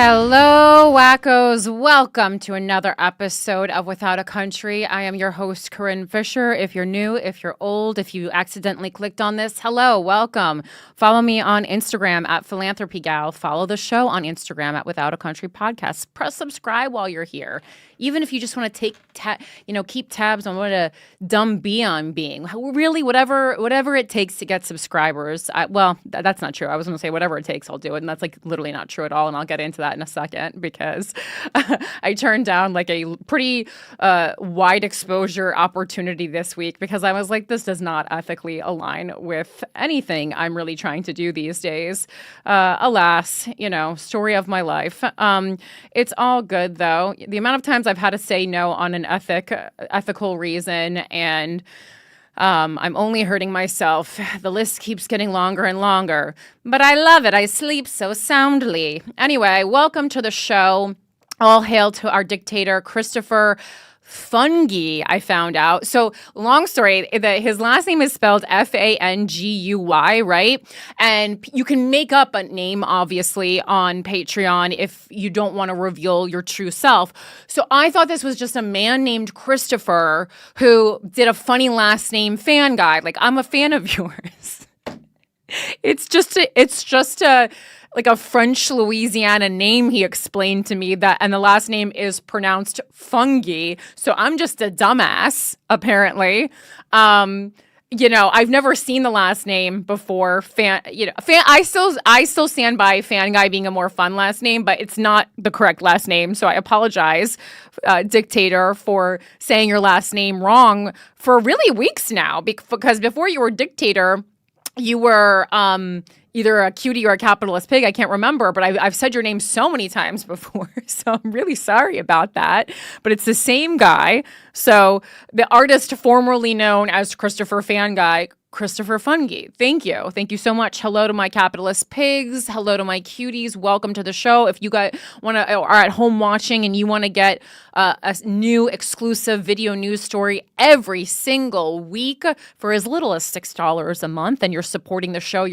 Hello, wackos. Welcome to another episode of Without a Country. I am your host, Corinne Fisher. If you're new, if you're old, if you accidentally clicked on this, hello, welcome. Follow me on Instagram at philanthropygal. Follow the show on Instagram at Without a Country Podcast. Press subscribe while you're here. Even if you just want to keep tabs on what a dumb bee I'm being. Really, whatever it takes to get subscribers. That's not true. I was going to say whatever it takes, I'll do it. And that's like literally not true at all. And I'll get into that in a second because I turned down like a pretty wide exposure opportunity this week because I was like, this does not ethically align with anything I'm really trying to do these days. Alas, story of my life. It's all good though. The amount of times I've had to say no on an ethical reason, and I'm only hurting myself. The list keeps getting longer and longer, but I love it. I sleep so soundly. Anyway, welcome to the show. All hail to our dictator, Christopher Fungi, I found out. So long story, his last name is spelled Fanguy, right? And you can make up a name, obviously, on Patreon if you don't want to reveal your true self. So I thought this was just a man named Christopher who did a funny last name fan guy. Like, I'm a fan of yours. It's just like a French Louisiana name, he explained to me that, and the last name is pronounced Fungi. So I'm just a dumbass, apparently. I've never seen the last name before. I still stand by Fan Guy being a more fun last name, but it's not the correct last name. So I apologize, dictator, for saying your last name wrong for really weeks now. Because before you were dictator, you were either a cutie or a capitalist pig. I can't remember, but I've said your name so many times before, so I'm really sorry about that. But it's the same guy. So the artist formerly known as Christopher Fan Guy, Christopher Fungi. Thank you. Thank you so much. Hello to my capitalist pigs. Hello to my cuties. Welcome to the show. If you guys are at home watching and you want to get a new exclusive video news story every single week for as little as $6 a month, and you're supporting the show,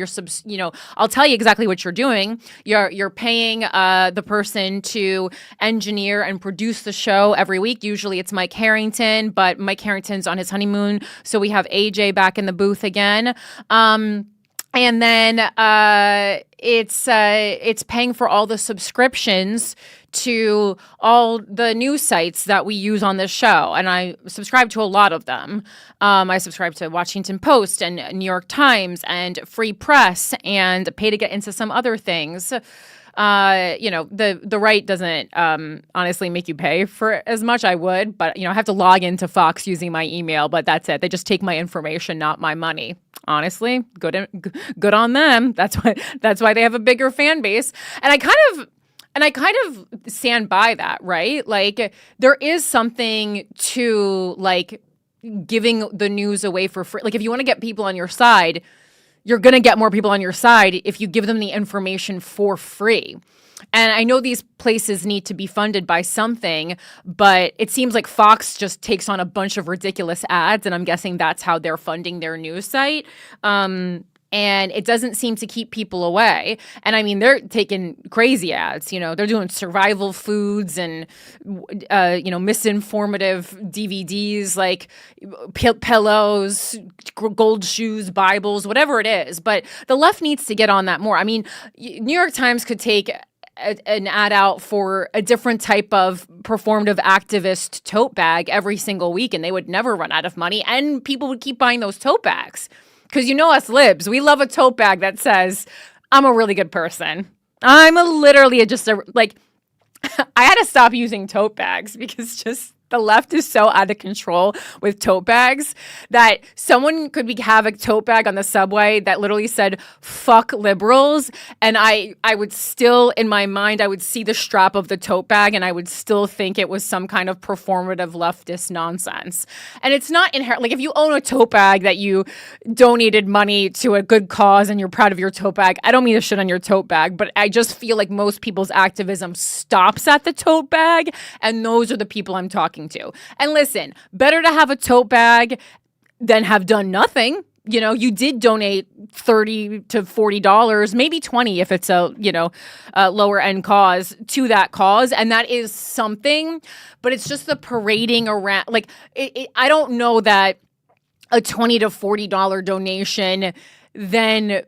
I'll tell you exactly what you're doing. You're paying the person to engineer and produce the show every week. Usually it's Mike Harrington, but Mike Harrington's on his honeymoon, so we have AJ back in the booth again. And then it's paying for all the subscriptions to all the news sites that we use on this show. And I subscribe to a lot of them. I subscribe to Washington Post and New York Times and Free Press and pay to get into some other things. The right doesn't honestly make you pay for as much. I would, but I have to log into Fox using my email, but that's it. They just take my information, not my money. Honestly, good on them. That's why they have a bigger fan base. And I kind of stand by that, right? Like, there is something to like giving the news away for free. Like, if you want to get people on your side, you're going to get more people on your side if you give them the information for free. And I know these places need to be funded by something, but it seems like Fox just takes on a bunch of ridiculous ads, and I'm guessing that's how they're funding their news site. And it doesn't seem to keep people away. And I mean, they're taking crazy ads. They're doing survival foods and, misinformative DVDs like pillows, gold shoes, Bibles, whatever it is. But the left needs to get on that more. I mean, New York Times could take an ad out for a different type of performative activist tote bag every single week, and they would never run out of money. And people would keep buying those tote bags. Because us libs, we love a tote bag that says, I'm a really good person. I had to stop using tote bags because just the left is so out of control with tote bags that someone could have a tote bag on the subway that literally said, fuck liberals. And I would still, in my mind, I would see the strap of the tote bag and I would still think it was some kind of performative leftist nonsense. And it's not inherent. Like, if you own a tote bag that you donated money to a good cause and you're proud of your tote bag, I don't mean to shit on your tote bag, but I just feel like most people's activism stops at the tote bag. And those are the people I'm talking to. And listen, better to have a tote bag than have done nothing. you did donate $30 to $40, maybe 20 if it's a lower end cause, to that cause, and that is something. But it's just the parading around. Like, I don't know that a $20 to $40 donation then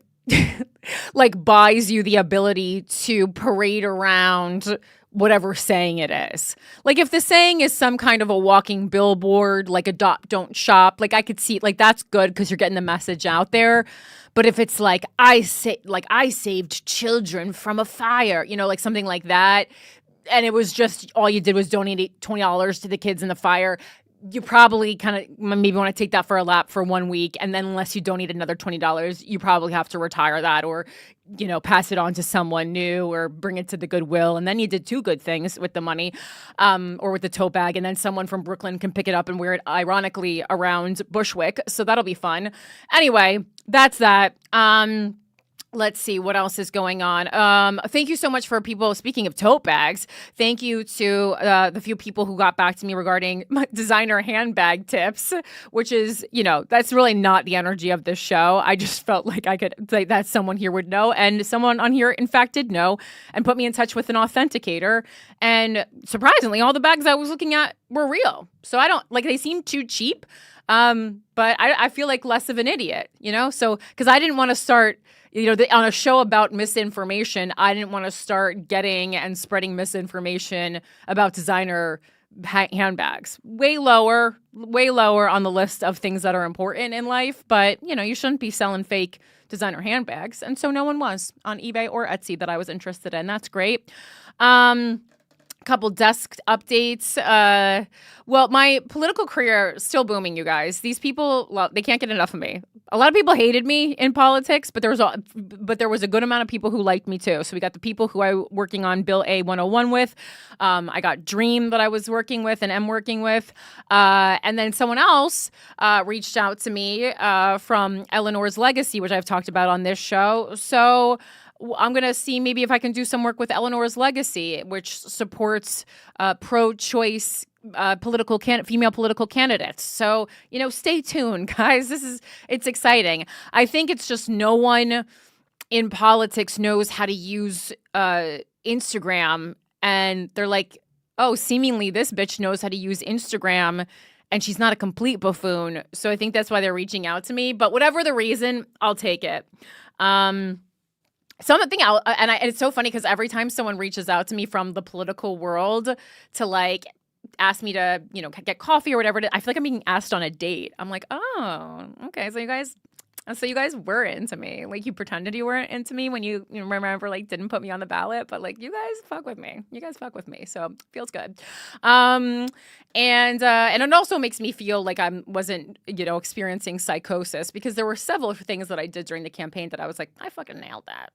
like buys you the ability to parade around whatever saying it is. Like, if the saying is some kind of a walking billboard, like adopt, don't shop, like I could see, like, that's good because you're getting the message out there. But if it's like I saved children from a fire, like something like that, and it was just all you did was donate $20 to the kids in the fire, you probably kind of maybe want to take that for a lap for 1 week, and then unless you donate another $20, you probably have to retire that, or pass it on to someone new, or bring it to the Goodwill, and then you did two good things with the money, or with the tote bag, and then someone from Brooklyn can pick it up and wear it ironically around Bushwick, so that'll be fun. Anyway, that's that. Let's see what else is going on. Thank you so much for people. Speaking of tote bags, thank you to the few people who got back to me regarding my designer handbag tips, which is, that's really not the energy of this show. I just felt like I could say that someone here would know, and someone on here, in fact, did know, and put me in touch with an authenticator. And surprisingly, all the bags I was looking at were real. So I don't they seem too cheap. But I feel like less of an idiot, so because I didn't want to start. On a show about misinformation, I didn't want to start getting and spreading misinformation about designer handbags. Way lower on the list of things that are important in life. But, you shouldn't be selling fake designer handbags. And so no one was on eBay or Etsy that I was interested in. That's great. Couple desk updates. Well, my political career is still booming, you guys. These people, they can't get enough of me. A lot of people hated me in politics, but there was a good amount of people who liked me too. So we got the people who I was working on Bill A-101 with. I got Dream that I was working with and am working with. And then someone else reached out to me from Eleanor's Legacy, which I've talked about on this show. So I'm going to see maybe if I can do some work with Eleanor's Legacy, which supports pro-choice female political candidates. So, stay tuned, guys. It's exciting. I think it's just no one in politics knows how to use Instagram, and they're like, oh, seemingly this bitch knows how to use Instagram, and she's not a complete buffoon. So I think that's why they're reaching out to me. But whatever the reason, I'll take it. Something else, and it's so funny because every time someone reaches out to me from the political world to ask me to, get coffee or whatever, I feel like I'm being asked on a date. I'm like, oh, okay. So you guys were into me. Like, you pretended you weren't into me when you remember, didn't put me on the ballot, but you guys fuck with me. So it feels good. And it also makes me feel like I wasn't, experiencing psychosis, because there were several things that I did during the campaign that I was like, I fucking nailed that.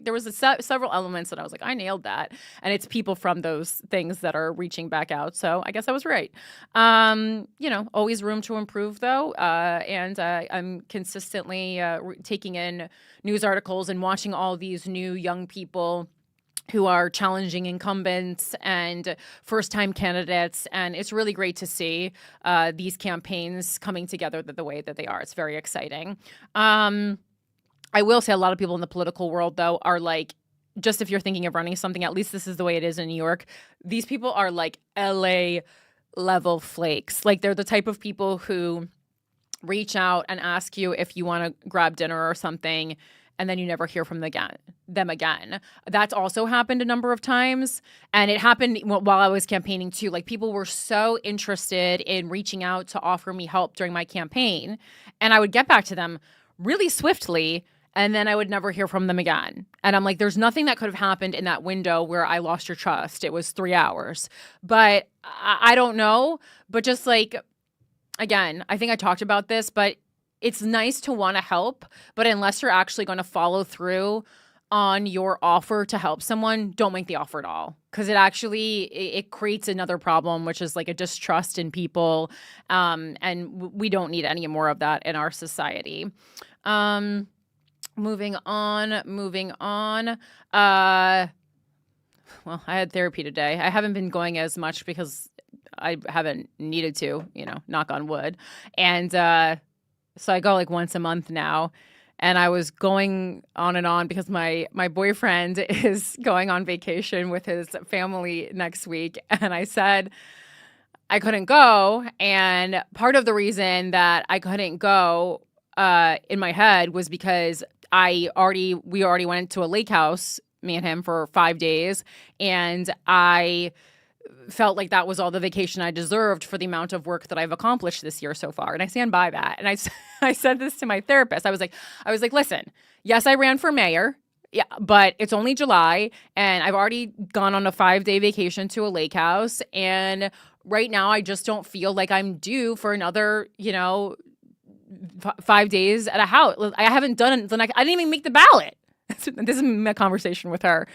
There was several elements that I was like, I nailed that. And it's people from those things that are reaching back out. So I guess I was right. Always room to improve though. And I'm consistently taking in news articles and watching all these new young people who are challenging incumbents and first-time candidates. And it's really great to see these campaigns coming together the way that they are. It's very exciting. I will say a lot of people in the political world, though, are just if you're thinking of running something, at least this is the way it is in New York, these people are LA level flakes. They're the type of people who reach out and ask you if you want to grab dinner or something, and then you never hear from them again. That's also happened a number of times. And it happened while I was campaigning too. People were so interested in reaching out to offer me help during my campaign. And I would get back to them really swiftly, and then I would never hear from them again. And I'm like, there's nothing that could have happened in that window where I lost your trust. It was 3 hours. But I don't know. But just again, I think I talked about this, but it's nice to want to help. But unless you're actually going to follow through on your offer to help someone, don't make the offer at all. Because it creates another problem, which is a distrust in people. And we don't need any more of that in our society. Moving on. Well, I had therapy today. I haven't been going as much because I haven't needed to, knock on wood. And So I go like once a month now. And I was going on and on because my boyfriend is going on vacation with his family next week. And I said I couldn't go. And part of the reason that I couldn't go in my head was because we already went to a lake house, me and him, for 5 days. And I felt like that was all the vacation I deserved for the amount of work that I've accomplished this year so far. And I stand by that. And I said this to my therapist. I was like, listen, yes, I ran for mayor. Yeah, but it's only July and I've already gone on a 5-day vacation to a lake house. And right now I just don't feel like I'm due for another, 5 days at a house. I haven't done it. I didn't even make the ballot. This is my conversation with her.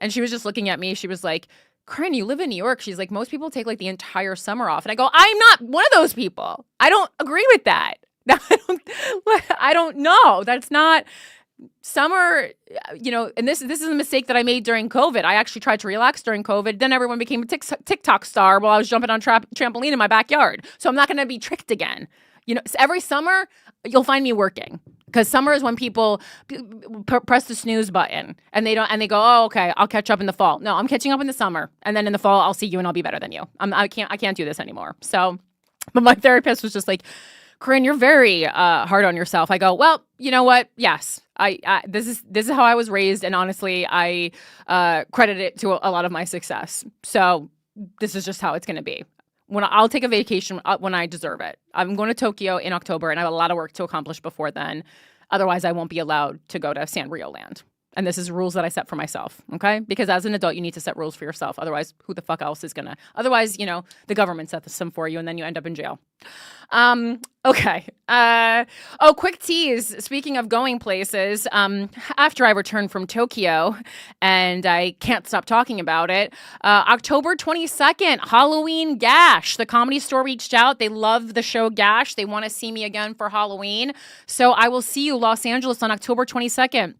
And she was just looking at me. She was like, Corinne, you live in New York. She's like, most people take like the entire summer off. And I go, I'm not one of those people. I don't agree with that. I don't know. That's not summer, and this is a mistake that I made during COVID. I actually tried to relax during COVID. Then everyone became a TikTok star while I was jumping on trampoline in my backyard. So I'm not going to be tricked again. Every summer you'll find me working. Because summer is when people press the snooze button and they go, oh, okay, I'll catch up in the fall. No, I'm catching up in the summer, and then in the fall I'll see you and I'll be better than you. I can't do this anymore. So, but my therapist was just like, Corinne, you're very hard on yourself. I go, well, you know what? Yes, this is how I was raised, and honestly, I credit it to a lot of my success. So this is just how it's going to be. I'll take a vacation when I deserve it. I'm going to Tokyo in October, and I have a lot of work to accomplish before then. Otherwise, I won't be allowed to go to Sanrio Land. And this is rules that I set for myself, okay? Because as an adult, you need to set rules for yourself. Otherwise, who the fuck else is going to? Otherwise, the government sets them for you, and then you end up in jail. Okay. Quick tease. Speaking of going places, after I returned from Tokyo, and I can't stop talking about it, October 22nd, Halloween Gash. The Comedy Store reached out. They love the show Gash. They want to see me again for Halloween. So I will see you, Los Angeles, on October 22nd.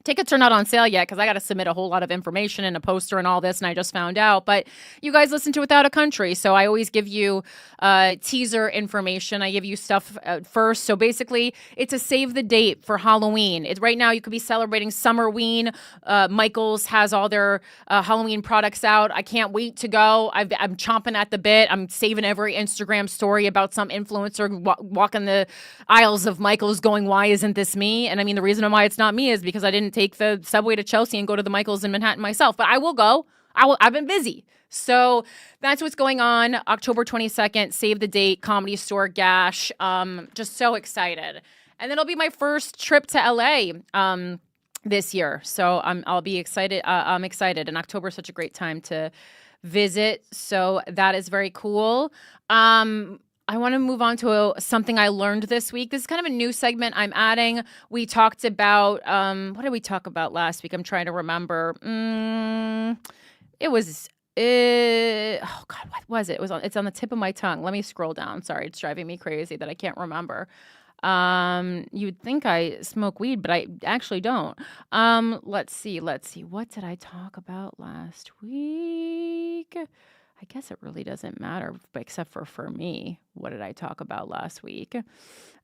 Tickets are not on sale yet because I got to submit a whole lot of information and a poster and all this, and I just found out. But you guys listen to Without a Country, so I always give you teaser information. I give you stuff first. So basically, it's a save the date for Halloween. Right now, you could be celebrating Summerween. Michaels has all their Halloween products out. I can't wait to go. I'm chomping at the bit. I'm saving every Instagram story about some influencer walking the aisles of Michaels going, why isn't this me? And I mean, the reason why it's not me is because I didn't take the subway to Chelsea and go to the Michaels in Manhattan myself, but I will go. I've been busy. So that's what's going on. October 22nd, save the date, Comedy Store Gash. Just so excited. And then it'll be my first trip to LA this year. So I'll be excited. I'm excited. And October is such a great time to visit. So that is very cool. I want to move on to something I learned this week. This is kind of a new segment I'm adding. We talked about, what did we talk about last week? I'm trying to remember. It was, oh God, what was it? It's on the tip of my tongue. Let me scroll down. Sorry, it's driving me crazy that I can't remember. You'd think I smoke weed, but I actually don't. Let's see. What did I talk about last week? I guess it really doesn't matter, except for me. What did I talk about last week? It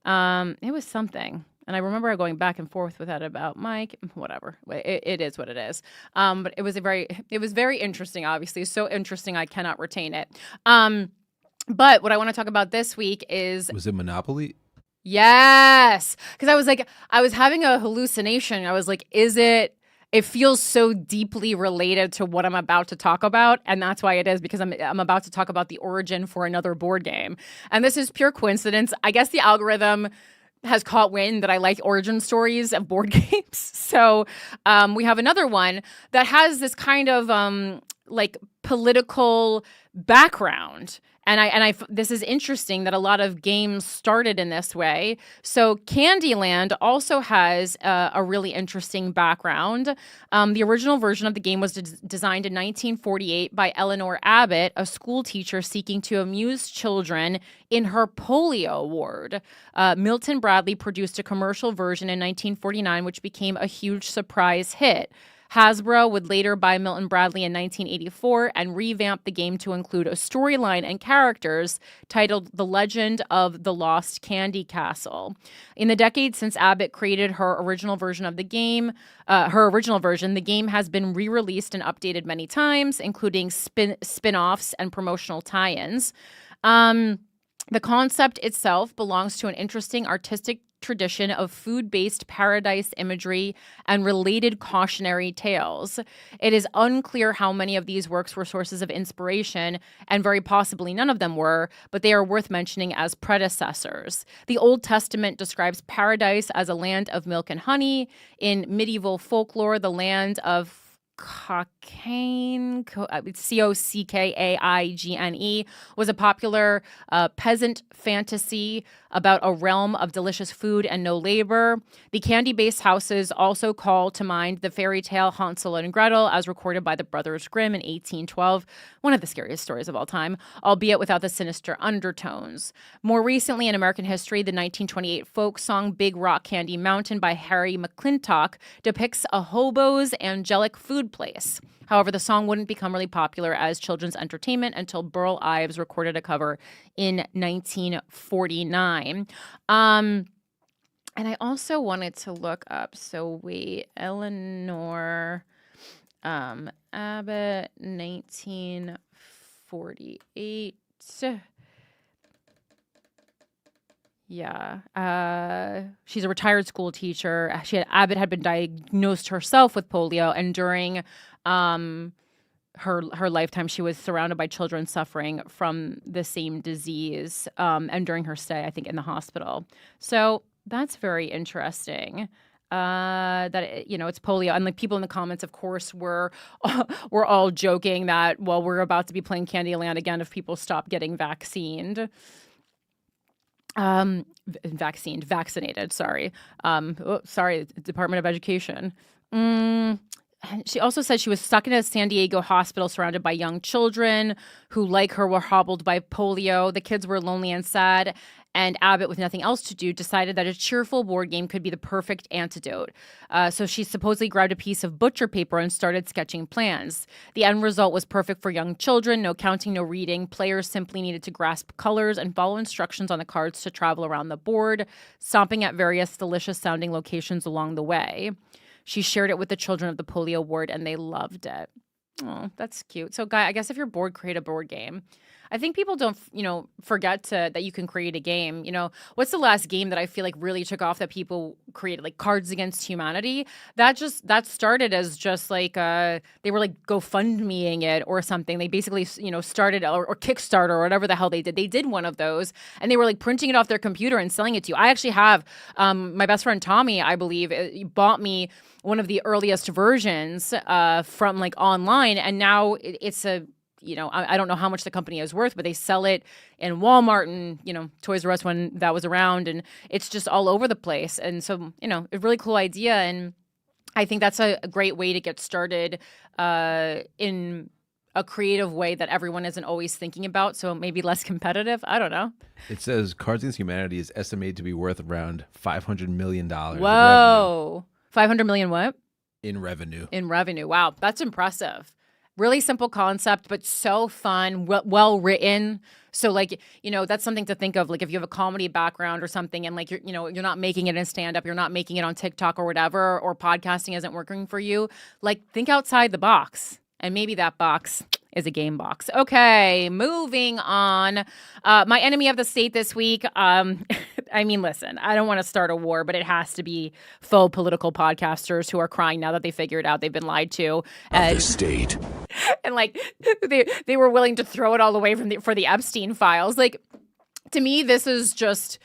was something. And I remember going back and forth with that about Mike. Whatever. It is what it is. But it was very interesting, obviously. So interesting I cannot retain it. But what I want to talk about this week is... Was it Monopoly? Yes. Because I was having a hallucination. I was like, it feels so deeply related to what I'm about to talk about, and that's why it is, because I'm about to talk about the origin for another board game. And this is pure coincidence. I guess the algorithm has caught wind that I like origin stories of board games. So we have another one that has this kind of political background. And this is interesting that a lot of games started in this way. So Candyland also has a really interesting background. The original version of the game was designed in 1948 by Eleanor Abbott, a school teacher seeking to amuse children in her polio ward. Milton Bradley produced a commercial version in 1949, which became a huge surprise hit. Hasbro would later buy Milton Bradley in 1984 and revamp the game to include a storyline and characters titled The Legend of the Lost Candy Castle. In the decades since Abbott created her original version of the game, the game has been re-released and updated many times, including spin-offs and promotional tie-ins. The concept itself belongs to an interesting artistic tradition of food-based paradise imagery and related cautionary tales. It is unclear how many of these works were sources of inspiration, and very possibly none of them were, but they are worth mentioning as predecessors. The Old Testament describes paradise as a land of milk and honey. In medieval folklore, the land of Cockaine, Cockaine, was a popular peasant fantasy about a realm of delicious food and no labor. The candy-based houses also call to mind the fairy tale Hansel and Gretel, as recorded by the Brothers Grimm in 1812, one of the scariest stories of all time, albeit without the sinister undertones. More recently in American history, the 1928 folk song Big Rock Candy Mountain by Harry McClintock depicts a hobo's angelic food place. However, the song wouldn't become really popular as children's entertainment until Burl Ives recorded a cover in 1949. And I also wanted to look up, Eleanor Abbott, 1948. Yeah. She's a retired school teacher. Abbott had been diagnosed herself with polio, and during her lifetime, she was surrounded by children suffering from the same disease, and during her stay, I think, in the hospital. So that's very interesting. It's polio, and like people in the comments, of course, were all joking that, well, we're about to be playing Candyland again if people stop getting vaccinated. Sorry. Department of Education. She also said she was stuck in a San Diego hospital surrounded by young children who, like her, were hobbled by polio. The kids were lonely and sad, and Abbott, with nothing else to do, decided that a cheerful board game could be the perfect antidote. So she supposedly grabbed a piece of butcher paper and started sketching plans. The end result was perfect for young children. No counting, no reading. Players simply needed to grasp colors and follow instructions on the cards to travel around the board, stopping at various delicious-sounding locations along the way. She shared it with the children of the polio ward, and they loved it. Oh, that's cute. So, Guy, I guess if you're bored, create a board game. I think people don't, forget that you can create a game. What's the last game that I feel like really took off that people created, like Cards Against Humanity? That started as just like they were like GoFundMeing it or something. They basically, started or Kickstarter or whatever the hell they did. They did one of those, and they were like printing it off their computer and selling it to you. I actually have my best friend Tommy, I believe, bought me one of the earliest versions from like online, and now it's a I don't know how much the company is worth, but they sell it in Walmart and, Toys R Us when that was around, and it's just all over the place. And so, a really cool idea. And I think that's a great way to get started in a creative way that everyone isn't always thinking about. So maybe less competitive. I don't know. It says Cards Against Humanity is estimated to be worth around $500 million. Whoa. 500 million what? In revenue. In revenue. Wow. That's impressive. Really simple concept, but so fun, well written. So that's something to think of. Like if you have a comedy background or something, and like you're not making it in stand up, you're not making it on TikTok or whatever, or podcasting isn't working for you. Like think outside the box, and maybe that box is a game box. Okay, moving on. My enemy of the state this week. Listen, I don't want to start a war, but it has to be faux political podcasters who are crying now that they figured out they've been lied to. Of the state. And like they were willing to throw it all away for the Epstein Files. Like, to me, this is just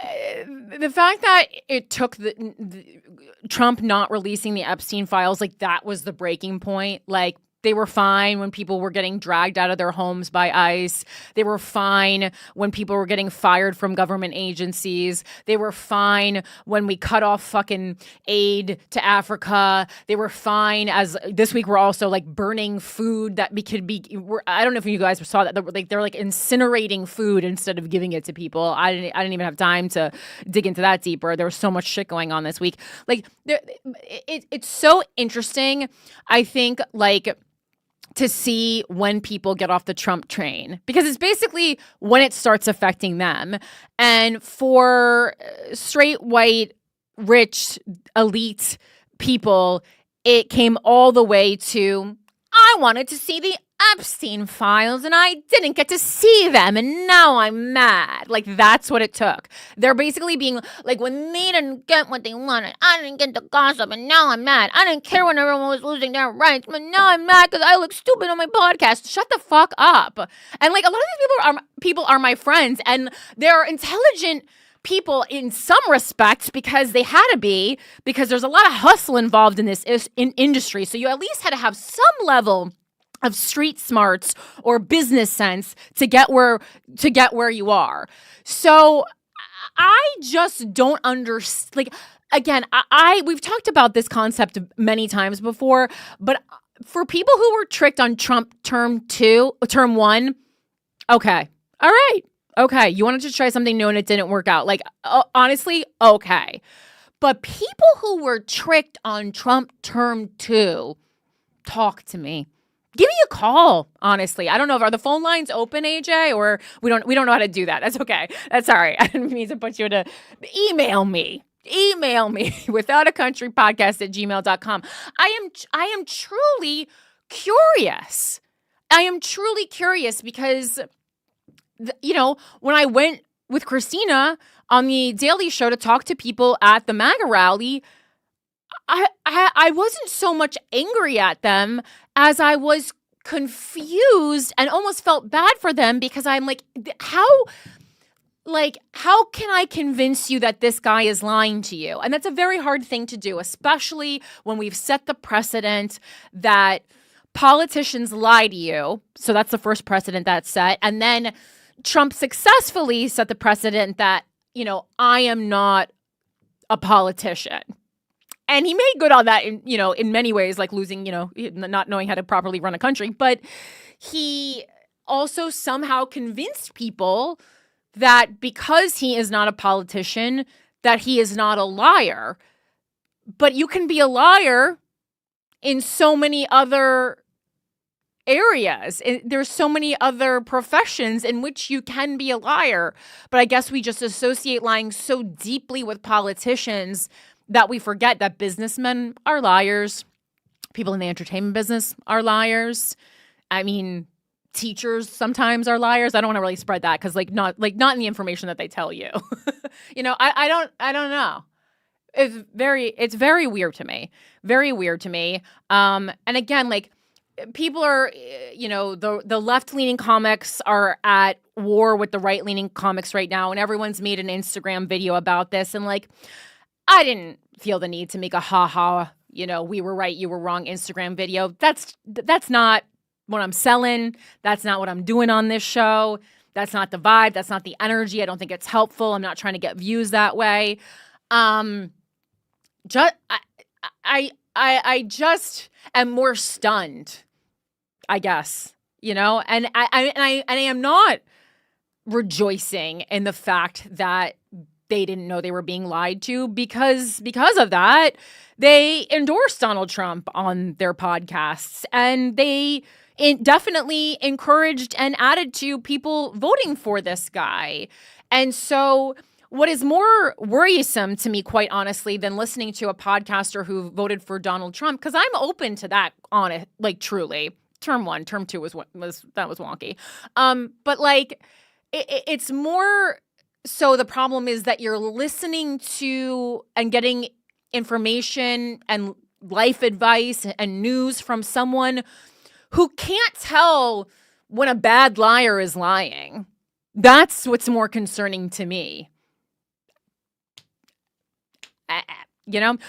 the fact that it took the Trump not releasing the Epstein Files. Like, that was the breaking point. Like, They were fine when people were getting dragged out of their homes by ICE. They were fine when people were getting fired from government agencies. They were fine when we cut off fucking aid to Africa. They were fine as this week we're also like burning food that could be. I don't know if you guys saw that. They're like incinerating food instead of giving it to people. I didn't even have time to dig into that deeper. There was so much shit going on this week. Like it's so interesting. I think like to see when people get off the Trump train, because it's basically when it starts affecting them. And for straight, white, rich, elite people, it came all the way to, I wanted to see the Epstein Files and I didn't get to see them and now I'm mad. Like, that's what it took. They're basically being like, when they didn't get what they wanted, I didn't get the gossip and now I'm mad. I didn't care when everyone was losing their rights, but now I'm mad because I look stupid on my podcast. Shut the fuck up. And like, a lot of these people are my friends, and they're intelligent people in some respects because they had to be, because there's a lot of hustle involved in this industry. So you at least had to have some level of street smarts or business sense to get where you are. So I just don't understand. Like, again, we've talked about this concept many times before, but for people who were tricked on Trump term 1, okay, all right, okay, you wanted to try something new and it didn't work out. Like, honestly, okay. But people who were tricked on Trump term 2, talk to me. Give me a call, honestly. I don't know if are the phone lines open, AJ, or we don't know how to do that. That's okay. That's all right. I didn't mean to put you to email me. withoutacountrypodcast@gmail.com. I am truly curious. I am truly curious because, when I went with Christina on the Daily Show to talk to people at the MAGA rally, I wasn't so much angry at them as I was confused and almost felt bad for them, because I'm like, how can I convince you that this guy is lying to you? And that's a very hard thing to do, especially when we've set the precedent that politicians lie to you. So that's the first precedent that's set. And then Trump successfully set the precedent that, I am not a politician. And he made good on that in many ways, like losing, not knowing how to properly run a country. But he also somehow convinced people that because he is not a politician, that he is not a liar. But you can be a liar in so many other areas. There's so many other professions in which you can be a liar. But I guess we just associate lying so deeply with politicians that we forget that businessmen are liars. People in the entertainment business are liars. I mean, teachers sometimes are liars. I don't want to really spread that because not in the information that they tell you. I don't know. It's very weird to me. Very weird to me. And again, like, people are, the left-leaning comics are at war with the right-leaning comics right now, and everyone's made an Instagram video about this, and like, I didn't feel the need to make a ha-ha, we were right, you were wrong Instagram video. That's not what I'm selling. That's not what I'm doing on this show. That's not the vibe. That's not the energy. I don't think it's helpful. I'm not trying to get views that way. I just am more stunned, I guess, and I am not rejoicing in the fact that they didn't know they were being lied to, because of that, they endorsed Donald Trump on their podcasts, and they definitely encouraged and added to people voting for this guy. And so what is more worrisome to me, quite honestly, than listening to a podcaster who voted for Donald Trump, because I'm open to that, on it, like, truly. Term 1, term 2 was wonky. But like, it's more so the problem is that you're listening to and getting information and life advice and news from someone who can't tell when a bad liar is lying. That's what's more concerning to me.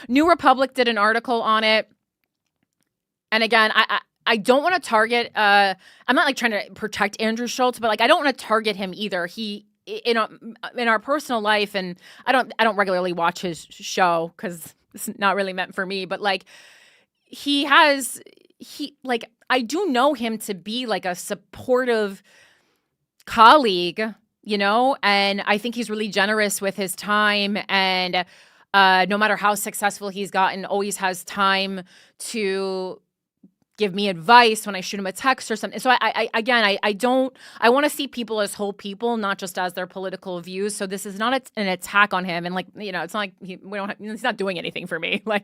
New Republic did an article on it. And again, I don't want to target. I'm not like trying to protect Andrew Schultz, but like I don't want to target him either. He in our personal life, and I don't regularly watch his show because it's not really meant for me. But like I do know him to be like a supportive colleague, and I think he's really generous with his time, and no matter how successful he's gotten, always has time to give me advice when I shoot him a text or something. So I want to see people as whole people, not just as their political views. So this is not an attack on him. And like, it's not like he's not doing anything for me. So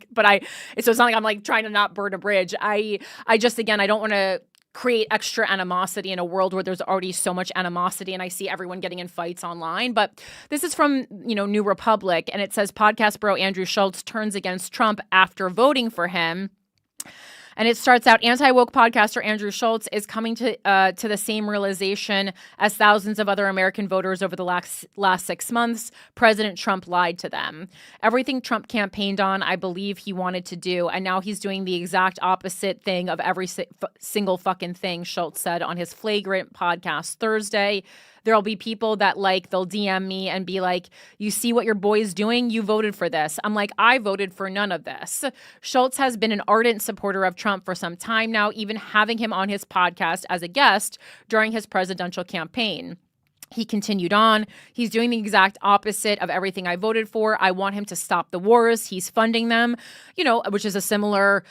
it's not like I'm like trying to not burn a bridge. I don't want to create extra animosity in a world where there's already so much animosity, and I see everyone getting in fights online. But this is from, New Republic, and it says podcast bro Andrew Schultz turns against Trump after voting for him. And it starts out, anti-woke podcaster Andrew Schultz is coming to the same realization as thousands of other American voters over the last 6 months. President Trump lied to them. Everything Trump campaigned on, I believe he wanted to do, and now he's doing the exact opposite thing of every single fucking thing, Schultz said on his Flagrant podcast Thursday. There'll be people that they'll DM me and be like, you see what your boy is doing? You voted for this. I'm like, I voted for none of this. Schultz has been an ardent supporter of Trump for some time now, even having him on his podcast as a guest during his presidential campaign. He continued on. He's doing the exact opposite of everything I voted for. I want him to stop the wars. He's funding them, which is a similar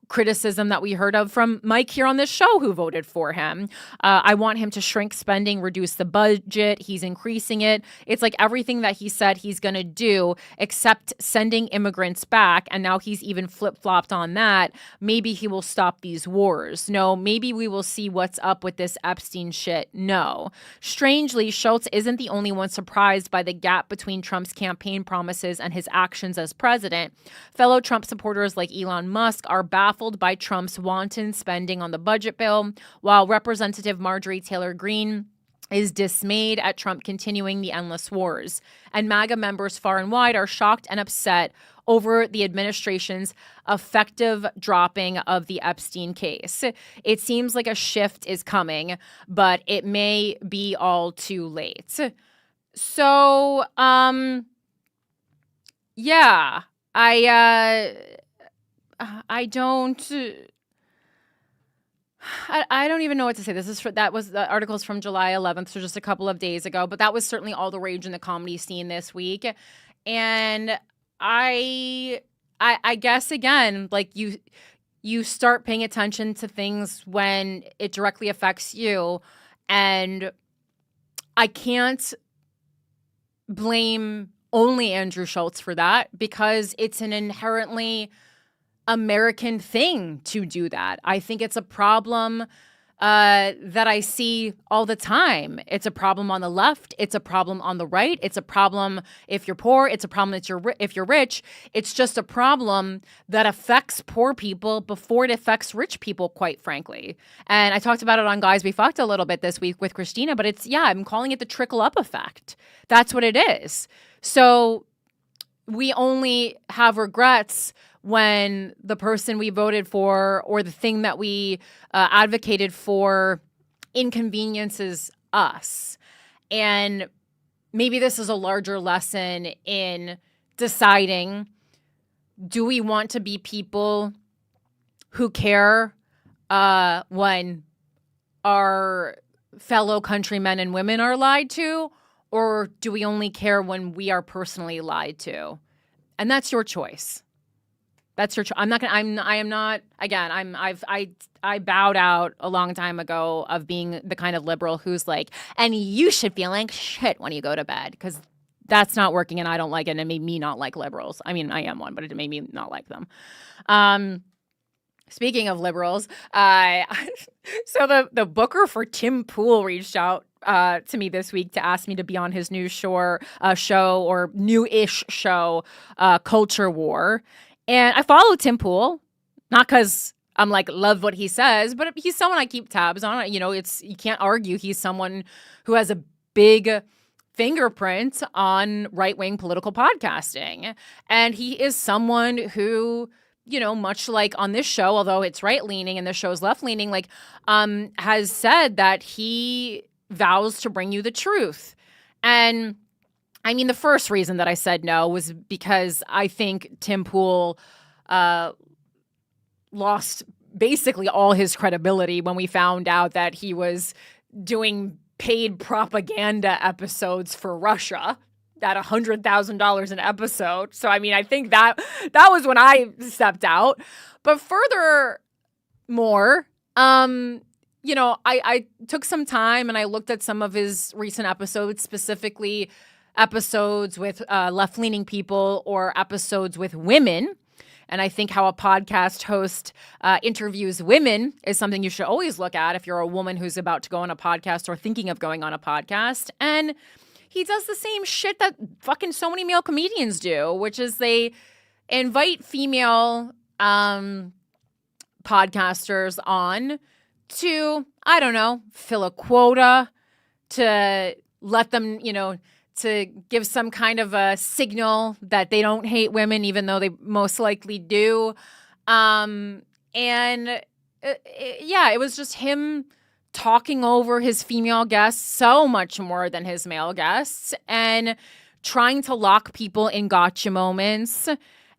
criticism that we heard of from Mike here on this show who voted for him. I want him to shrink spending, reduce the budget. He's increasing it. It's like everything that he said he's going to do except sending immigrants back. And now he's even flip-flopped on that. Maybe he will stop these wars. No, maybe we will see what's up with this Epstein shit. No. Strangely, Schultz isn't the only one surprised by the gap between Trump's campaign promises and his actions as president. Fellow Trump supporters like Elon Musk are baffled by Trump's wanton spending on the budget bill, while Representative Marjorie Taylor Greene is dismayed at Trump continuing the endless wars. And MAGA members far and wide are shocked and upset over the administration's effective dropping of the Epstein case. It seems like a shift is coming, but it may be all too late. So, yeah, I don't even know what to say. That was the articles from July 11th, so just a couple of days ago, but that was certainly all the rage in the comedy scene this week. And I guess again, like you start paying attention to things when it directly affects you, and I can't blame only Andrew Schultz for that because it's an inherently American thing to do that. I think it's a problem that I see all the time. It's a problem on the left. It's a problem on the right. It's a problem if you're poor. It's a problem if you're rich. It's just a problem that affects poor people before it affects rich people, quite frankly. And I talked about it on Guys We Fucked a little bit this week with Christina, but I'm calling it the trickle-up effect. That's what it is. So we only have regrets when the person we voted for or the thing that we advocated for inconveniences us. And maybe this is a larger lesson in deciding, do we want to be people who care when our fellow countrymen and women are lied to, or do we only care when we are personally lied to? And that's your choice. That's your choice. I bowed out a long time ago of being the kind of liberal who's like, and you should feel like shit when you go to bed, because that's not working and I don't like it, and it made me not like liberals. I mean, I am one, but it made me not like them. Speaking of liberals, so the booker for Tim Pool reached out to me this week to ask me to be on his new show or new-ish show, Culture War. And I follow Tim Pool, not because I'm like, love what he says, but he's someone I keep tabs on. You can't argue he's someone who has a big fingerprint on right-wing political podcasting. And he is someone who much like on this show, although it's right-leaning and this show is left-leaning, has said that he vows to bring you the truth. And I mean, the first reason that I said no was because I think Tim Pool lost basically all his credibility when we found out that he was doing paid propaganda episodes for Russia at $100,000 an episode. So, I mean, I think that was when I stepped out. But furthermore, I took some time and I looked at some of his recent episodes, specifically episodes with left-leaning people or episodes with women. And I think how a podcast host interviews women is something you should always look at if you're a woman who's about to go on a podcast or thinking of going on a podcast. And he does the same shit that fucking so many male comedians do, which is they invite female podcasters on to, I don't know, fill a quota, to let them, to give some kind of a signal that they don't hate women, even though they most likely do. It was just him talking over his female guests so much more than his male guests and trying to lock people in gotcha moments.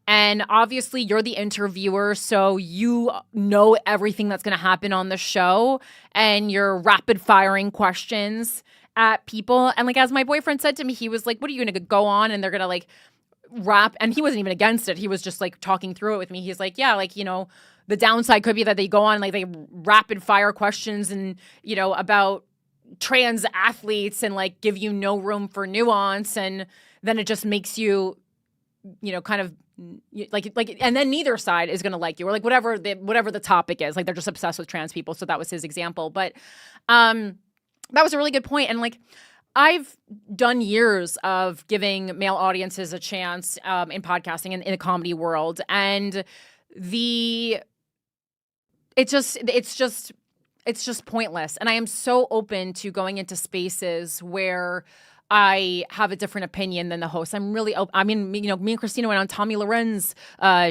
And obviously you're the interviewer, so you know everything that's going to happen on the show, and you're rapid firing questions at people. And as my boyfriend said to me, he was like, what are you going to go on and they're going to rap? And he wasn't even against it. He was just talking through it with me. He's like, yeah, the downside could be that they go on, they rapid fire questions and, about trans athletes and give you no room for nuance. And then it just makes you, kind of and then neither side is going to like you, or whatever the topic is, they're just obsessed with trans people. So that was his example. But, that was a really good point. And I've done years of giving male audiences a chance in podcasting and in the comedy world. And it's just pointless. And I am so open to going into spaces where I have a different opinion than the host. I'm really me and Christina went on Tommy Loren's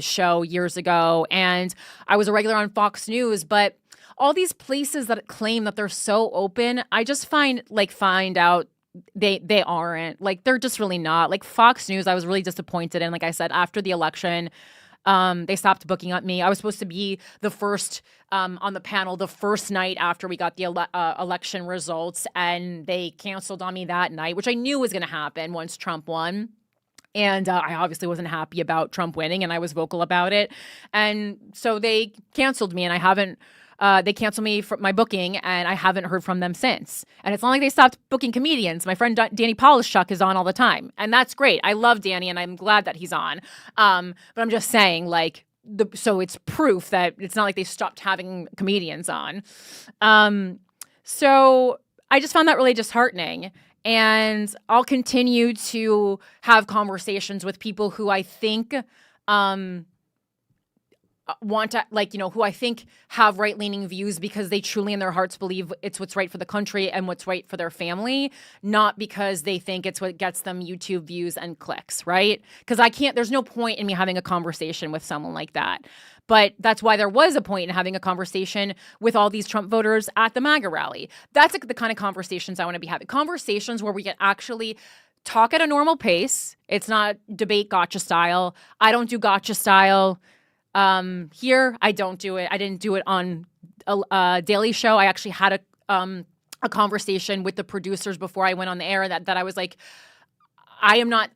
show years ago, and I was a regular on Fox News, but all these places that claim that they're so open, I just find out they aren't. They're just really not. Fox News, I was really disappointed in. Like I said, after the election, they stopped booking up me. I was supposed to be the first on the panel the first night after we got the election results, and they canceled on me that night, which I knew was going to happen once Trump won. And I obviously wasn't happy about Trump winning, and I was vocal about it. And so they canceled me, and I haven't they canceled me for my booking, and I haven't heard from them since. And it's not like they stopped booking comedians. My friend Danny Polishchuk is on all the time, and that's great. I love Danny, and I'm glad that he's on. But I'm just saying, so it's proof that it's not like they stopped having comedians on. So I just found that really disheartening. And I'll continue to have conversations with people who I think want to, who I think have right-leaning views because they truly in their hearts believe it's what's right for the country and what's right for their family, not because they think it's what gets them YouTube views and clicks, right? Because there's no point in me having a conversation with someone like that. But that's why there was a point in having a conversation with all these Trump voters at the MAGA rally. That's the kind of conversations I want to be having. Conversations where we can actually talk at a normal pace. It's not debate gotcha style. I don't do gotcha style. Here, I don't do it. I didn't do it on a Daily Show. I actually had a conversation with the producers before I went on the air that I was like, I am not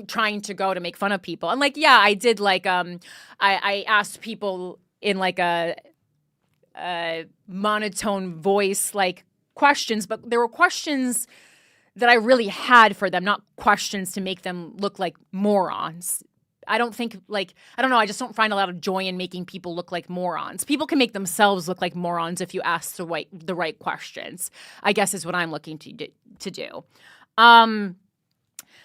trying to go to make fun of people. And I did I asked people in a monotone voice, questions, but there were questions that I really had for them, not questions to make them look like morons. I don't think I don't know. I just don't find a lot of joy in making people look like morons. People can make themselves look like morons if you ask the right questions, I guess is what I'm looking to do.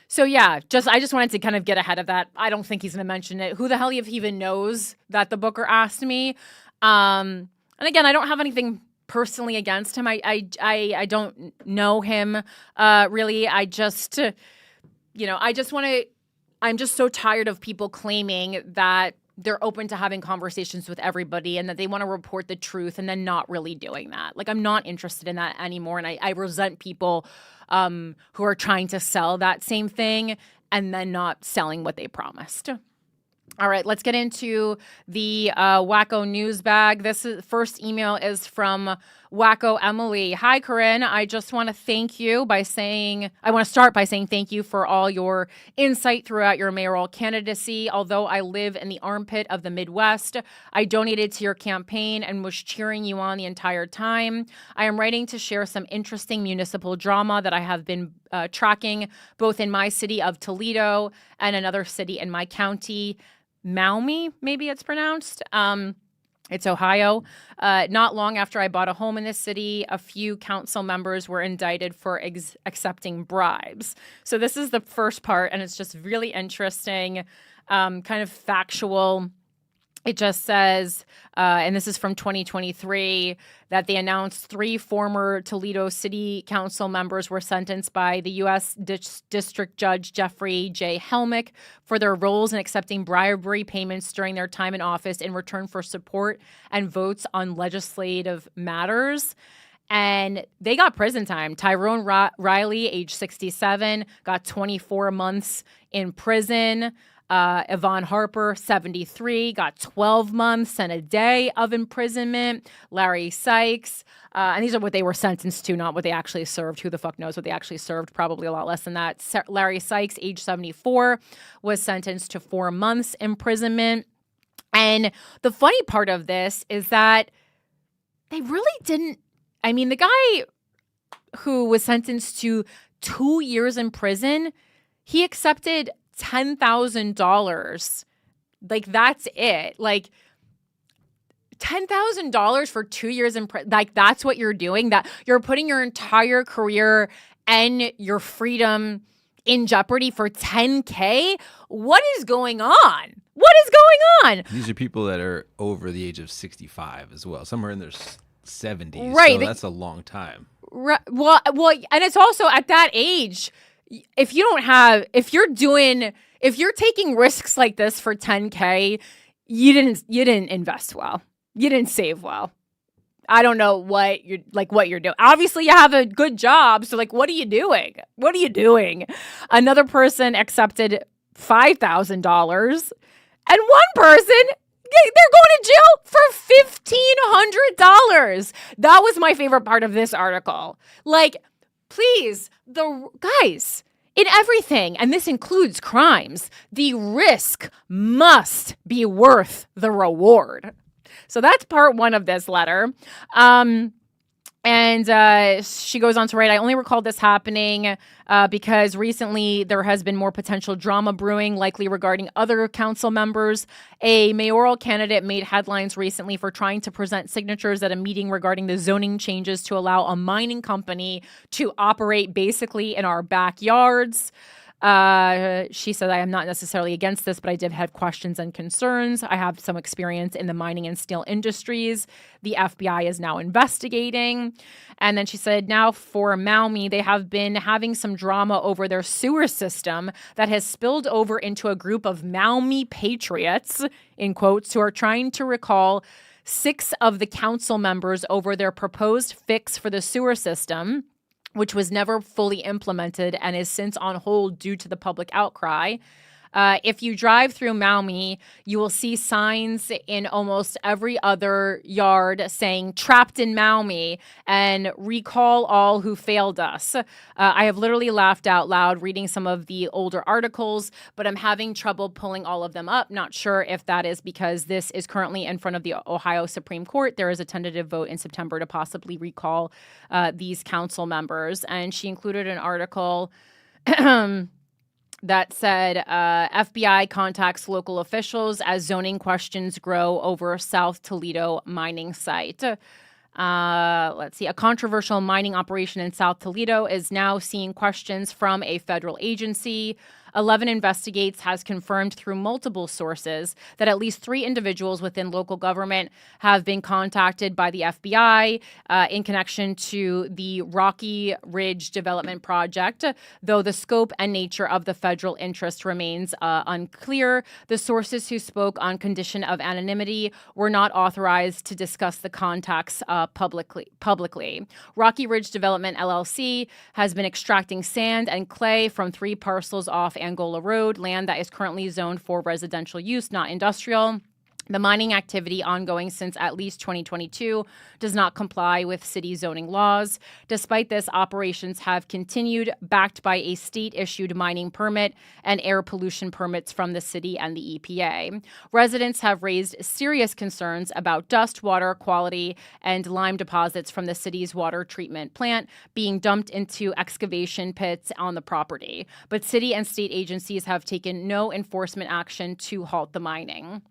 So yeah, I just wanted to kind of get ahead of that. I don't think he's going to mention it. Who the hell even knows that the booker asked me? And again, I don't have anything personally against him. I don't know him really. I just want to. I'm just so tired of people claiming that they're open to having conversations with everybody and that they want to report the truth and then not really doing that. Like, I'm not interested in that anymore. And I resent people who are trying to sell that same thing and then not selling what they promised. All right, let's get into the Wacko news bag. First email is from Wacko Emily. Hi, Corinne. I just want to thank you I want to start by saying thank you for all your insight throughout your mayoral candidacy. Although I live in the armpit of the Midwest, I donated to your campaign and was cheering you on the entire time. I am writing to share some interesting municipal drama that I have been tracking both in my city of Toledo and another city in my county, Maumee, maybe it's pronounced. It's Ohio. Not long after I bought a home in this city, a few council members were indicted for accepting bribes. So this is the first part, and it's just really interesting, kind of factual. It just says, and this is from 2023, that they announced 3 former Toledo City Council members were sentenced by the U.S. District Judge Jeffrey J. Helmick for their roles in accepting bribery payments during their time in office in return for support and votes on legislative matters. And they got prison time. Tyrone Riley, age 67, got 24 months in prison. Yvonne Harper, 73, got 12 months and a day of imprisonment. Larry Sykes, and these are what they were sentenced to, not what they actually served. Who the fuck knows what they actually served? Probably a lot less than that. Larry Sykes, age 74, was sentenced to 4 months imprisonment. And the funny part of this is that they really didn't. I mean, the guy who was sentenced to 2 years in prison, he accepted $10,000. Like, that's it. Like, $10,000 for 2 years in prison. Like, that's what you're doing. That you're putting your entire career and your freedom in jeopardy for $10K. What is going on? What is going on? These are people that are over the age of 65 as well. Some are in their 70s. Right. So that's a long time. Right. Well, and it's also at that age. If you're taking risks like this for $10K, you didn't invest well. You didn't save well. I don't know what you're doing. Obviously, you have a good job, so like, what are you doing? What are you doing? Another person accepted $5,000, and one person, they're going to jail for $1,500. That was my favorite part of this article. Like, please, the guys, in everything, and this includes crimes, the risk must be worth the reward. So that's part one of this letter. And she goes on to write, I only recall this happening because recently there has been more potential drama brewing, likely regarding other council members. A mayoral candidate made headlines recently for trying to present signatures at a meeting regarding the zoning changes to allow a mining company to operate basically in our backyards. She said, I am not necessarily against this, but I did have questions and concerns. I have some experience in the mining and steel industries. The FBI is now investigating. And then she said, now for Maumee, they have been having some drama over their sewer system that has spilled over into a group of Maumee patriots, in quotes, who are trying to recall 6 of the council members over their proposed fix for the sewer system, which was never fully implemented and is since on hold due to the public outcry. If you drive through Maumee, you will see signs in almost every other yard saying trapped in Maumee and recall all who failed us. I have literally laughed out loud reading some of the older articles, but I'm having trouble pulling all of them up. Not sure if that is because this is currently in front of the Ohio Supreme Court. There is a tentative vote in September to possibly recall these council members. And she included an article that said FBI contacts local officials as zoning questions grow over South Toledo mining site. Let's see. A controversial mining operation in South Toledo is now seeing questions from a federal agency. 11 Investigates has confirmed through multiple sources that at least 3 individuals within local government have been contacted by the FBI in connection to the Rocky Ridge Development Project, though the scope and nature of the federal interest remains unclear. The sources who spoke on condition of anonymity were not authorized to discuss the contacts publicly. Rocky Ridge Development LLC has been extracting sand and clay from 3 parcels off Angola Road, land that is currently zoned for residential use, not industrial. The mining activity ongoing since at least 2022 does not comply with city zoning laws. Despite this, operations have continued, backed by a state-issued mining permit and air pollution permits from the city and the EPA. Residents have raised serious concerns about dust, water quality, and lime deposits from the city's water treatment plant being dumped into excavation pits on the property. But city and state agencies have taken no enforcement action to halt the mining.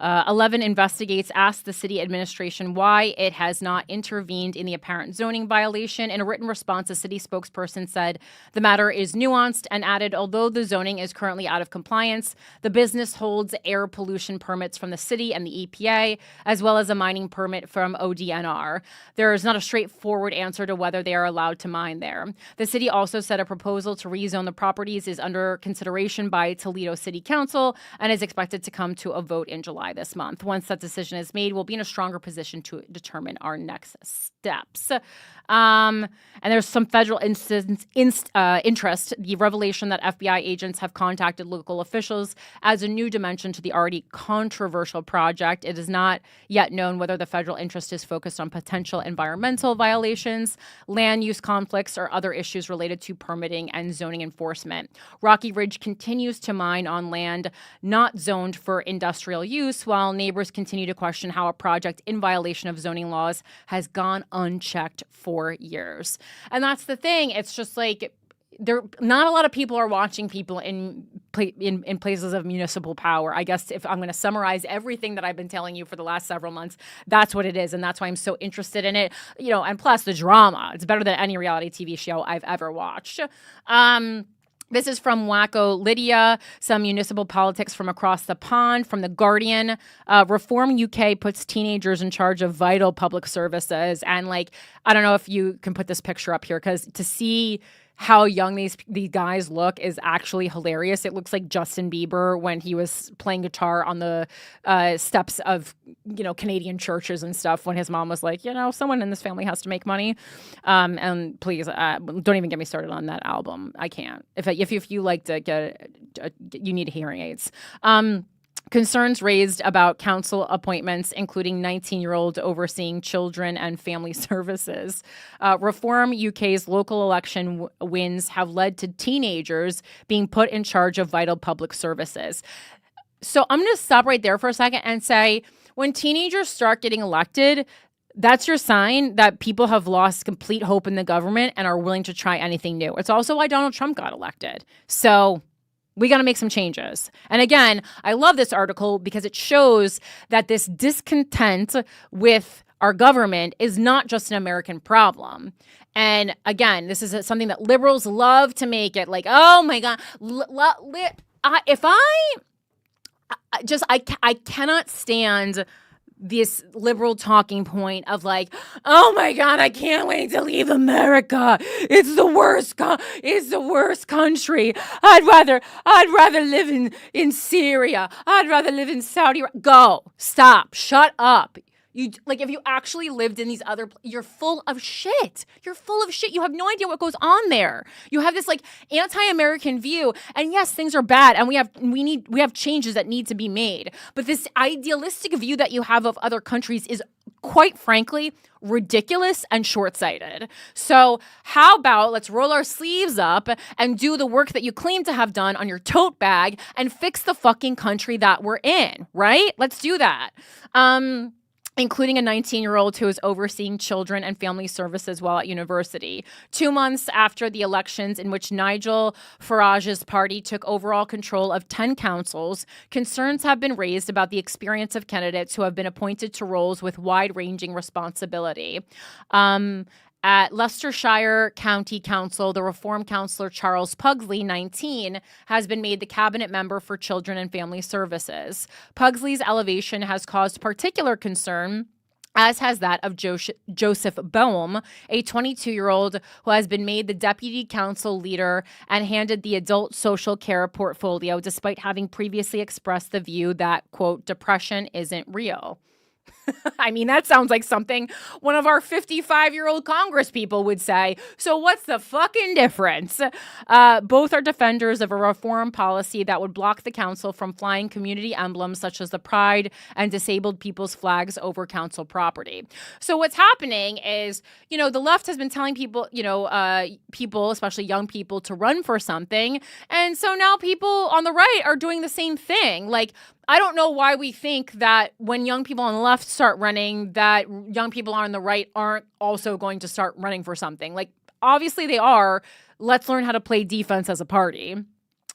11 Investigates asked the city administration why it has not intervened in the apparent zoning violation. In a written response, a city spokesperson said the matter is nuanced and added, although the zoning is currently out of compliance, the business holds air pollution permits from the city and the EPA, as well as a mining permit from ODNR. There is not a straightforward answer to whether they are allowed to mine there. The city also said a proposal to rezone the properties is under consideration by Toledo City Council and is expected to come to a vote in July this month. Once that decision is made, we'll be in a stronger position to determine our next steps. And there's some federal interest. The revelation that FBI agents have contacted local officials adds a new dimension to the already controversial project. It is not yet known whether the federal interest is focused on potential environmental violations, land use conflicts, or other issues related to permitting and zoning enforcement. Rocky Ridge continues to mine on land not zoned for industrial use, while neighbors continue to question how a project in violation of zoning laws has gone unchecked for years. And that's the thing. It's just like not a lot of people are watching people in places of municipal power. I guess if I'm going to summarize everything that I've been telling you for the last several months, that's what it is. And that's why I'm so interested in it. And plus the drama. It's better than any reality TV show I've ever watched. This is from Wacko Lydia, some municipal politics from across the pond, from The Guardian. Reform UK puts teenagers in charge of vital public services. And I don't know if you can put this picture up here, because to see how young these guys look is actually hilarious. It looks like Justin Bieber when he was playing guitar on the steps of, Canadian churches and stuff, when his mom was like, someone in this family has to make money. And please, don't even get me started on that album. I can't. If you like to get, you need hearing aids. Concerns raised about council appointments, including 19-year-old overseeing children and family services. Reform UK's local election wins have led to teenagers being put in charge of vital public services. So I'm going to stop right there for a second and say, when teenagers start getting elected, that's your sign that people have lost complete hope in the government and are willing to try anything new. It's also why Donald Trump got elected. So we got to make some changes. And again, I love this article because it shows that this discontent with our government is not just an American problem. And again, this is something that liberals love to make it like, oh my God, I cannot stand this liberal talking point of like, oh my God, I can't wait to leave America. It's the worst. It's the worst country. I'd rather live in Syria. I'd rather live in Saudi Arabia. Go. Stop. Shut up. If you actually lived in these other, you're full of shit. You're full of shit. You have no idea what goes on there. You have this anti-American view, and yes, things are bad, and we have changes that need to be made. But this idealistic view that you have of other countries is, quite frankly, ridiculous and short-sighted. So how about let's roll our sleeves up and do the work that you claim to have done on your tote bag and fix the fucking country that we're in, right? Let's do that. Including a 19-year-old who is overseeing children and family services while at university. 2 months after the elections in which Nigel Farage's party took overall control of 10 councils, concerns have been raised about the experience of candidates who have been appointed to roles with wide-ranging responsibility. At Leicestershire County Council, the Reform Councillor Charles Pugsley, 19, has been made the cabinet member for Children and Family Services. Pugsley's elevation has caused particular concern, as has that of Joseph Boehm, a 22-year-old who has been made the deputy council leader and handed the adult social care portfolio, despite having previously expressed the view that, quote, depression isn't real. I mean, that sounds like something one of our 55-year-old Congress people would say. So what's the fucking difference? Both are defenders of a reform policy that would block the council from flying community emblems such as the Pride and disabled people's flags over council property. So what's happening is, the left has been telling people, people, especially young people, to run for something. And so now people on the right are doing the same thing. Like, I don't know why we think that when young people on the left start running, that young people on the right aren't also going to start running for something. Like, obviously they are. Let's learn how to play defense as a party.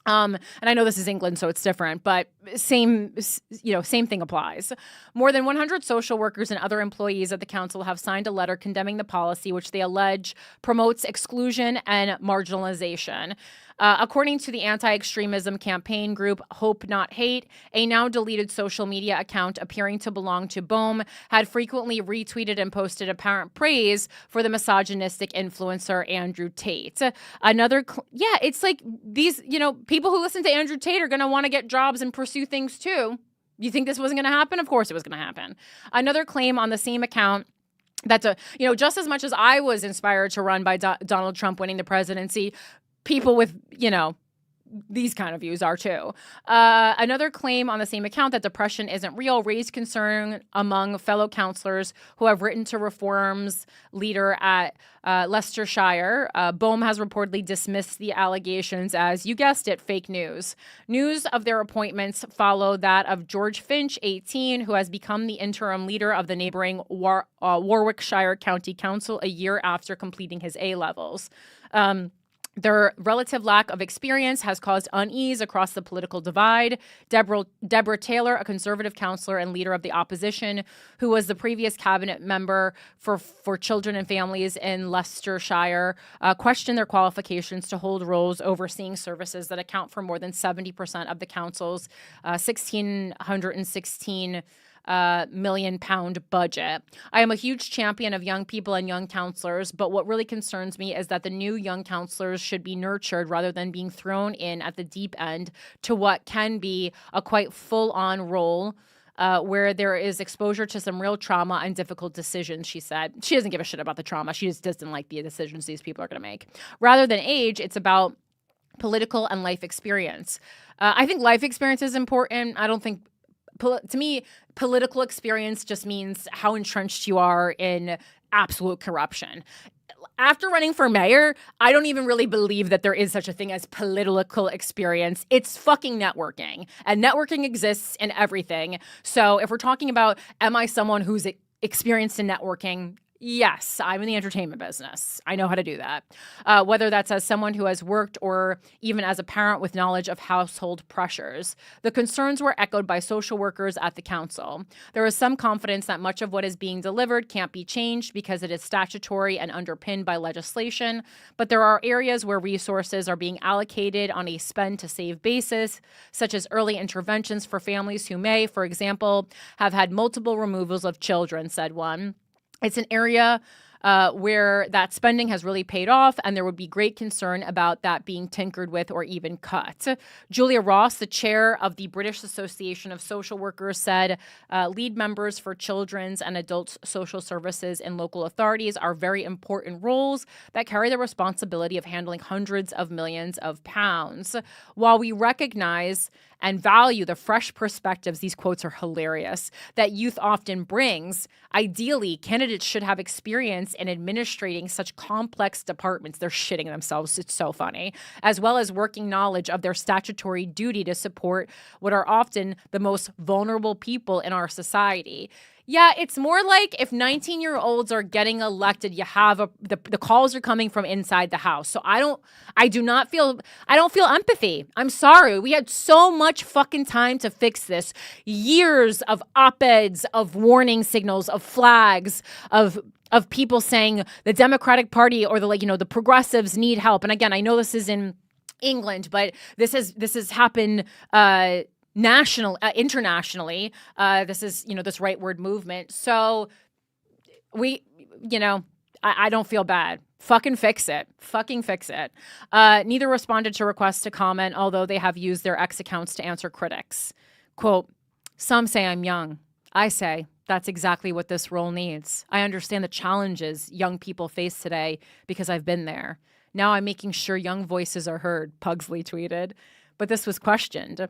And I know this is England, so it's different, but same thing applies. More than 100 social workers and other employees at the council have signed a letter condemning the policy, which they allege promotes exclusion and marginalization. According to the anti-extremism campaign group Hope Not Hate, a now deleted social media account appearing to belong to Boehm had frequently retweeted and posted apparent praise for the misogynistic influencer Andrew Tate. It's like these, people who listen to Andrew Tate are going to want to get jobs and pursue things too. You think this wasn't going to happen? Of course it was going to happen. Another claim on the same account that, just as much as I was inspired to run by Donald Trump winning the presidency, people with, these kind of views are too. Another claim on the same account that depression isn't real raised concern among fellow councillors who have written to Reform's leader at Leicestershire. Boehm has reportedly dismissed the allegations as, you guessed it, fake news. News of their appointments follow that of George Finch, 18, who has become the interim leader of the neighboring Warwickshire County Council a year after completing his A-levels. Their relative lack of experience has caused unease across the political divide. Deborah Taylor, a conservative councillor and leader of the opposition, who was the previous cabinet member for children and families in Leicestershire, questioned their qualifications to hold roles overseeing services that account for more than 70% of the council's £1,616 million budget. I am a huge champion of young people and young counselors, but what really concerns me is that the new young counselors should be nurtured rather than being thrown in at the deep end to what can be a quite full-on role where there is exposure to some real trauma and difficult decisions, she said. She doesn't give a shit about the trauma. She just doesn't like the decisions these people are going to make. Rather than age, it's about political and life experience. I think life experience is important. I don't think to me, political experience just means how entrenched you are in absolute corruption. After running for mayor, I don't even really believe that there is such a thing as political experience. It's fucking networking. And networking exists in everything. So if we're talking about, am I someone who's experienced in networking? Yes, I'm in the entertainment business. I know how to do that. Whether that's as someone who has worked or even as a parent with knowledge of household pressures. The concerns were echoed by social workers at the council. There is some confidence that much of what is being delivered can't be changed because it is statutory and underpinned by legislation, but there are areas where resources are being allocated on a spend-to-save basis, such as early interventions for families who may, for example, have had multiple removals of children, said one. It's an area where that spending has really paid off, and there would be great concern about that being tinkered with or even cut. Julia Ross, the chair of the British Association of Social Workers, said lead members for children's and adults' social services in local authorities are very important roles that carry the responsibility of handling hundreds of millions of pounds. While we recognize and value the fresh perspectives, these quotes are hilarious, that youth often brings, ideally, candidates should have experience in administrating such complex departments. They're shitting themselves. It's so funny. As well as working knowledge of their statutory duty to support what are often the most vulnerable people in our society. Yeah, it's more like if 19-year-olds are getting elected, you have the calls are coming from inside the house. So I don't feel empathy. I'm sorry. We had so much fucking time to fix this. Years of op-eds, of warning signals, of flags, of people saying the Democratic Party or the progressives need help. And again, I know this is in England, but this has happened internationally. This is, this rightward movement. So I don't feel bad. Fucking fix it. Neither responded to requests to comment, although they have used their X accounts to answer critics. Quote, some say I'm young. I say that's exactly what this role needs. I understand the challenges young people face today because I've been there. Now I'm making sure young voices are heard, Pugsley tweeted. But this was questioned.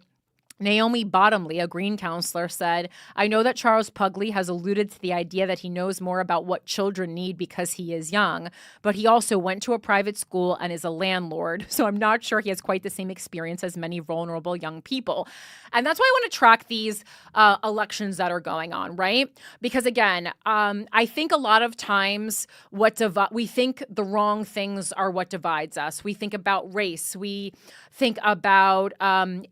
Naomi Bottomley, a Green counselor, said, I know that Charles Pugsley has alluded to the idea that he knows more about what children need because he is young, but he also went to a private school and is a landlord, so I'm not sure he has quite the same experience as many vulnerable young people. And that's why I want to track these elections that are going on, right? Because again, I think a lot of times we think the wrong things are what divides us. We think about race. We think about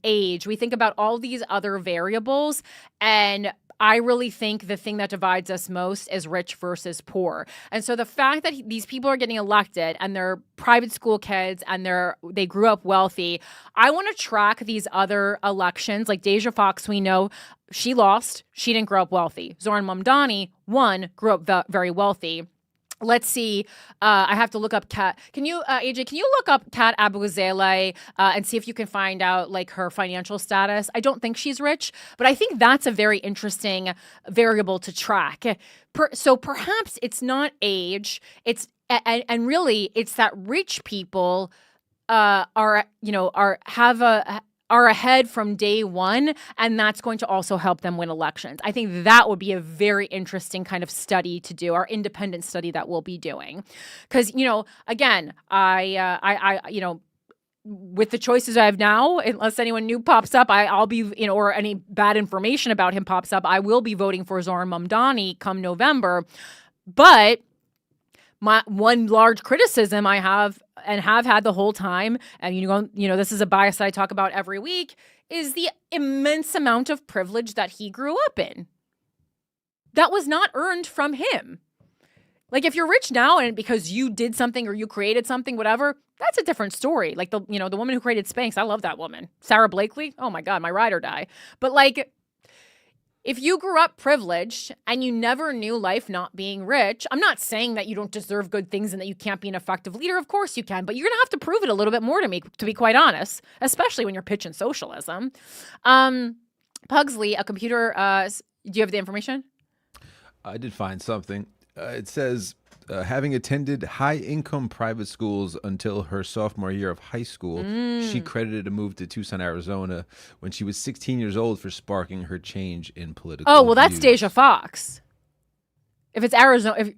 age. We think about all these other variables. And I really think the thing that divides us most is rich versus poor. And so the fact that these people are getting elected and they're private school kids and they grew up wealthy, I want to track these other elections. Like Deja Foxx, we know she lost. She didn't grow up wealthy. Zoran Mamdani won, grew up very wealthy. Let's see. I have to look up Kat. Can you, AJ, can you look up Kat Abuzele and see if you can find out like her financial status? I don't think she's rich, but I think that's a very interesting variable to track. So perhaps it's not age. And really it's that rich people are ahead from day one, and that's going to also help them win elections. I think that would be a very interesting kind of study to do, our independent study that we'll be doing. Because, again, I with the choices I have now, unless anyone new pops up, I'll be, or any bad information about him pops up, I will be voting for Zoran Mamdani come November. But my one large criticism I have and have had the whole time, and this is a bias that I talk about every week, is the immense amount of privilege that he grew up in. That was not earned from him. Like if you're rich now and because you did something or you created something, whatever, that's a different story. Like the woman who created Spanx, I love that woman. Sarah Blakely, oh my God, my ride or die. But like, if you grew up privileged and you never knew life not being rich, I'm not saying that you don't deserve good things and that you can't be an effective leader. Of course you can, but you're going to have to prove it a little bit more to me, to be quite honest, especially when you're pitching socialism. Pugsley, a computer, do you have the information? I did find something. It says, having attended high-income private schools until her sophomore year of high school, she credited a move to Tucson, Arizona when she was 16 years old for sparking her change in political views. That's Deja Foxx. If it's Arizona,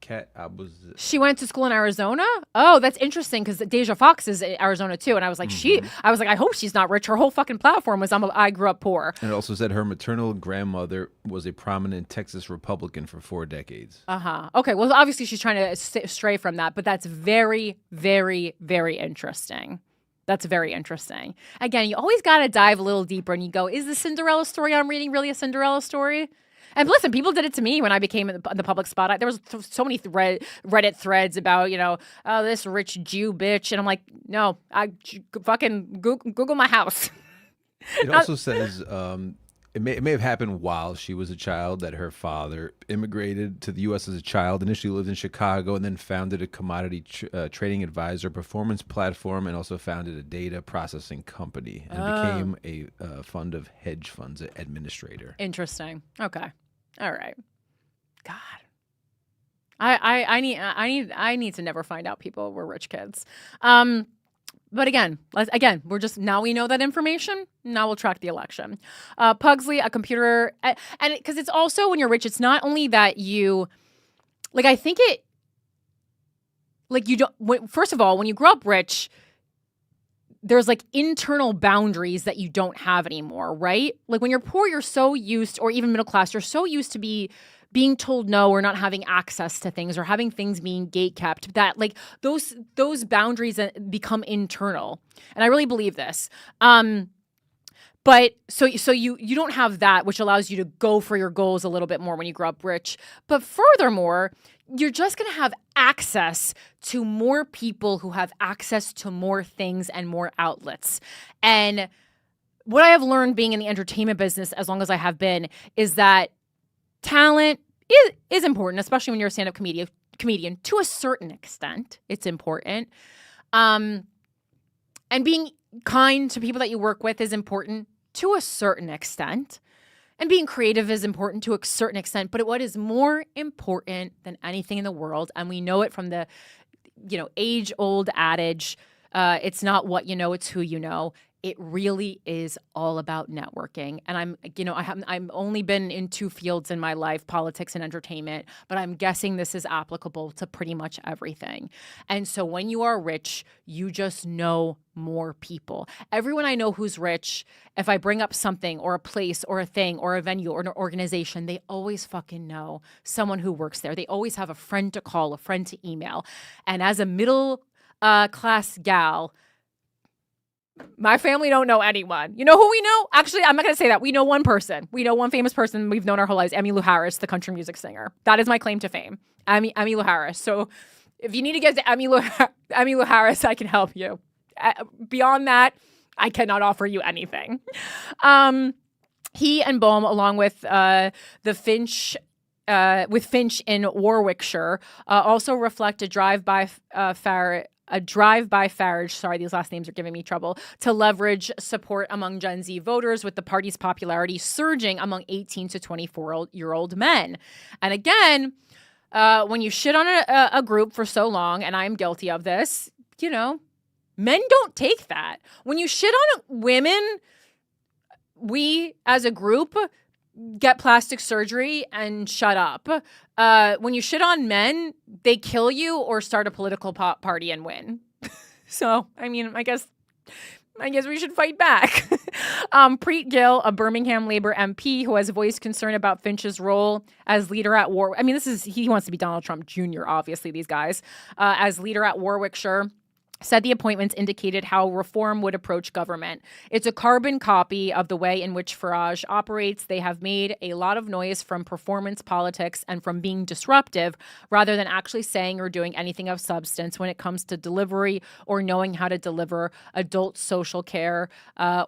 Kat Abuzele. She went to school in Arizona? Oh, that's interesting because Deja Foxx is in Arizona too. And I was like, I hope she's not rich. Her whole fucking platform was I grew up poor. And it also said her maternal grandmother was a prominent Texas Republican for 4 decades. Okay, well, obviously she's trying to stray from that, but that's very, very, very interesting. That's very interesting. Again, you always got to dive a little deeper and you go, is the Cinderella story I'm reading really a Cinderella story? And listen, people did it to me when I became in the public spotlight. There was so many Reddit threads about, this rich Jew bitch. And I'm like, no, I fucking Google my house. It also says it may have happened while she was a child that her father immigrated to the U.S. as a child, initially lived in Chicago, and then founded a commodity trading advisor performance platform, and also founded a data processing company, and became a fund of hedge funds administrator. Interesting. Okay. All right. God. I need to never find out people were rich kids. But again, we're just, now we know that information. Now we'll track the election. Pugsley, a computer, and because it's also when you're rich, it's not only that you, like, I think it, like you don't, first of all, when you grow up rich, there's like internal boundaries that you don't have anymore, right? Like when you're poor, you're so used, or even middle class, you're so used to being told no or not having access to things or having things being gatekept that like those boundaries become internal. And I really believe this. But so you don't have that, which allows you to go for your goals a little bit more when you grow up rich. But furthermore, you're just going to have access to more people who have access to more things and more outlets. And what I have learned being in the entertainment business as long as I have been is that talent is important, especially when you're a stand-up comedian. To a certain extent, it's important. And being kind to people that you work with is important to a certain extent. And being creative is important to a certain extent. But what is more important than anything in the world, and we know it from the age-old adage, it's not what you know, it's who you know. It really is all about networking. And I'm only been in two fields in my life, politics and entertainment, but I'm guessing this is applicable to pretty much everything. And so when you are rich, you just know more people. Everyone I know who's rich, if I bring up something or a place or a thing or a venue or an organization, they always fucking know someone who works there. They always have a friend to call, a friend to email. And as a middle class gal, my family don't know anyone. You know who we know? Actually, I'm not going to say that. We know one person. We know one famous person we've known our whole lives, Emmylou Harris, the country music singer. That is my claim to fame, Emmylou Harris. So if you need to get to Emmylou Harris, I can help you. Beyond that, I cannot offer you anything. He and Bohm, along with Finch in Warwickshire, also reflect a drive-by Farage, sorry, these last names are giving me trouble, to leverage support among Gen Z voters, with the party's popularity surging among 18 to 24-year-old men. And again, when you shit on a group for so long, and I'm guilty of this, men don't take that. When you shit on women, we as a group get plastic surgery and shut up. When you shit on men, they kill you or start a political party and win. So, I guess we should fight back. Preet Gill, a Birmingham Labour MP who has voiced concern about Finch's role as leader at War. He wants to be Donald Trump Jr., obviously, these guys. As leader at Warwickshire, said the appointments indicated how reform would approach government. It's a carbon copy of the way in which Farage operates. They have made a lot of noise from performance politics and from being disruptive rather than actually saying or doing anything of substance when it comes to delivery or knowing how to deliver adult social care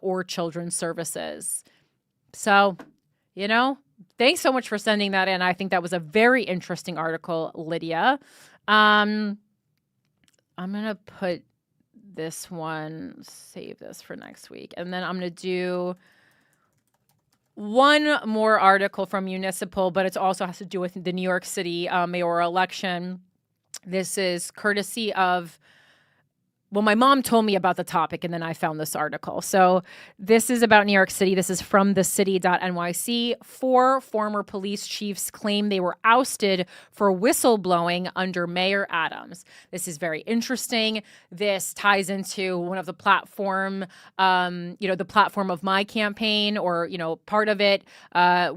or children's services. So, thanks so much for sending that in. I think that was a very interesting article, Lydia. I'm going to put this one, save this for next week. And then I'm going to do one more article from Municipal, but it also has to do with the New York City mayoral election. This is courtesy of, my mom told me about the topic, and then I found this article. So this is about New York City. This is from thecity.nyc. 4 former police chiefs claim they were ousted for whistleblowing under Mayor Adams. This is very interesting. This ties into one of the platform, the platform of my campaign, or, part of it,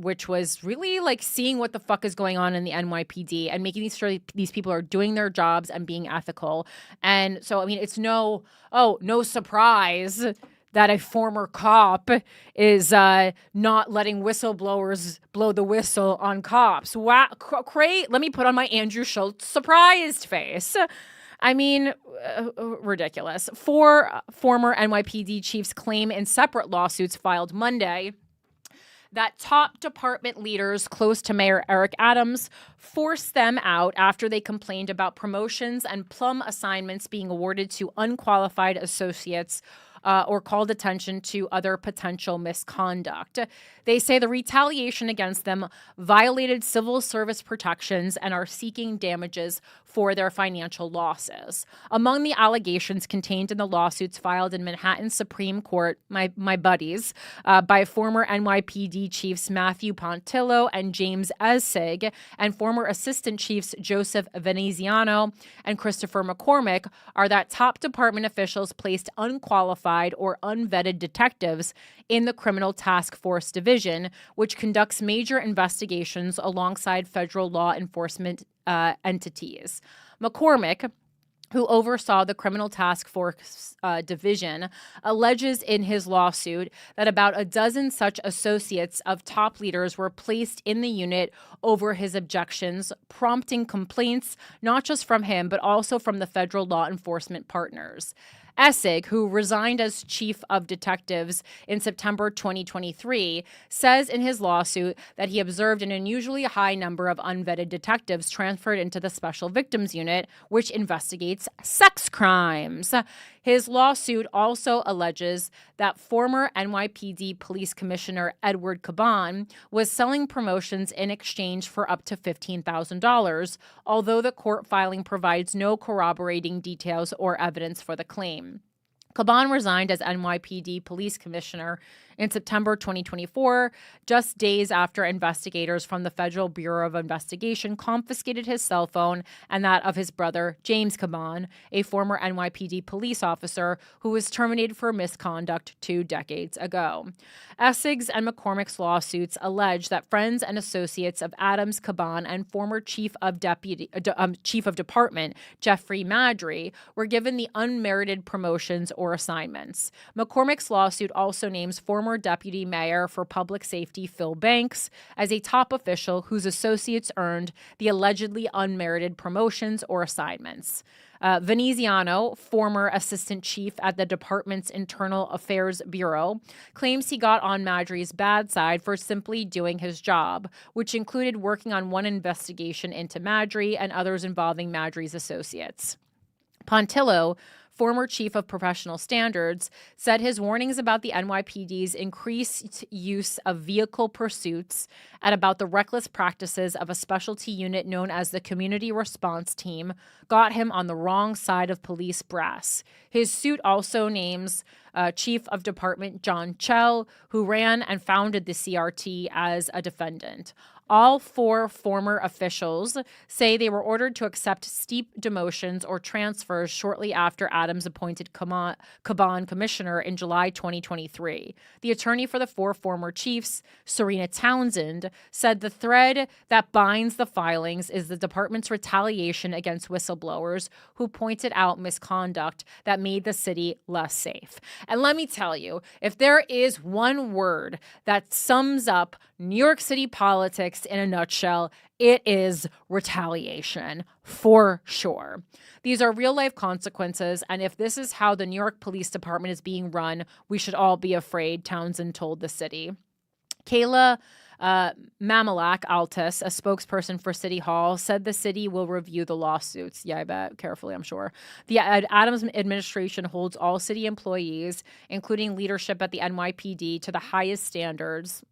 which was really like seeing what the fuck is going on in the NYPD and making sure these people are doing their jobs and being ethical. And so, it's no surprise that a former cop is not letting whistleblowers blow the whistle on cops. Wow, great. Let me put on my Andrew Schultz surprised face. Ridiculous. 4 former NYPD chiefs claim in separate lawsuits filed Monday that top department leaders close to Mayor Eric Adams forced them out after they complained about promotions and plum assignments being awarded to unqualified associates or called attention to other potential misconduct. They say the retaliation against them violated civil service protections and are seeking damages for their financial losses. Among the allegations contained in the lawsuits filed in Manhattan Supreme Court, my buddies, by former NYPD chiefs Matthew Pontillo and James Essig, and former assistant chiefs Joseph Veneziano and Christopher McCormick, are that top department officials placed unqualified or unvetted detectives in the Criminal Task Force Division, which conducts major investigations alongside federal law enforcement entities. McCormick, who oversaw the Criminal Task Force Division, alleges in his lawsuit that about a dozen such associates of top leaders were placed in the unit over his objections, prompting complaints not just from him, but also from the federal law enforcement partners. Essig, who resigned as chief of detectives in September 2023, says in his lawsuit that he observed an unusually high number of unvetted detectives transferred into the Special Victims Unit, which investigates sex crimes. His lawsuit also alleges that former NYPD Police Commissioner Edward Caban was selling promotions in exchange for up to $15,000, although the court filing provides no corroborating details or evidence for the claim. Caban resigned as NYPD Police Commissioner in September 2024, just days after investigators from the Federal Bureau of Investigation confiscated his cell phone and that of his brother, James Caban, a former NYPD police officer who was terminated for misconduct 2 decades ago. Essig's and McCormick's lawsuits allege that friends and associates of Adams, Caban, and former Chief of Department Jeffrey Madry were given the unmerited promotions or assignments. McCormick's lawsuit also names former Deputy Mayor for Public Safety Phil Banks as a top official whose associates earned the allegedly unmerited promotions or assignments. Veneziano, former assistant chief at the department's Internal Affairs Bureau, claims he got on Madry's bad side for simply doing his job, which included working on one investigation into Madry and others involving Madry's associates. Pontillo, former chief of professional standards, said his warnings about the NYPD's increased use of vehicle pursuits and about the reckless practices of a specialty unit known as the Community Response Team got him on the wrong side of police brass. His suit also names Chief of Department John Chell, who ran and founded the CRT, as a defendant. All 4 former officials say they were ordered to accept steep demotions or transfers shortly after Adams appointed Caban commissioner in July 2023. The attorney for the 4 former chiefs, Serena Townsend, said the thread that binds the filings is the department's retaliation against whistleblowers who pointed out misconduct that made the city less safe. And let me tell you, if there is one word that sums up New York City politics in a nutshell, it is retaliation, for sure. These are real-life consequences, and if this is how the New York Police Department is being run, we should all be afraid, Townsend told the city. Kayla Mamalak Altus, a spokesperson for City Hall, said the city will review the lawsuits. Yeah, I bet. Carefully, I'm sure. The Adams administration holds all city employees, including leadership at the NYPD, to the highest standards.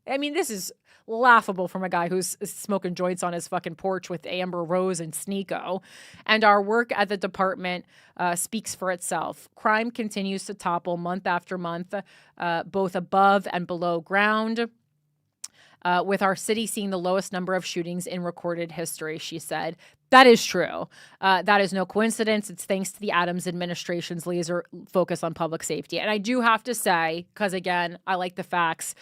I mean, this is laughable from a guy who's smoking joints on his fucking porch with Amber Rose and Sneeko. And our work at the department speaks for itself. Crime continues to topple month after month, both above and below ground, with our city seeing the lowest number of shootings in recorded history, she said. That is true. That is no coincidence. It's thanks to the Adams administration's laser focus on public safety. And I do have to say, because again, I like the facts,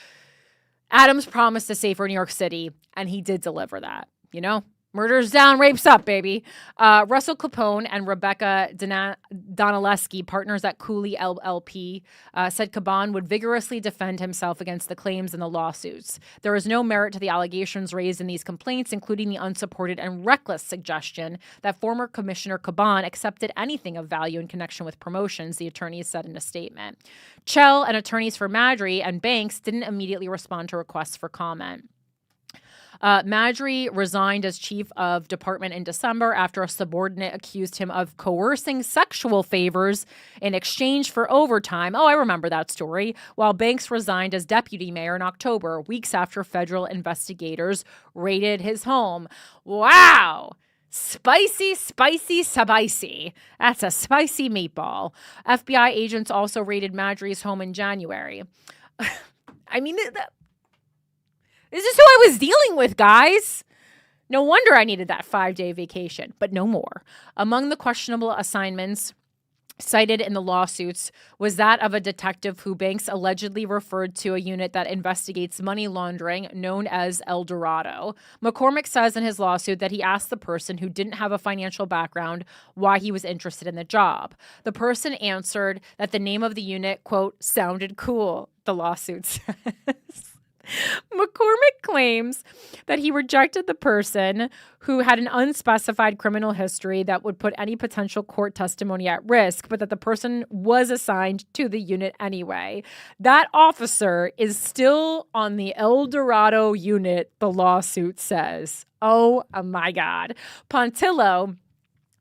Adams promised a safer New York City, and he did deliver that, you know? Murders down, rapes up, baby. Russell Capone and Rebecca Donaleski, partners at Cooley LLP, said Caban would vigorously defend himself against the claims in the lawsuits. There is no merit to the allegations raised in these complaints, including the unsupported and reckless suggestion that former Commissioner Caban accepted anything of value in connection with promotions, the attorneys said in a statement. Chell and attorneys for Madry and Banks didn't immediately respond to requests for comment. Marjorie resigned as chief of department in December after a subordinate accused him of coercing sexual favors in exchange for overtime. Oh, I remember that story. While Banks resigned as deputy mayor in October, weeks after federal investigators raided his home. Wow. Spicy, spicy, spicy. That's a spicy meatball. FBI agents also raided Marjorie's home in January. I mean, this is who I was dealing with, guys. No wonder I needed that 5-day vacation, but no more. Among the questionable assignments cited in the lawsuits was that of a detective who Banks allegedly referred to a unit that investigates money laundering known as El Dorado. McCormick says in his lawsuit that he asked the person who didn't have a financial background why he was interested in the job. The person answered that the name of the unit, quote, sounded cool, the lawsuit says. McCormick claims that he rejected the person who had an unspecified criminal history that would put any potential court testimony at risk, but that the person was assigned to the unit anyway. That officer is still on the El Dorado unit, the lawsuit says. Oh my God. Pontillo,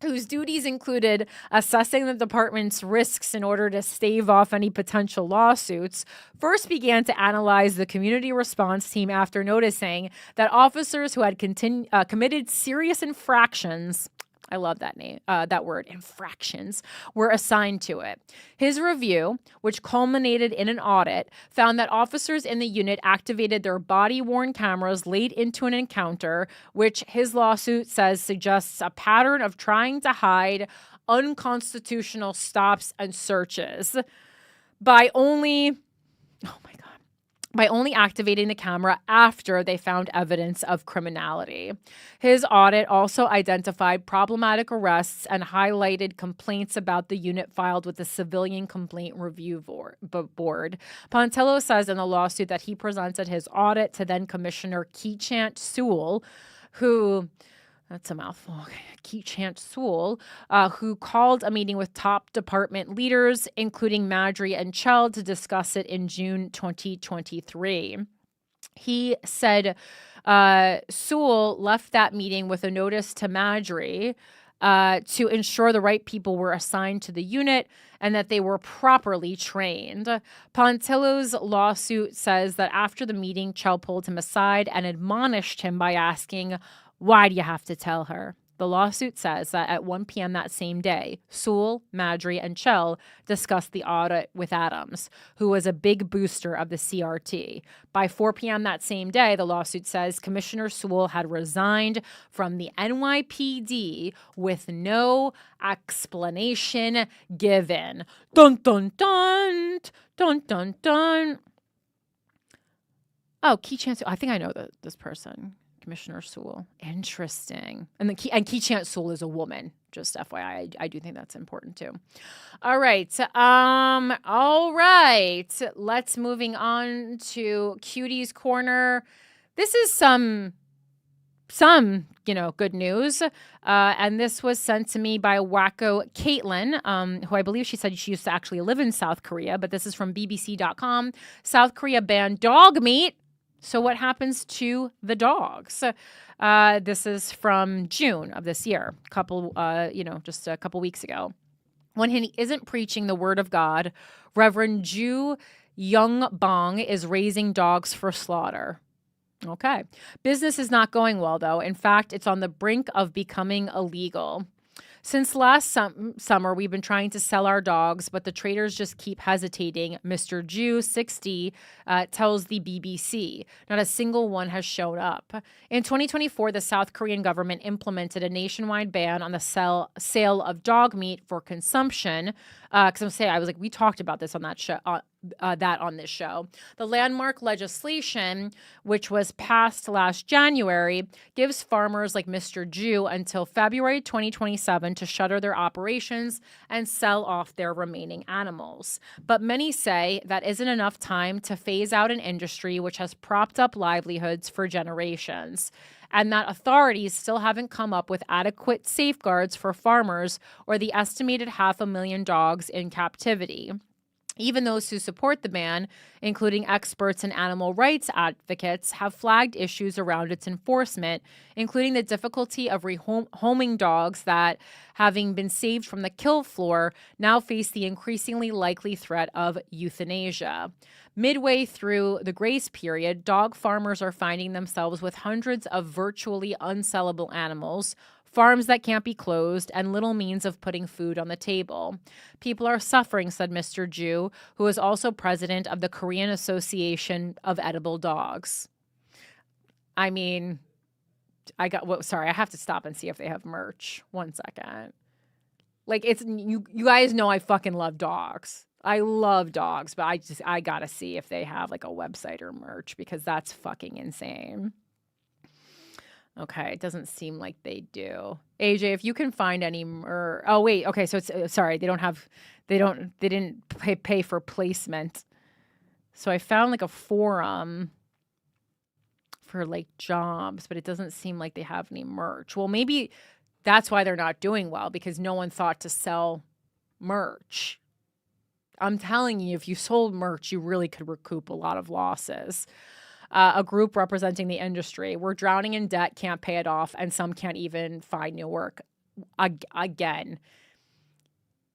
whose duties included assessing the department's risks in order to stave off any potential lawsuits, first began to analyze the community response team after noticing that officers who had committed serious infractions, I love that name, that word, infractions, were assigned to it. His review, which culminated in an audit, found that officers in the unit activated their body-worn cameras late into an encounter, which his lawsuit says suggests a pattern of trying to hide unconstitutional stops and searches by only activating the camera after they found evidence of criminality. His audit also identified problematic arrests and highlighted complaints about the unit filed with the Civilian Complaint Review Board. Pontillo says in the lawsuit that he presented his audit to then Commissioner Keechant Sewell, who... That's a mouthful. Keechant Sewell, who called a meeting with top department leaders, including Marjorie and Chell, to discuss it in June 2023. He said Sewell left that meeting with a notice to Marjorie to ensure the right people were assigned to the unit and that they were properly trained. Pontillo's lawsuit says that after the meeting, Chell pulled him aside and admonished him by asking, "Why do you have to tell her?" The lawsuit says that at 1 p.m. that same day, Sewell, Marjorie, and Chell discussed the audit with Adams, who was a big booster of the CRT. By 4 p.m. that same day, the lawsuit says Commissioner Sewell had resigned from the NYPD with no explanation given. Dun, dun, dun, dun, dun, dun. Oh, Keechant, I think I know this person. Commissioner Sewell. Interesting. And Keechant Sewell is a woman. Just FYI, I do think that's important too. All right. All right. Let's moving on to Cutie's Corner. This is some good news. And this was sent to me by Wacko Caitlin, who I believe she said she used to actually live in South Korea, but this is from BBC.com. South Korea banned dog meat. So what happens to the dogs? This is from June of this year, just a couple weeks ago. When he isn't preaching the word of God, Reverend Ju Young Bong is raising dogs for slaughter. Okay. Business is not going well, though. In fact, it's on the brink of becoming illegal. Since last summer, we've been trying to sell our dogs, but the traders just keep hesitating, Mr. Jew, 60, tells the BBC. Not a single one has shown up. In 2024, the South Korean government implemented a nationwide ban on the sale of dog meat for consumption. Because we talked about this on that show. On this show. The landmark legislation, which was passed last January, gives farmers like Mr. Jew until February 2027 to shutter their operations and sell off their remaining animals. But many say that isn't enough time to phase out an industry which has propped up livelihoods for generations, and that authorities still haven't come up with adequate safeguards for farmers or the estimated 500,000 dogs in captivity. Even those who support the ban, including experts and animal rights advocates, have flagged issues around its enforcement, including the difficulty of rehoming dogs that, having been saved from the kill floor, now face the increasingly likely threat of euthanasia. Midway through the grace period, dog farmers are finding themselves with hundreds of virtually unsellable animals, farms that can't be closed, and little means of putting food on the table. People are suffering, said Mr. Jew, who is also president of the Korean Association of Edible Dogs. I mean, I have to stop and see if they have merch. 1 second. Like, it's you guys know I fucking love dogs. I love dogs, but I gotta see if they have like a website or merch, because that's fucking insane. Okay, it doesn't seem like they do. AJ, if you can find any oh wait, okay, so it's sorry, they didn't pay for placement. So I found like a forum for like jobs, but it doesn't seem like they have any merch. Well, maybe that's why they're not doing well, because no one thought to sell merch. I'm telling you, if you sold merch, you really could recoup a lot of losses. A group representing the industry. We're drowning in debt, can't pay it off, and some can't even find new work. Again,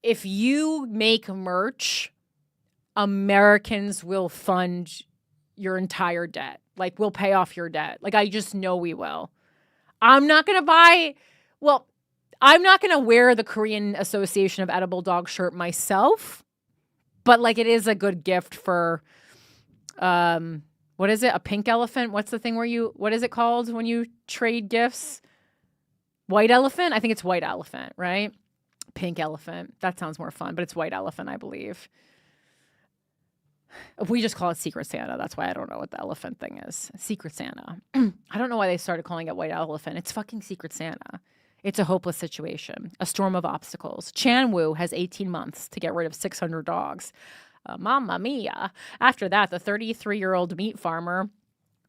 if you make merch, Americans will fund your entire debt. Like, we'll pay off your debt. Like, I just know we will. I'm not going to wear the Korean Association of Edible Dog shirt myself, but like, it is a good gift for, what is it? A pink elephant? What's the thing what is it called when you trade gifts? White elephant? I think it's white elephant, right? Pink elephant. That sounds more fun, but it's white elephant, I believe. We just call it Secret Santa. That's why I don't know what the elephant thing is. Secret Santa. I don't know why they started calling it white elephant. It's fucking Secret Santa. It's a hopeless situation, a storm of obstacles. Chan Woo has 18 months to get rid of 600 dogs. Mamma mia. After that, the 33-year-old meat farmer,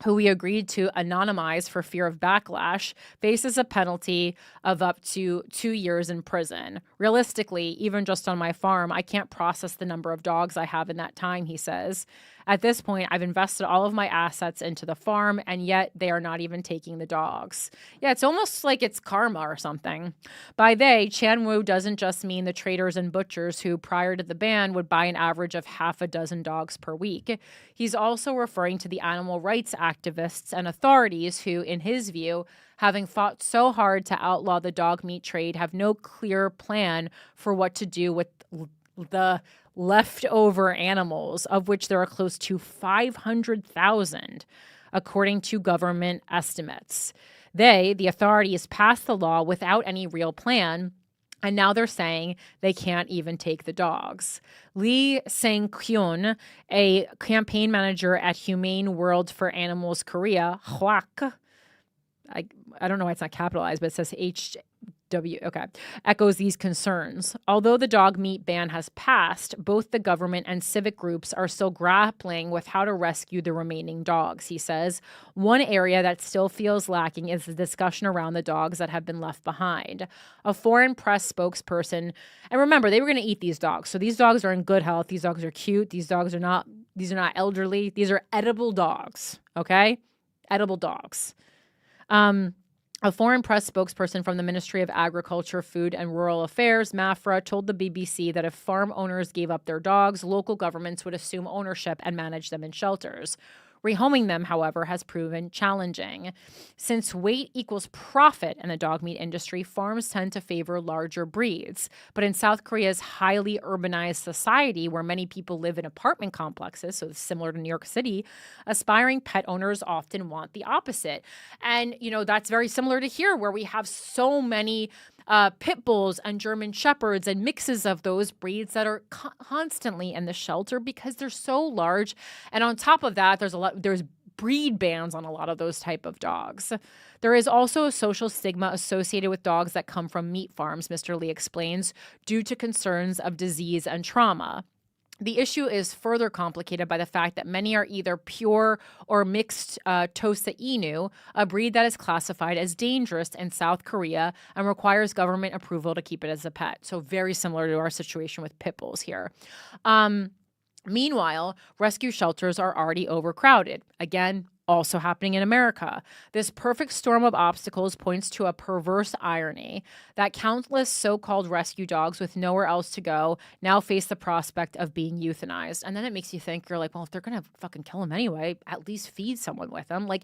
who we agreed to anonymize for fear of backlash, faces a penalty of up to 2 years in prison. Realistically, even just on my farm, I can't process the number of dogs I have in that time, he says. At this point, I've invested all of my assets into the farm, and yet they are not even taking the dogs. Yeah, it's almost like it's karma or something. By they, Chan Woo doesn't just mean the traders and butchers who, prior to the ban, would buy an average of half a dozen dogs per week. He's also referring to the animal rights activists and authorities who, in his view, having fought so hard to outlaw the dog meat trade, have no clear plan for what to do with the leftover animals, of which there are close to 500,000, according to government estimates. The authorities, passed the law without any real plan, and now they're saying they can't even take the dogs. Lee Sang-kyun, a campaign manager at Humane World for Animals Korea, HWAC, I don't know why it's not capitalized, but it says echoes these concerns. Although the dog meat ban has passed, both the government and civic groups are still grappling with how to rescue the remaining dogs, he says. One area that still feels lacking is the discussion around the dogs that have been left behind. A foreign press spokesperson, and remember, they were going to eat these dogs. So these dogs are in good health. These dogs are cute. These are not elderly. These are edible dogs, okay? Edible dogs. A foreign press spokesperson from the Ministry of Agriculture, Food and Rural Affairs, Mavros, told the BBC that if farm owners gave up their dogs, local governments would assume ownership and manage them in shelters. Rehoming them, however, has proven challenging. Since weight equals profit in the dog meat industry, farms tend to favor larger breeds. But in South Korea's highly urbanized society, where many people live in apartment complexes, so similar to New York City, aspiring pet owners often want the opposite. And, that's very similar to here, where we have so many pit bulls and German shepherds and mixes of those breeds that are constantly in the shelter because they're so large. And on top of that, there's breed bans on a lot of those type of dogs. There is also a social stigma associated with dogs that come from meat farms, Mr. Lee explains, due to concerns of disease and trauma. The issue is further complicated by the fact that many are either pure or mixed Tosa Inu, a breed that is classified as dangerous in South Korea and requires government approval to keep it as a pet. So very similar to our situation with pit bulls here. Meanwhile, rescue shelters are already overcrowded. Again, also happening in America. This perfect storm of obstacles points to a perverse irony that countless so-called rescue dogs with nowhere else to go now face the prospect of being euthanized. And then it makes you think, you're like, well, if they're going to fucking kill them anyway, at least feed someone with them. Like,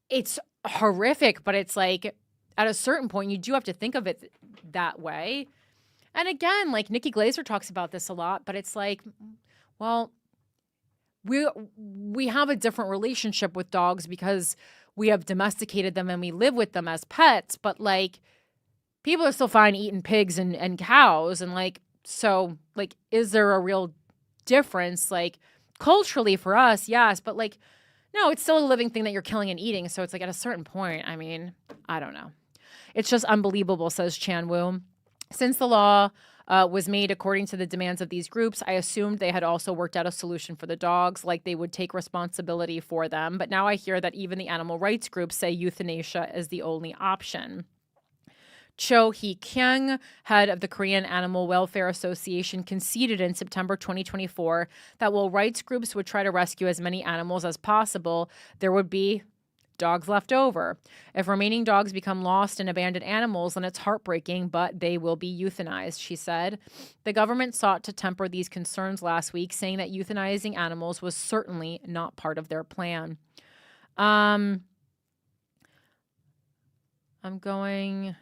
it's horrific, but it's like, at a certain point, you do have to think of it that way. And again, like Nikki Glaser talks about this a lot, but it's like, well, we have a different relationship with dogs because we have domesticated them and we live with them as pets, but like people are still fine eating pigs and cows. And like, so like, is there a real difference? Like culturally for us, yes, but like, no, it's still a living thing that you're killing and eating. So it's like at a certain point, I mean, I don't know. It's just unbelievable, says Chan Wu. Since the law was made according to the demands of these groups, I assumed they had also worked out a solution for the dogs, like they would take responsibility for them. But now I hear that even the animal rights groups say euthanasia is the only option. Cho Hee-kyung, head of the Korean Animal Welfare Association, conceded in September 2024 that while rights groups would try to rescue as many animals as possible, there would be dogs left over. If remaining dogs become lost and abandoned animals, then it's heartbreaking, but they will be euthanized, she said. The government sought to temper these concerns last week, saying that euthanizing animals was certainly not part of their plan. I'm going...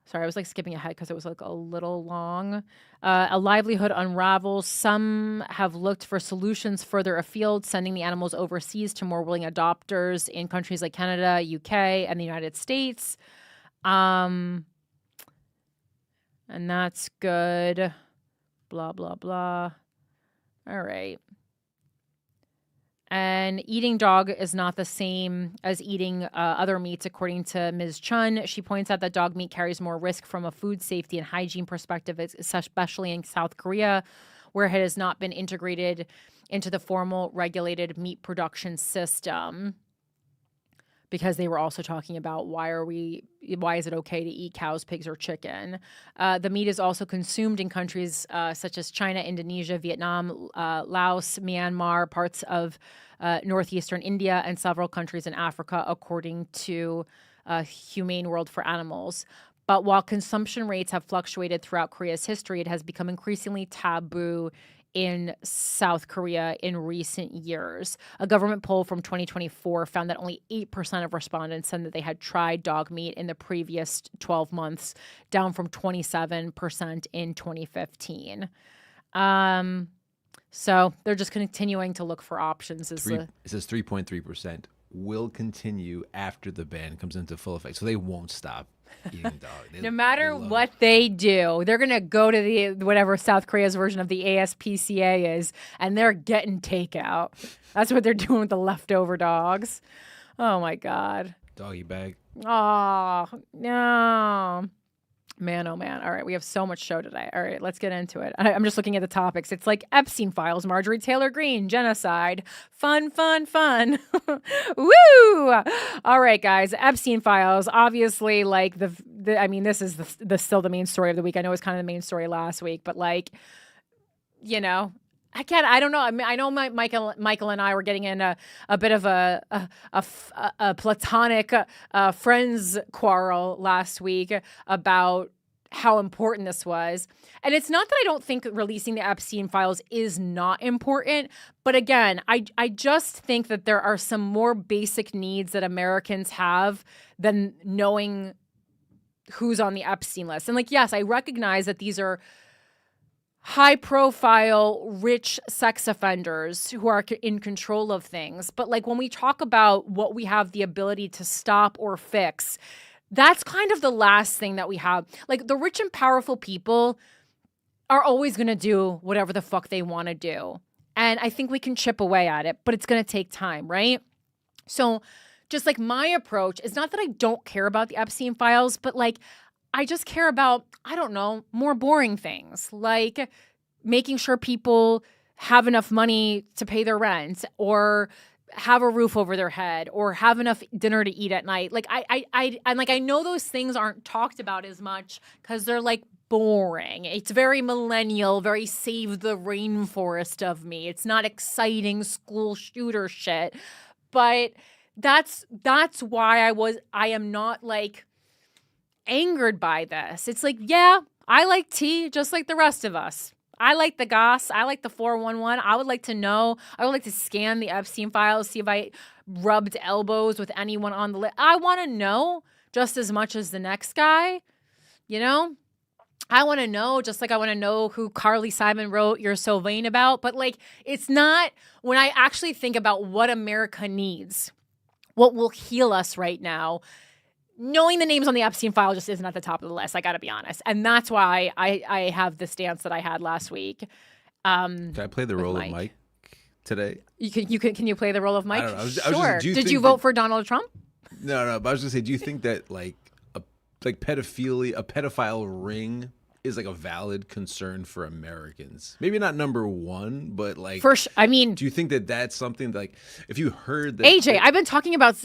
Sorry, I was like skipping ahead because it was like a little long. A livelihood unravels. Some have looked for solutions further afield, sending the animals overseas to more willing adopters in countries like Canada, UK, and the United States. And that's good. Blah, blah, blah. All right. And eating dog is not the same as eating other meats, according to Ms. Chun. She points out that dog meat carries more risk from a food safety and hygiene perspective, especially in South Korea, where it has not been integrated into the formal regulated meat production system. Because they were also talking about why is it okay to eat cows, pigs, or chicken? The meat is also consumed in countries such as China, Indonesia, Vietnam, Laos, Myanmar, parts of northeastern India, and several countries in Africa, according to Humane World for Animals. But while consumption rates have fluctuated throughout Korea's history, it has become increasingly taboo in South Korea in recent years. A government poll from 2024 found that only 8% of respondents said that they had tried dog meat in the previous 12 months, down from 27% in 2015. So they're just continuing to look for options. It says 3.3% will continue after the ban comes into full effect. So they won't stop eating dog. No matter what they do, they're going to go to the whatever South Korea's version of the ASPCA is, and they're getting takeout. That's what they're doing with the leftover dogs. Oh, my God. Doggy bag. Oh, no. Man, oh, man. All right, we have so much show today. All right, let's get into it. I'm just looking at the topics. It's like Epstein Files, Marjorie Taylor Greene, genocide. Fun, fun, fun. Woo! All right, guys, Epstein Files. Obviously, like, I mean, this is still the main story of the week. I know it was kind of the main story last week, but, like, you know, I don't know. I mean, I know Michael and I were getting in a bit of a platonic friends quarrel last week about how important this was. And it's not that I don't think releasing the Epstein Files is not important. But again, I just think that there are some more basic needs that Americans have than knowing who's on the Epstein list. And like, yes, I recognize that these are high-profile, rich sex offenders who are in control of things. But like when we talk about what we have the ability to stop or fix, that's kind of the last thing that we have. Like the rich and powerful people are always going to do whatever the fuck they want to do. And I think we can chip away at it, but it's going to take time, right? So just like my approach is not that I don't care about the Epstein Files, but like I just care about, I don't know, more boring things like making sure people have enough money to pay their rent or have a roof over their head or have enough dinner to eat at night. Like I know those things aren't talked about as much because they're like boring. It's very millennial, very save the rainforest of me. It's not exciting school shooter shit. But that's why I am not like angered by this. It's like, yeah, I like tea just like the rest of us. I like the goss. I like the 411. I would like to know. I would like to scan the Epstein Files, see if I rubbed elbows with anyone on the list. I want to know just as much as the next guy, you know? I want to know just like I want to know who Carly Simon wrote You're So Vain about. But like, it's not, when I actually think about what America needs, what will heal us right now, knowing the names on the Epstein file just isn't at the top of the list. I got to be honest. And that's why I have the stance that I had last week. Can I play the role of Mike today? Can you play the role of Mike? I don't know. Sure. Did you vote for Donald Trump? No, but I was going to say, do you think that like pedophilia, a pedophile ring is like a valid concern for Americans? Maybe not number one, but like, I mean, do you think that that's something like, if you heard that AJ, I've been talking about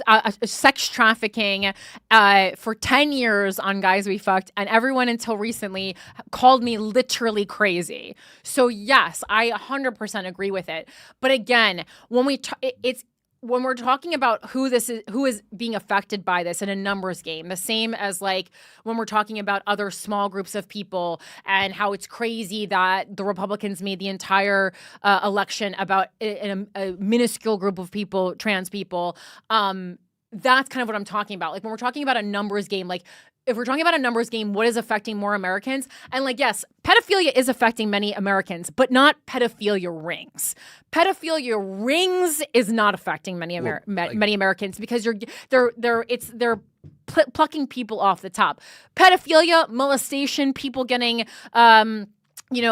sex trafficking for 10 years on Guys We Fucked, and everyone until recently called me literally crazy. So yes, I 100% agree with it. But again, when we're talking about who is being affected by this in a numbers game, the same as like when we're talking about other small groups of people and how it's crazy that the Republicans made the entire election about a minuscule group of people, trans people. That's kind of what I'm talking about. Like when we're talking about a numbers game, like if we're talking about a numbers game, what is affecting more Americans? And like, yes, pedophilia is affecting many Americans, but not pedophilia rings. Pedophilia rings is not affecting many Americans because they're plucking people off the top. Pedophilia, molestation, people getting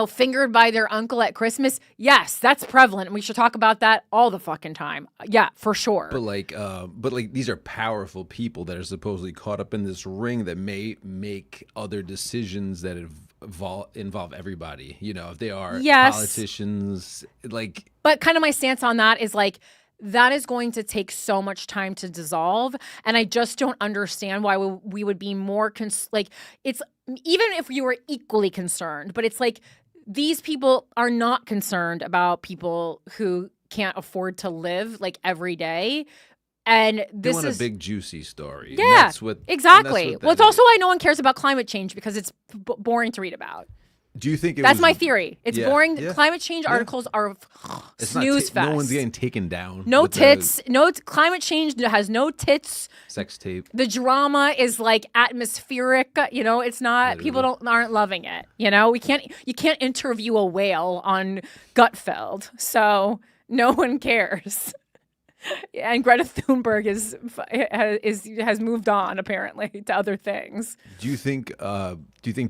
fingered by their uncle at Christmas. Yes, that's prevalent. And we should talk about that all the fucking time. Yeah, for sure. But like these are powerful people that are supposedly caught up in this ring that may make other decisions that involve everybody. You know, if they are politicians, like. But kind of my stance on that is like, that is going to take so much time to dissolve. And I just don't understand why we would be more it's even if you were equally concerned, but it's like these people are not concerned about people who can't afford to live like every day. And this is a big juicy story. Yeah, exactly. Well, it's also why no one cares about climate change because it's boring to read about. Do you think that's my theory? It's boring. Yeah. Climate change articles are snooze fest. No one's getting taken down. No tits. Climate change has no tits. Sex tape. The drama is like atmospheric. You know, it's not. Literally. People aren't loving it. You know, you can't interview a whale on Gutfeld, so no one cares. And Greta Thunberg has moved on apparently to other things. Do you think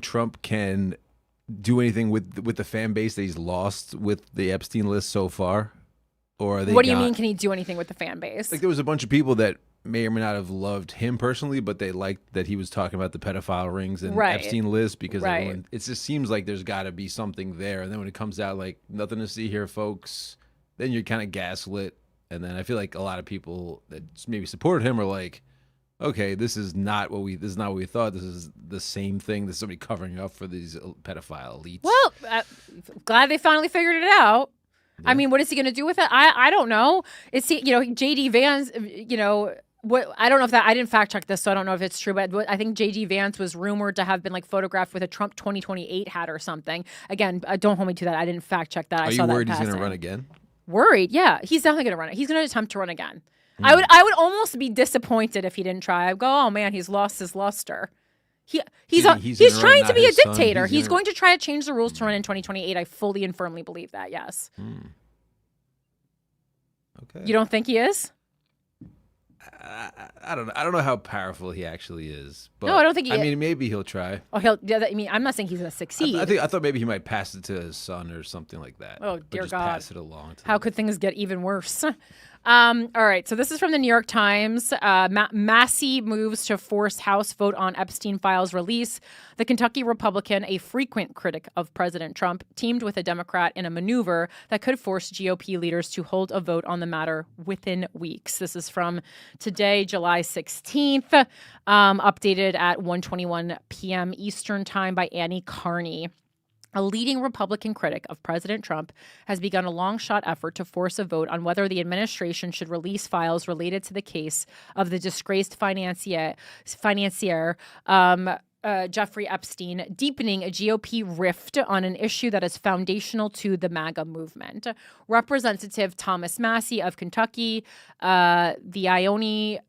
Trump can do anything with the fan base that he's lost with the Epstein list so far? Or are they What do you mean, can he do anything with the fan base? Like there was a bunch of people that may or may not have loved him personally, but they liked that he was talking about the pedophile rings and Epstein list because everyone, it just seems like there's got to be something there. And then when it comes out like nothing to see here, folks, then you're kind of gaslit. And then I feel like a lot of people that maybe supported him are like, okay, this is not what we thought. This is the same thing. There's somebody covering up for these pedophile elites. Well, glad they finally figured it out. Yeah. I mean, what is he going to do with it? I don't know. It's JD Vance. I don't know if that, I didn't fact check this, so I don't know if it's true. But I think JD Vance was rumored to have been like photographed with a Trump 2028 hat or something. Again, don't hold me to that. I didn't fact check that. Are you worried he's going to run again? Worried? Yeah, he's definitely going to run it. He's going to attempt to run again. I would almost be disappointed if he didn't try. I'd go, oh man, he's lost his luster. He's trying to be a dictator. He's going to try to change the rules to run in 2028. I fully and firmly believe that. Yes. Okay. You don't think he is? I don't know. I don't know how powerful he actually is. But no, I don't think he. I mean, maybe he'll try. Oh, I'm not saying he's going to succeed. I thought maybe he might pass it to his son or something like that. Oh dear just God! Pass it along. How could things get even worse? All right. So this is from the New York Times. Massey moves to force House vote on Epstein Files release. The Kentucky Republican, a frequent critic of President Trump, teamed with a Democrat in a maneuver that could force GOP leaders to hold a vote on the matter within weeks. This is from today, July 16th, updated at 1:21 p.m. Eastern Time by Annie Carney. A leading Republican critic of President Trump has begun a long-shot effort to force a vote on whether the administration should release files related to the case of the disgraced financier Jeffrey Epstein, deepening a GOP rift on an issue that is foundational to the MAGA movement. Representative Thomas Massey of Kentucky, the Ione...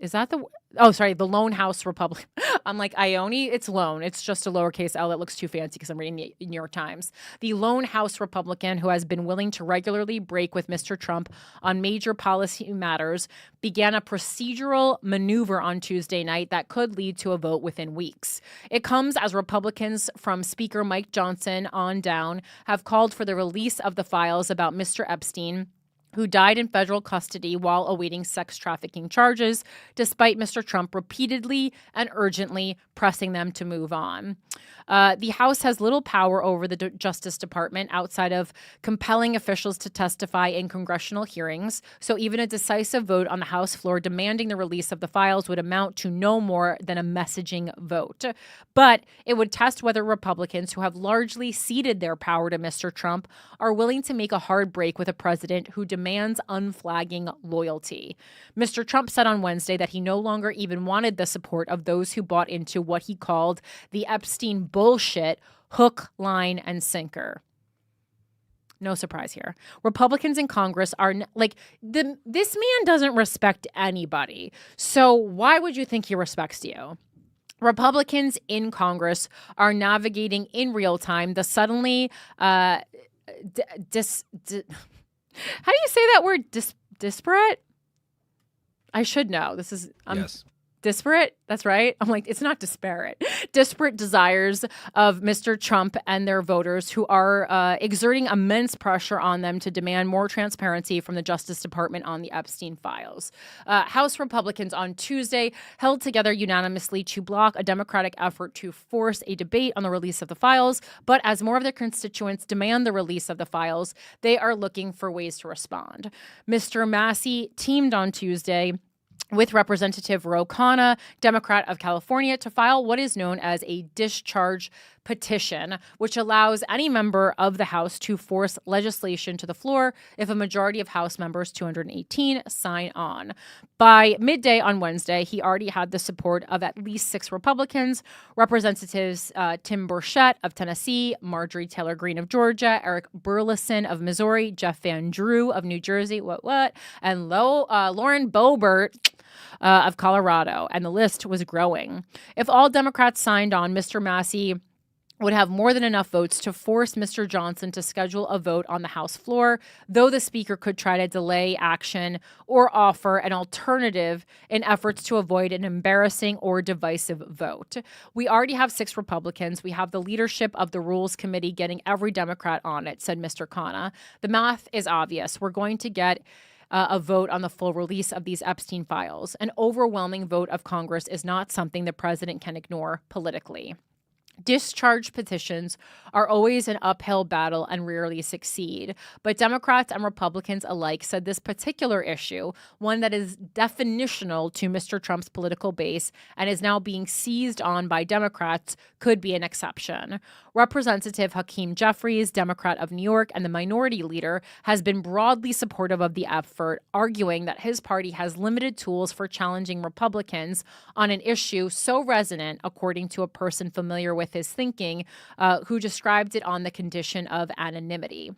Is that the... Oh, sorry, the Lone House Republican. I'm like, Ione? It's Lone. It's just a lowercase L that looks too fancy because I'm reading the New York Times. The Lone House Republican, who has been willing to regularly break with Mr. Trump on major policy matters, began a procedural maneuver on Tuesday night that could lead to a vote within weeks. It comes as Republicans from Speaker Mike Johnson on down have called for the release of the files about Mr. Epstein, who died in federal custody while awaiting sex trafficking charges, despite Mr. Trump repeatedly and urgently pressing them to move on. The House has little power over the Justice Department outside of compelling officials to testify in congressional hearings, so even a decisive vote on the House floor demanding the release of the files would amount to no more than a messaging vote. But it would test whether Republicans, who have largely ceded their power to Mr. Trump, are willing to make a hard break with a president who demands unflagging loyalty. Mr. Trump said on Wednesday that he no longer even wanted the support of those who bought into what he called the Epstein bullshit, hook, line, and sinker. No surprise here. Republicans in Congress are this man doesn't respect anybody. So why would you think he respects you? Republicans in Congress are navigating in real time the suddenly how do you say that word? Disparate? I should know. This is yes. Disparate? That's right. I'm like, it's not disparate. Disparate desires of Mr. Trump and their voters who are exerting immense pressure on them to demand more transparency from the Justice Department on the Epstein files. House Republicans on Tuesday held together unanimously to block a Democratic effort to force a debate on the release of the files. But as more of their constituents demand the release of the files, they are looking for ways to respond. Mr. Massey teamed on Tuesday with Representative Ro Khanna, Democrat of California, to file what is known as a discharge petition, which allows any member of the House to force legislation to the floor if a majority of House members, 218, sign on. By midday on Wednesday, he already had the support of at least 6 Republicans, Representatives Tim Burchett of Tennessee, Marjorie Taylor Greene of Georgia, Eric Burleson of Missouri, Jeff Van Drew of New Jersey, and Lauren Boebert of Colorado, and the list was growing. If all Democrats signed on, Mr. Massey would have more than enough votes to force Mr. Johnson to schedule a vote on the House floor, though the Speaker could try to delay action or offer an alternative in efforts to avoid an embarrassing or divisive vote. We already have 6 Republicans. We have the leadership of the Rules Committee getting every Democrat on it, said Mr. Khanna. The math is obvious. We're going to get a vote on the full release of these Epstein files. An overwhelming vote of Congress is not something the president can ignore politically. Discharge petitions are always an uphill battle and rarely succeed. But Democrats and Republicans alike said this particular issue, one that is definitional to Mr. Trump's political base and is now being seized on by Democrats, could be an exception. Representative Hakeem Jeffries, Democrat of New York and the minority leader, has been broadly supportive of the effort, arguing that his party has limited tools for challenging Republicans on an issue so resonant, according to a person familiar with his thinking, who described it on the condition of anonymity.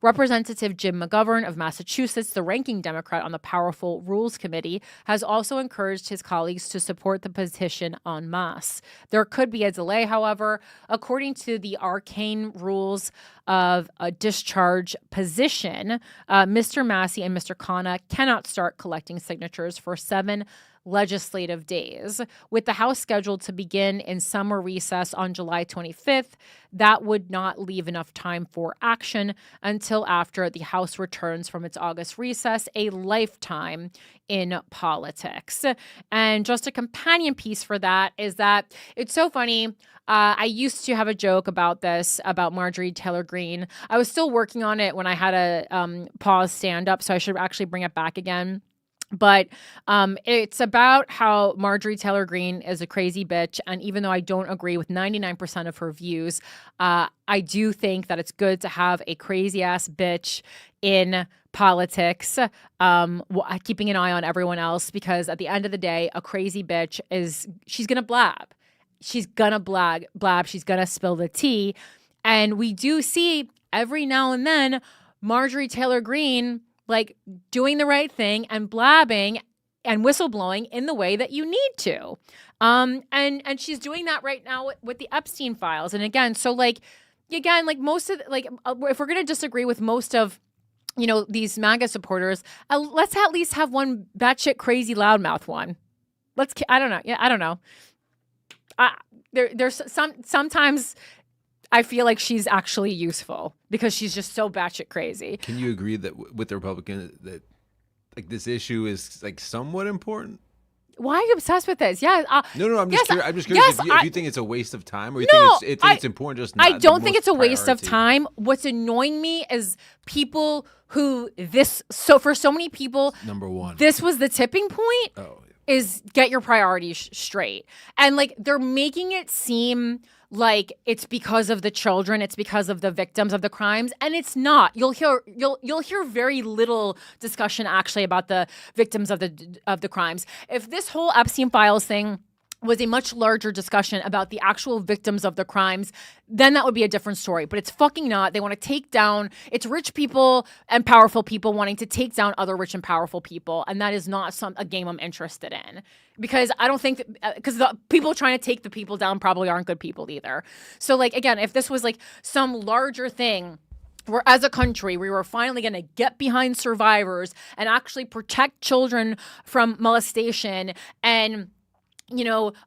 Representative Jim McGovern of Massachusetts, the ranking Democrat on the powerful Rules Committee, has also encouraged his colleagues to support the petition en masse. There could be a delay, however. According to the arcane rules of a discharge position, Mr. Massey and Mr. Khanna cannot start collecting signatures for 7 legislative days. With the House scheduled to begin in summer recess on July 25th, that would not leave enough time for action until after the House returns from its August recess, a lifetime in politics. And just a companion piece for that is that it's so funny. I used to have a joke about this, about Marjorie Taylor Greene. I was still working on it when I had a pause stand-up, so I should actually bring it back again. But it's about how Marjorie Taylor Greene is a crazy bitch. And even though I don't agree with 99% of her views, I do think that it's good to have a crazy ass bitch in politics, keeping an eye on everyone else, because at the end of the day, a crazy bitch she's going to blab. She's going to blab. She's going to spill the tea. And we do see every now and then Marjorie Taylor Greene like doing the right thing and blabbing and whistleblowing in the way that you need to. And she's doing that right now with the Epstein Files. And again, most of if we're going to disagree with most of, these MAGA supporters, let's at least have one batshit crazy loudmouth one. I don't know. Yeah, I don't know. There's sometimes I feel like she's actually useful because she's just so batshit crazy. Can you agree that with the Republicans that like this issue is like somewhat important? Why are you obsessed with this? Yeah. No. I'm just curious. I'm just curious if you think it's a waste of time, or you think it's important. Just not I don't think it's a waste priority. of time. What's annoying me is people who for so many people, number one, this was the tipping point. Oh. Is get your priorities straight. And like they're making it seem like it's because of the children, it's because of the victims of the crimes, and it's not. You'll hear very little discussion actually about the victims of the crimes. If this whole Epstein Files thing was a much larger discussion about the actual victims of the crimes, then that would be a different story. But it's fucking not. They want to take down, it's rich people and powerful people wanting to take down other rich and powerful people. And that is not a game I'm interested in. Because I don't think because the people trying to take the people down probably aren't good people either. So like, again, if this was like some larger thing, where as a country, we were finally going to get behind survivors and actually protect children from molestation and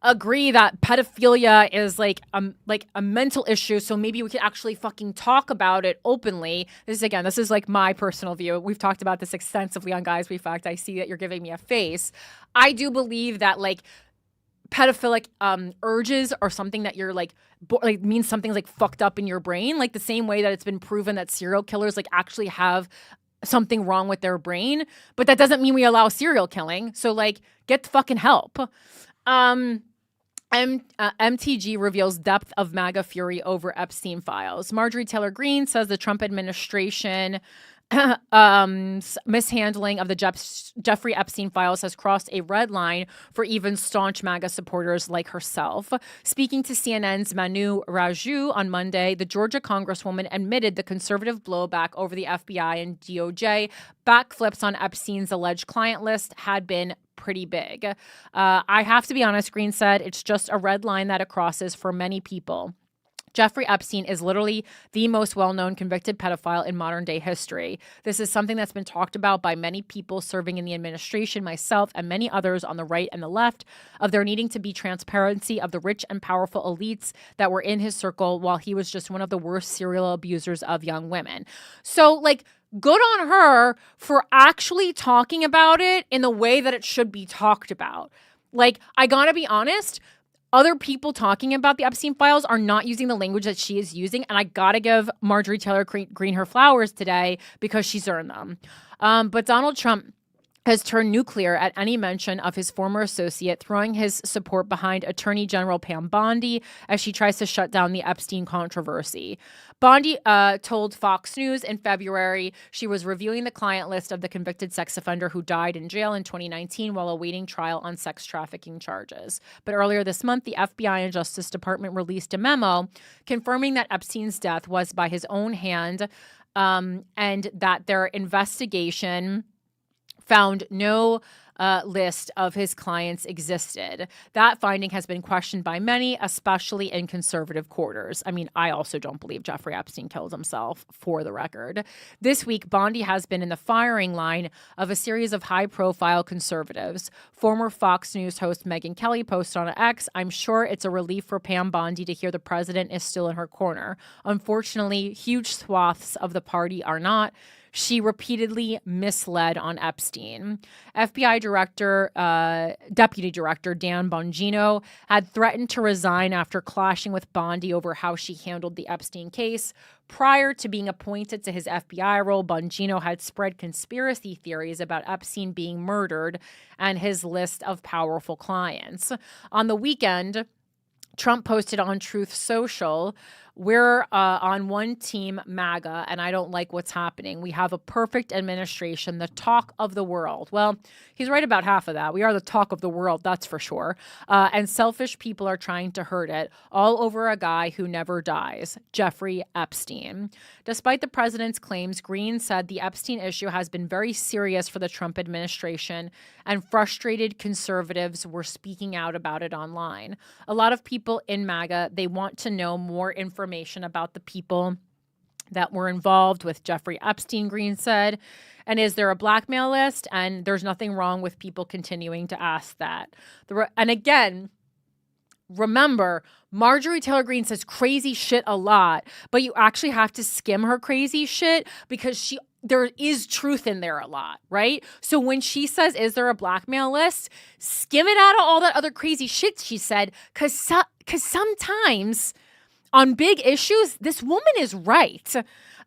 agree that pedophilia is like a mental issue, so maybe we could actually fucking talk about it openly. This is like my personal view. We've talked about this extensively on Guys We Fact. I see that you're giving me a face. I do believe that like pedophilic urges are something that you're means something's like fucked up in your brain, like the same way that it's been proven that serial killers like actually have something wrong with their brain, but that doesn't mean we allow serial killing. So like get the fucking help. MTG reveals depth of MAGA fury over Epstein Files. Marjorie Taylor Greene says the Trump administration mishandling of the Jeffrey Epstein Files has crossed a red line for even staunch MAGA supporters like herself. Speaking to CNN's Manu Raju on Monday, the Georgia congresswoman admitted the conservative blowback over the FBI and DOJ backflips on Epstein's alleged client list had been pretty big. I have to be honest, Greene said, it's just a red line that it crosses for many people. Jeffrey Epstein is literally the most well-known convicted pedophile in modern-day history. This is something that's been talked about by many people serving in the administration, myself, and many others on the right and the left, of there needing to be transparency of the rich and powerful elites that were in his circle while he was just one of the worst serial abusers of young women. So, like, good on her for actually talking about it in the way that it should be talked about. Like, I gotta be honest, other people talking about the Epstein Files are not using the language that she is using, and I gotta give Marjorie Taylor Greene her flowers today because she's earned them. But Donald Trump has turned nuclear at any mention of his former associate, throwing his support behind Attorney General Pam Bondi as she tries to shut down the Epstein controversy. Bondi told Fox News in February she was reviewing the client list of the convicted sex offender who died in jail in 2019 while awaiting trial on sex trafficking charges. But earlier this month, the FBI and Justice Department released a memo confirming that Epstein's death was by his own hand, and that their investigation found no list of his clients existed. That finding has been questioned by many, especially in conservative quarters. I mean, I also don't believe Jeffrey Epstein killed himself, for the record. This week, Bondi has been in the firing line of a series of high-profile conservatives. Former Fox News host Megyn Kelly posted on X, "I'm sure it's a relief for Pam Bondi to hear the president is still in her corner. Unfortunately, huge swaths of the party are not. She repeatedly misled on Epstein." FBI Deputy Director Dan Bongino had threatened to resign after clashing with Bondi over how she handled the Epstein case. Prior to being appointed to his FBI role, Bongino had spread conspiracy theories about Epstein being murdered and his list of powerful clients. On the weekend, Trump posted on Truth Social, "We're on one team, MAGA, and I don't like what's happening. We have a perfect administration, the talk of the world." Well, he's right about half of that. We are the talk of the world, that's for sure. And selfish people are trying to hurt it, all over a guy who never dies, Jeffrey Epstein. Despite the president's claims, Greene said the Epstein issue has been very serious for the Trump administration, and frustrated conservatives were speaking out about it online. A lot of people in MAGA, they want to know more information about the people that were involved with Jeffrey Epstein, Greene said. And is there a blackmail list? And there's nothing wrong with people continuing to ask that. And again, remember, Marjorie Taylor Greene says crazy shit a lot, but you actually have to skim her crazy shit because there is truth in there a lot, right? So when she says, is there a blackmail list? Skim it out of all that other crazy shit she said, because sometimes on big issues, this woman is right.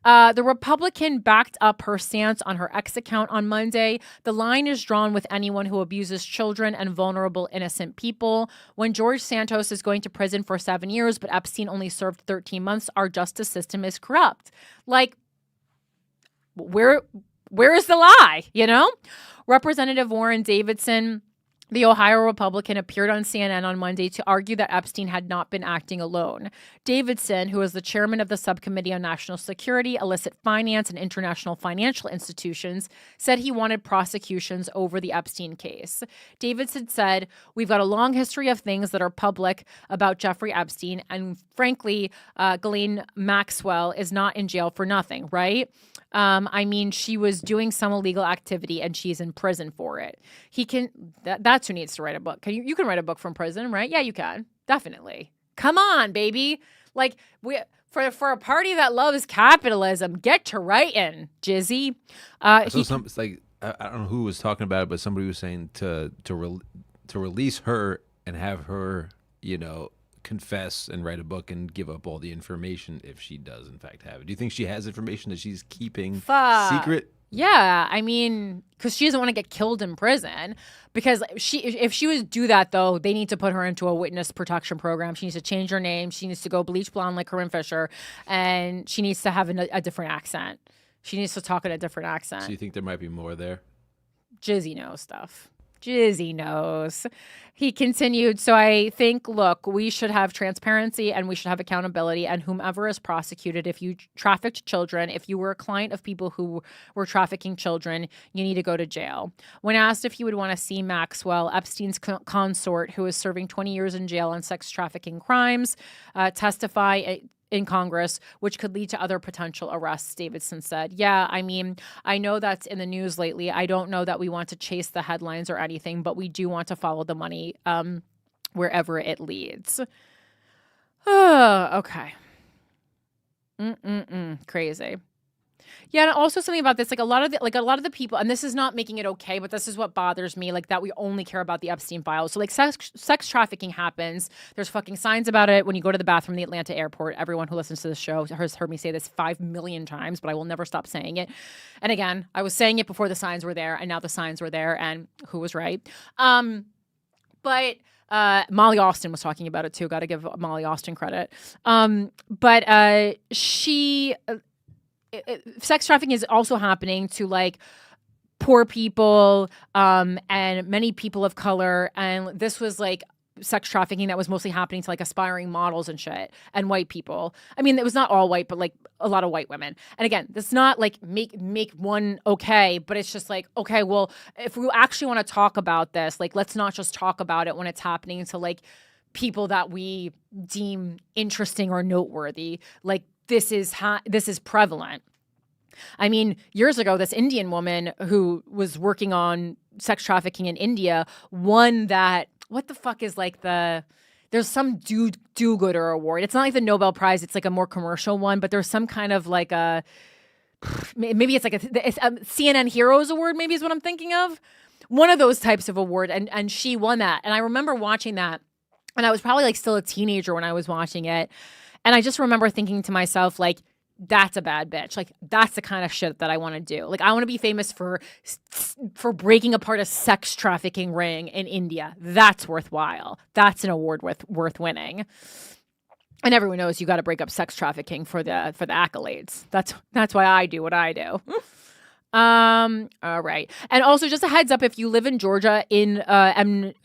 The Republican backed up her stance on her X account on Monday. "The line is drawn with anyone who abuses children and vulnerable innocent people. When George Santos is going to prison for 7 years, but Epstein only served 13 months, our justice system is corrupt." Like, where is the lie, you know? Representative Warren Davidson, the Ohio Republican, appeared on CNN on Monday to argue that Epstein had not been acting alone. Davidson, who is the chairman of the Subcommittee on National Security, Illicit Finance, and International Financial Institutions, said he wanted prosecutions over the Epstein case. Davidson said, "We've got a long history of things that are public about Jeffrey Epstein, and frankly, Ghislaine Maxwell is not in jail for nothing, right? I mean, she was doing some illegal activity and she's in prison for it. That's who needs to write a book. You can write a book from prison, right? Yeah, you can. Definitely. Come on, baby. Like, for a party that loves capitalism, get to writing, Jizzy." It's like, I don't know who was talking about it, but somebody was saying to release her and have her, confess and write a book and give up all the information if she does in fact have it. Do you think she has information that she's keeping secret? Yeah, I mean, because she doesn't want to get killed in prison. Because if she would do that, though, they need to put her into a witness protection program. She needs to change her name. She needs to go bleach blonde like Corinne Fisher, and she needs to have a different accent. She needs to talk in a different accent. So you think there might be more there? Jizzy knows stuff. Jizzy knows. He continued, "So I think, look, we should have transparency and we should have accountability, and whomever is prosecuted, if you trafficked children, if you were a client of people who were trafficking children, you need to go to jail." When asked if he would want to see Maxwell, Epstein's consort, who is serving 20 years in jail on sex trafficking crimes, testify in Congress, which could lead to other potential arrests, Davidson said. "Yeah, I mean, I know that's in the news lately. I don't know that we want to chase the headlines or anything, but we do want to follow the money wherever it leads." Okay. Crazy. Yeah, and also something about this, like a lot of the people, and this is not making it okay, but this is what bothers me, like that we only care about the Epstein files. So like sex trafficking happens. There's fucking signs about it when you go to the bathroom in the Atlanta airport. Everyone who listens to this show has heard me say this 5 million times, but I will never stop saying it. And again, I was saying it before the signs were there, and now the signs were there, and who was right? But Molly Austin was talking about it too. Got to give Molly Austin credit. Sex trafficking is also happening to like poor people and many people of color. And this was like sex trafficking that was mostly happening to like aspiring models and shit and white people. I mean, it was not all white, but like a lot of white women. And again, that's not like make one okay, but it's just like, okay, well, if we actually want to talk about this, like, let's not just talk about it when it's happening to like people that we deem interesting or noteworthy. Like, this is prevalent. I mean, years ago, this Indian woman who was working on sex trafficking in India won that. What the fuck is like there's some do-gooder award. It's not like the Nobel Prize. It's like a more commercial one, but there's some kind of like maybe it's like a CNN Heroes Award, maybe is what I'm thinking of. One of those types of award. And she won that. And I remember watching that. And I was probably like still a teenager when I was watching it. And I just remember thinking to myself, like, that's a bad bitch. Like, that's the kind of shit that I want to do. Like, I want to be famous for breaking apart a sex trafficking ring in India. That's worthwhile. That's an award worth winning. And everyone knows you got to break up sex trafficking for the accolades. That's why I do what I do. All right. And also just a heads up, if you live in Georgia in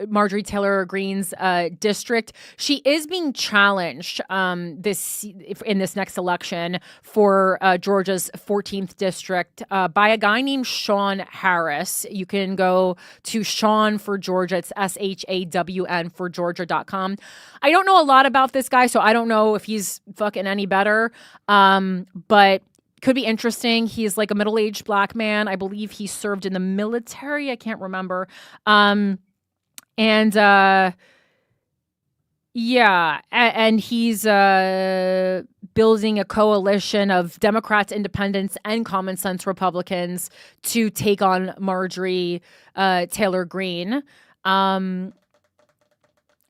Marjorie Taylor Greene's district, she is being challenged in this next election for Georgia's 14th district by a guy named Sean Harris. You can go to Sean for Georgia. It's SHAWN for Georgia.com. I don't know a lot about this guy, so I don't know if he's fucking any better. But could be interesting. He's like a middle-aged black man. I believe he served in the military. I can't remember. And he's building a coalition of Democrats, independents, and common sense Republicans to take on Marjorie Taylor Greene.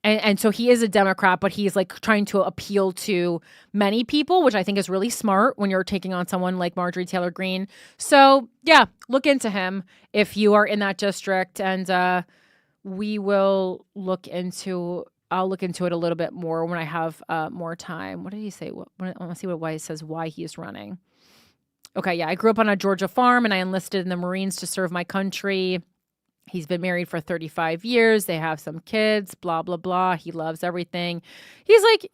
And so he is a Democrat, but he's like trying to appeal to many people, which I think is really smart when you're taking on someone like Marjorie Taylor Greene. So yeah, look into him if you are in that district, and I'll look into it a little bit more when I have more time. What did he say? I want to see why he says why he is running. Okay, yeah, I grew up on a Georgia farm and I enlisted in the Marines to serve my country. He's been married for 35 years. They have some kids, blah, blah, blah. He loves everything. He's like,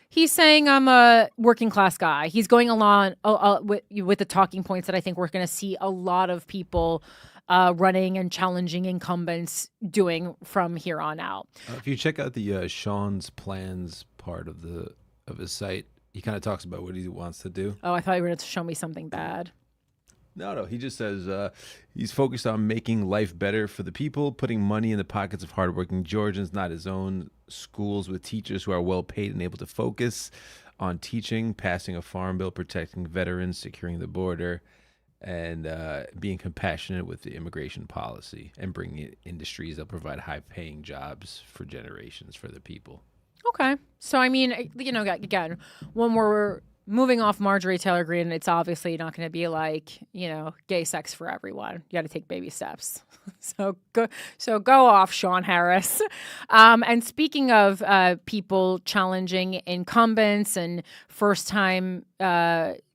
he's saying I'm a working class guy. He's going along with the talking points that I think we're going to see a lot of people running and challenging incumbents doing from here on out. If you check out the Sean's plans part of his site, he kind of talks about what he wants to do. Oh, I thought you were going to show me something bad. No. He just says he's focused on making life better for the people, putting money in the pockets of hardworking Georgians, not his own, schools with teachers who are well paid and able to focus on teaching, passing a farm bill, protecting veterans, securing the border, and being compassionate with the immigration policy and bringing in industries that provide high-paying jobs for generations for the people. Okay. So, I mean, again, when we're moving off Marjorie Taylor Greene, it's obviously not going to be like, gay sex for everyone. You got to take baby steps. So go off, Sean Harris. And speaking of people challenging incumbents and first-time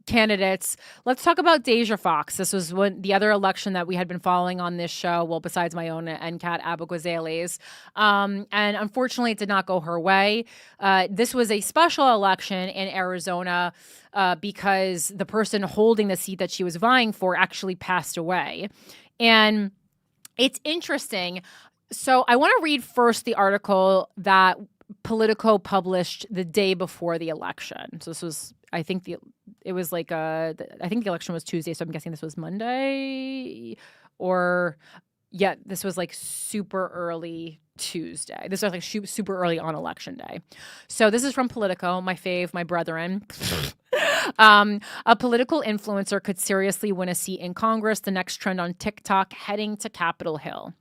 candidates, let's talk about Deja Foxx. This was the other election that we had been following on this show, well, besides my own and Kat Abughazeli's. And unfortunately, it did not go her way. This was a special election in Arizona because the person holding the seat that she was vying for actually passed away. And it's interesting. So I want to read first the article that Politico published the day before the election. So this was, I think the election was Tuesday, so I'm guessing this was Monday, this was like super early Tuesday. This was like super early on election day. So this is from Politico, my fave, my brethren. A political influencer could seriously win a seat in Congress, the next trend on TikTok, heading to Capitol Hill.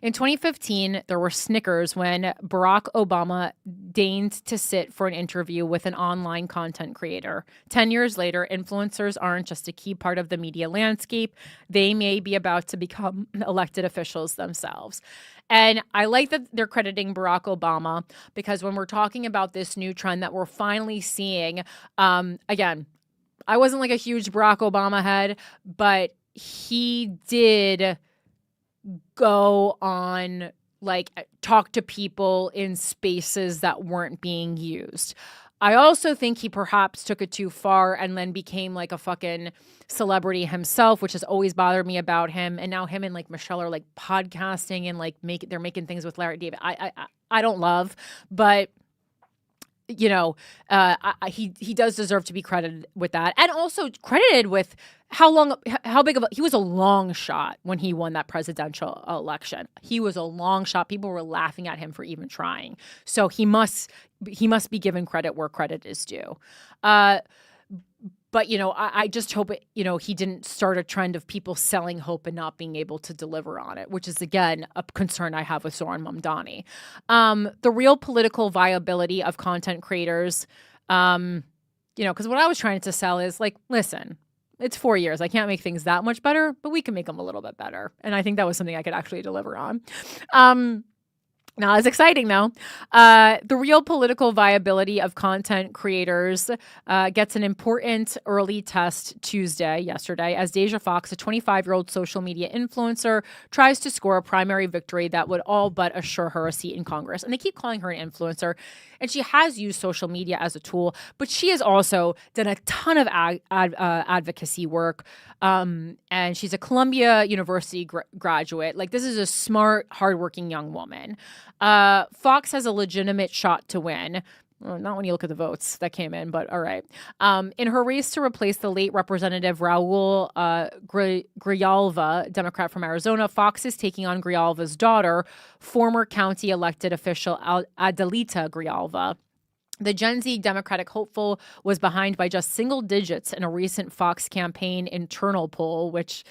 In 2015, there were snickers when Barack Obama deigned to sit for an interview with an online content creator. 10 years later, influencers aren't just a key part of the media landscape. They may be about to become elected officials themselves. And I like that they're crediting Barack Obama because when we're talking about this new trend that we're finally seeing, again, I wasn't like a huge Barack Obama head, but he did go on like talk to people in spaces that weren't being used. I also think he perhaps took it too far and then became like a fucking celebrity himself, which has always bothered me about him. And now him and like Michelle are like podcasting and like they're making things with Larry David. I don't love, but you know, he does deserve to be credited with that, and also credited with how big of he was a long shot when he won that presidential election. He was a long shot. People were laughing at him for even trying. So he must be given credit where credit is due. But, you know, I just hope, he didn't start a trend of people selling hope and not being able to deliver on it, which is, again, a concern I have with Zoran Mamdani. The real political viability of content creators, because what I was trying to sell is like, listen, it's 4 years. I can't make things that much better, but we can make them a little bit better. And I think that was something I could actually deliver on. Not as exciting, though. The real political viability of content creators gets an important early test yesterday, as Deja Foxx, a 25-year-old social media influencer, tries to score a primary victory that would all but assure her a seat in Congress. And they keep calling her an influencer, and she has used social media as a tool, but she has also done a ton of advocacy work. And she's a Columbia University graduate. Like, this is a smart, hardworking young woman. Fox has a legitimate shot to win. Well, not when you look at the votes that came in, but all right. In her race to replace the late Representative Raul Grijalva, Democrat from Arizona, Fox is taking on Grijalva's daughter, former county elected official Adelita Grijalva. The Gen Z Democratic hopeful was behind by just single digits in a recent Fox campaign internal poll, which,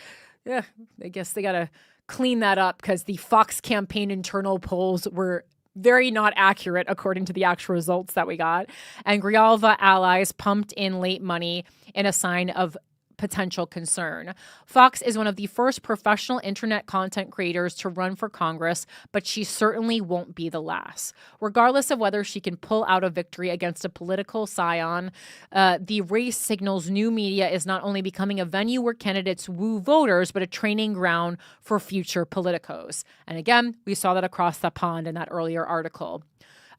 I guess they got to clean that up because the Fox campaign internal polls were very not accurate according to the actual results that we got. And Grijalva allies pumped in late money in a sign of potential concern. Fox is one of the first professional internet content creators to run for Congress, but she certainly won't be the last. Regardless of whether she can pull out a victory against a political scion, the race signals new media is not only becoming a venue where candidates woo voters, but a training ground for future politicos. And again, we saw that across the pond in that earlier article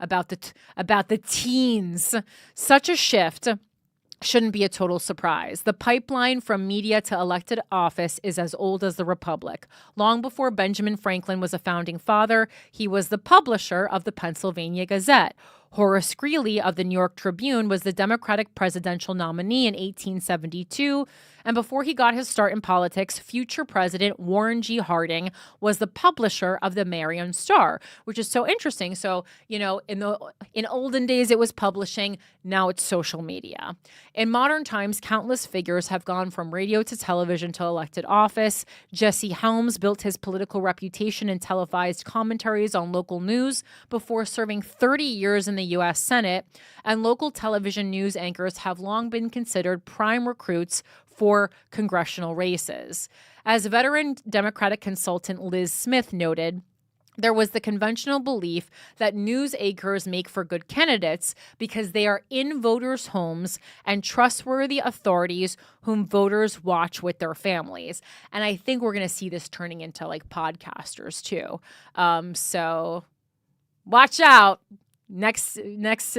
about the teens. Such a shift shouldn't be a total surprise. The pipeline from media to elected office is as old as the Republic. Long before Benjamin Franklin was a founding father, he was the publisher of the Pennsylvania Gazette. Horace Greeley of the New York Tribune was the Democratic presidential nominee in 1872. And before he got his start in politics, future President Warren G. Harding was the publisher of the Marion Star, which is so interesting. So, in olden days, it was publishing. Now it's social media. In modern times, countless figures have gone from radio to television to elected office. Jesse Helms built his political reputation in televised commentaries on local news before serving 30 years in the U.S. Senate. And local television news anchors have long been considered prime recruits for congressional races. As veteran Democratic consultant Liz Smith noted, there was the conventional belief that news anchors make for good candidates because they are in voters' homes and trustworthy authorities whom voters watch with their families. And I think we're going to see this turning into like podcasters too. So watch out. Next,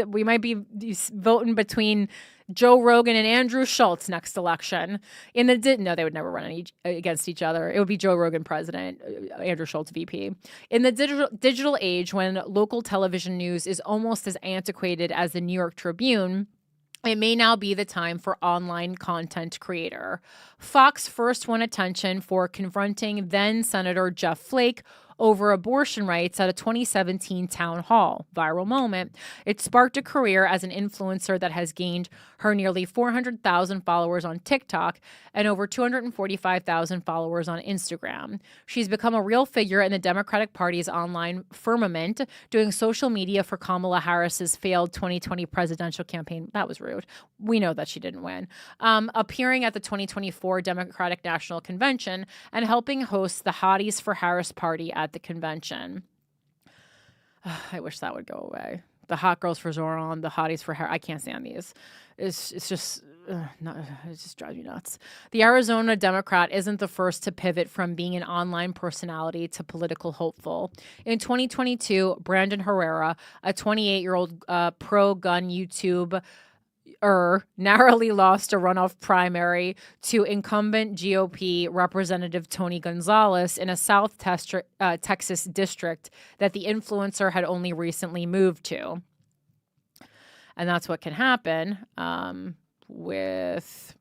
we might be voting between Joe Rogan and Andrew Schultz next election. They would never run against each other. It would be Joe Rogan president, Andrew Schultz VP. In the digital age, when local television news is almost as antiquated as the New York Tribune, it may now be the time for online content creator. Fox first won attention for confronting then Senator Jeff Flake over abortion rights at a 2017 town hall. Viral moment. It sparked a career as an influencer that has gained her nearly 400,000 followers on TikTok and over 245,000 followers on Instagram. She's become a real figure in the Democratic Party's online firmament, doing social media for Kamala Harris's failed 2020 presidential campaign. That was rude. We know that she didn't win. Appearing at the 2024 Democratic National Convention and helping host the Hotties for Harris party at the convention. I wish that would go away. The hot girls for Zoran, the hotties for hair. I can't stand these. It's just it just drives me nuts. The Arizona Democrat isn't the first to pivot from being an online personality to political hopeful. In 2022, Brandon Herrera, a 28-year-old pro-gun YouTuber, narrowly lost a runoff primary to incumbent GOP Representative Tony Gonzalez in a South Texas district that the influencer had only recently moved to. And that's what can happen with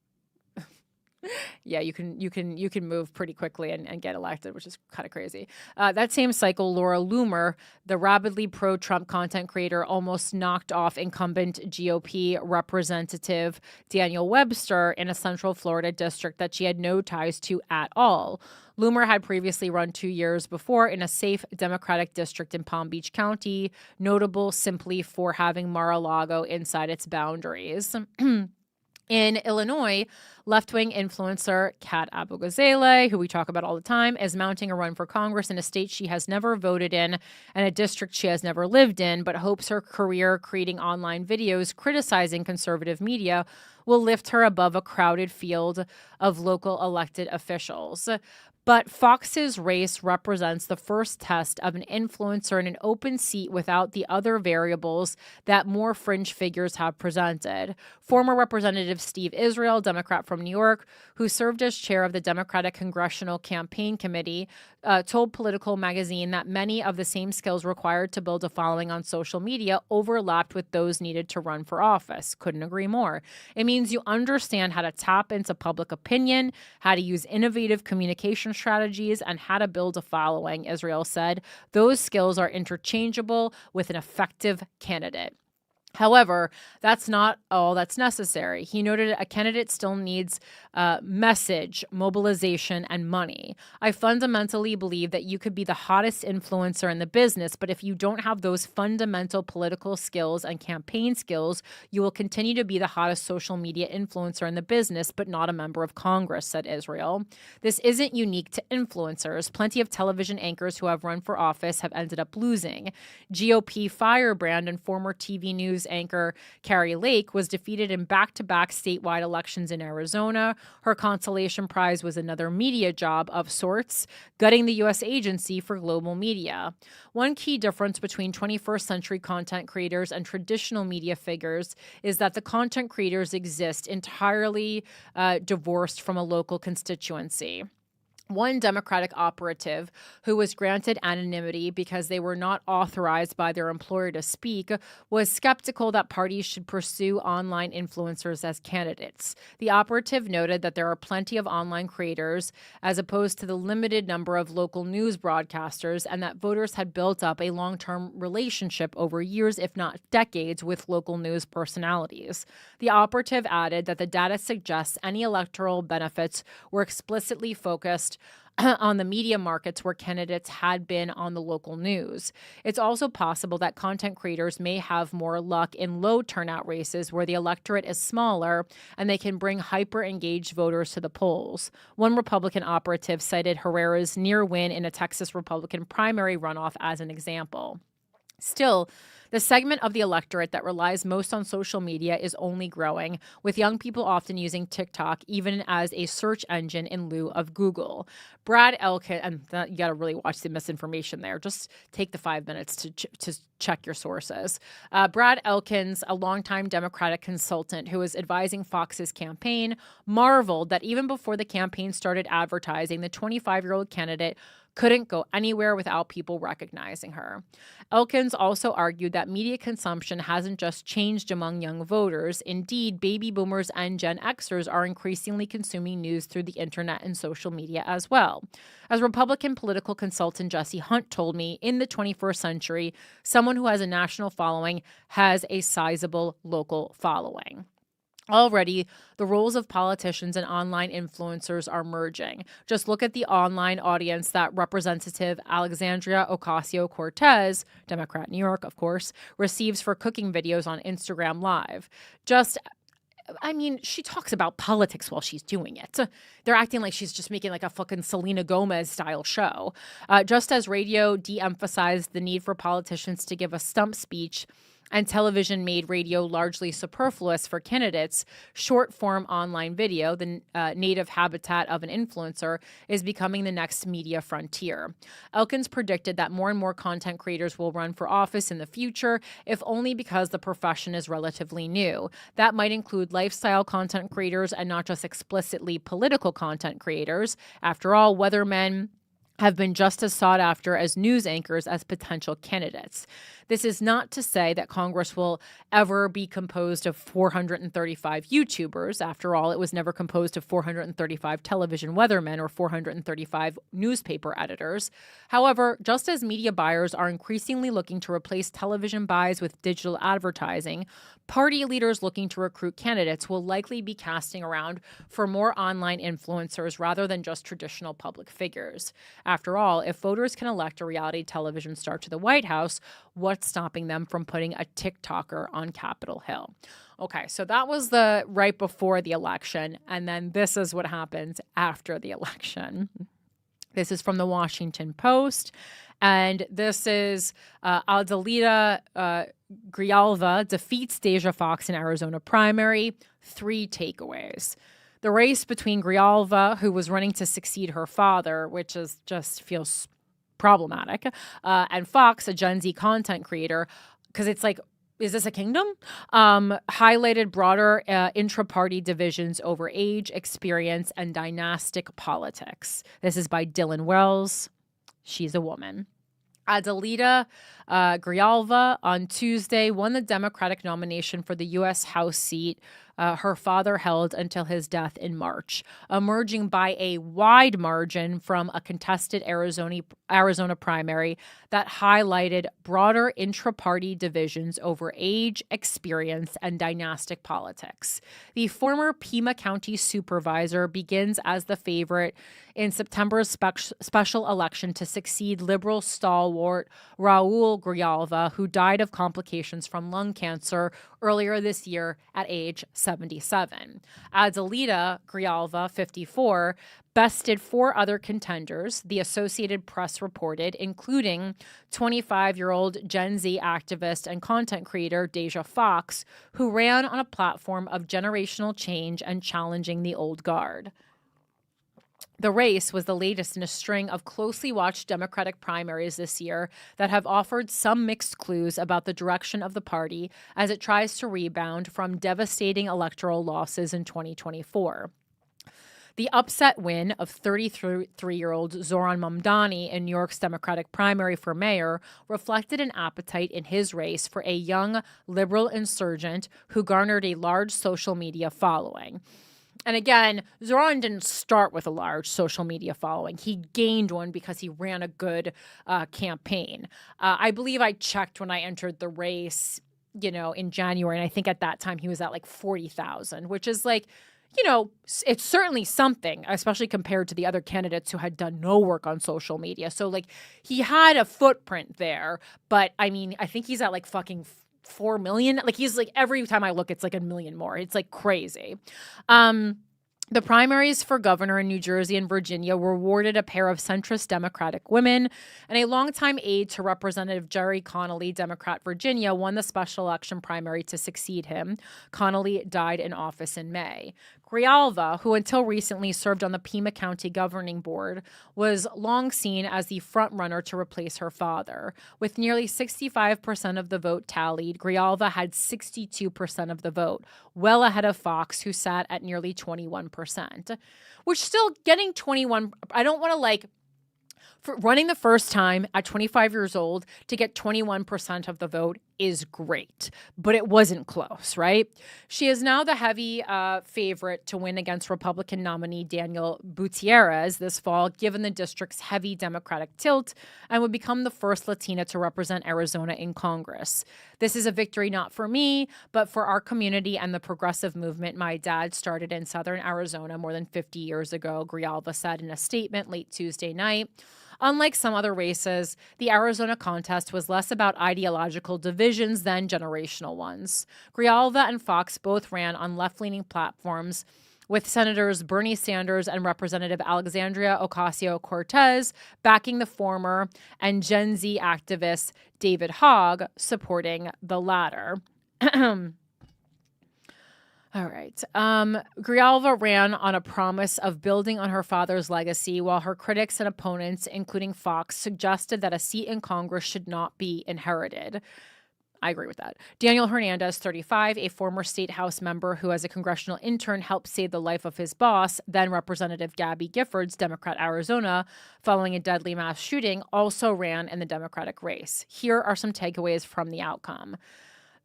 yeah, you can move pretty quickly and get elected, which is kind of crazy. That same cycle, Laura Loomer, the rabidly pro-Trump content creator, almost knocked off incumbent GOP Representative Daniel Webster in a Central Florida district that she had no ties to at all. Loomer had previously run 2 years before in a safe Democratic district in Palm Beach County, notable simply for having Mar-a-Lago inside its boundaries. In Illinois, left-wing influencer Kat Abu-Ghazaleh, who we talk about all the time, is mounting a run for Congress in a state she has never voted in and a district she has never lived in, but hopes her career creating online videos criticizing conservative media will lift her above a crowded field of local elected officials. But Fox's race represents the first test of an influencer in an open seat without the other variables that more fringe figures have presented. Former Representative Steve Israel, Democrat from New York, who served as chair of the Democratic Congressional Campaign Committee, told Political Magazine that many of the same skills required to build a following on social media overlapped with those needed to run for office. Couldn't agree more. It means you understand how to tap into public opinion, how to use innovative communication strategies, and how to build a following, Israel said. Those skills are interchangeable with an effective candidate. However, that's not all that's necessary. He noted a candidate still needs message, mobilization, and money. I fundamentally believe that you could be the hottest influencer in the business, but if you don't have those fundamental political skills and campaign skills, you will continue to be the hottest social media influencer in the business, but not a member of Congress, said Israel. This isn't unique to influencers. Plenty of television anchors who have run for office have ended up losing. GOP firebrand and former TV news anchor Carrie Lake was defeated in back-to-back statewide elections in Arizona. Her consolation prize was another media job of sorts, gutting the U.S. Agency for Global Media. One key difference between 21st century content creators and traditional media figures is that the content creators exist entirely divorced from a local constituency. One Democratic operative who was granted anonymity because they were not authorized by their employer to speak was skeptical that parties should pursue online influencers as candidates. The operative noted that there are plenty of online creators as opposed to the limited number of local news broadcasters, and that voters had built up a long-term relationship over years, if not decades, with local news personalities. The operative added that the data suggests any electoral benefits were explicitly focused on the media markets where candidates had been on the local news. It's also possible that content creators may have more luck in low turnout races where the electorate is smaller and they can bring hyper-engaged voters to the polls. One Republican operative cited Herrera's near win in a Texas Republican primary runoff as an example. Still, the segment of the electorate that relies most on social media is only growing, with young people often using TikTok even as a search engine in lieu of Google. Brad Elkins, and you got to really watch the misinformation there. Just take the 5 minutes to check your sources. Brad Elkins, a longtime Democratic consultant who was advising Fox's campaign, marveled that even before the campaign started advertising, the 25-year-old candidate couldn't go anywhere without people recognizing her. Elkins also argued that media consumption hasn't just changed among young voters. Indeed, baby boomers and Gen Xers are increasingly consuming news through the internet and social media as well. As Republican political consultant Jesse Hunt told me, in the 21st century, someone who has a national following has a sizable local following. Already, the roles of politicians and online influencers are merging. Just look at the online audience that Representative Alexandria Ocasio-Cortez, Democrat New York, of course, receives for cooking videos on Instagram Live. She talks about politics while she's doing it. They're acting like she's just making like a fucking Selena Gomez style show. Just as radio de-emphasized the need for politicians to give a stump speech and television made radio largely superfluous for candidates, short-form online video, the native habitat of an influencer, is becoming the next media frontier. Elkins predicted that more and more content creators will run for office in the future, if only because the profession is relatively new. That might include lifestyle content creators and not just explicitly political content creators. After all, weathermen have been just as sought after as news anchors as potential candidates. This is not to say that Congress will ever be composed of 435 YouTubers. After all, it was never composed of 435 television weathermen or 435 newspaper editors. However, just as media buyers are increasingly looking to replace television buys with digital advertising, party leaders looking to recruit candidates will likely be casting around for more online influencers rather than just traditional public figures. After all, if voters can elect a reality television star to the White House, what's stopping them from putting a TikToker on Capitol Hill? Okay, so that was the right before the election, and then this is what happens after the election. This is from the Washington Post, and this is Adelaida Grijalva defeats Deja Foxx in Arizona primary. 3 takeaways. The race between Grijalva, who was running to succeed her father, which is just feels problematic, and Fox, a Gen Z content creator, because it's like, is this a kingdom? Highlighted broader intra-party divisions over age, experience, and dynastic politics. This is by Dylan Wells. She's a woman. Adelaida Grijalva on Tuesday won the Democratic nomination for the U.S. House seat her father held until his death in March, emerging by a wide margin from a contested Arizona primary that highlighted broader intra-party divisions over age, experience, and dynastic politics. The former Pima County supervisor begins as the favorite in September's special election to succeed liberal stalwart Raul Grijalva, who died of complications from lung cancer earlier this year at age 77. Adelaida Grijalva, 54, bested 4 other contenders, the Associated Press reported, including 25-year-old Gen Z activist and content creator Deja Foxx, who ran on a platform of generational change and challenging the old guard. The race was the latest in a string of closely watched Democratic primaries this year that have offered some mixed clues about the direction of the party as it tries to rebound from devastating electoral losses in 2024. The upset win of 33-year-old Zoran Mamdani in New York's Democratic primary for mayor reflected an appetite in his race for a young liberal insurgent who garnered a large social media following. And again, Zoran didn't start with a large social media following. He gained one because he ran a good campaign. I believe I checked when I entered the race, in January, and I think at that time he was at like 40,000, which is like, it's certainly something, especially compared to the other candidates who had done no work on social media. So like he had a footprint there, but I mean, I think he's at like fucking 4 million. Like he's like, every time I look, it's like a million more. It's like crazy. The primaries for governor in New Jersey and Virginia were awarded a pair of centrist Democratic women, and a longtime aide to Representative Jerry Connolly, Democrat Virginia, won the special election primary to succeed him. Connolly died in office in May. Grijalva, who until recently served on the Pima County Governing Board, was long seen as the frontrunner to replace her father. With nearly 65% of the vote tallied, Grijalva had 62% of the vote, well ahead of Fox, who sat at nearly 21%. Which still getting 21, I don't want to for running the first time at 25 years old to get 21% of the vote is great, but it wasn't close, right? She is now the heavy favorite to win against Republican nominee Daniel Gutierrez this fall, given the district's heavy Democratic tilt, and would become the first Latina to represent Arizona in Congress. This is a victory not for me, but for our community and the progressive movement my dad started in southern Arizona more than 50 years ago, Grijalva said in a statement late Tuesday night. Unlike some other races, the Arizona contest was less about ideological divisions than generational ones. Grijalva and Fox both ran on left-leaning platforms with Senators Bernie Sanders and Representative Alexandria Ocasio-Cortez backing the former and Gen Z activist David Hogg supporting the latter. All right. Grijalva ran on a promise of building on her father's legacy, while her critics and opponents, including Fox, suggested that a seat in Congress should not be inherited. I agree with that. Daniel Hernandez, 35, a former state house member who, as a congressional intern, helped save the life of his boss, then Representative Gabby Giffords, Democrat, Arizona, following a deadly mass shooting, also ran in the Democratic race. Here are some takeaways from the outcome.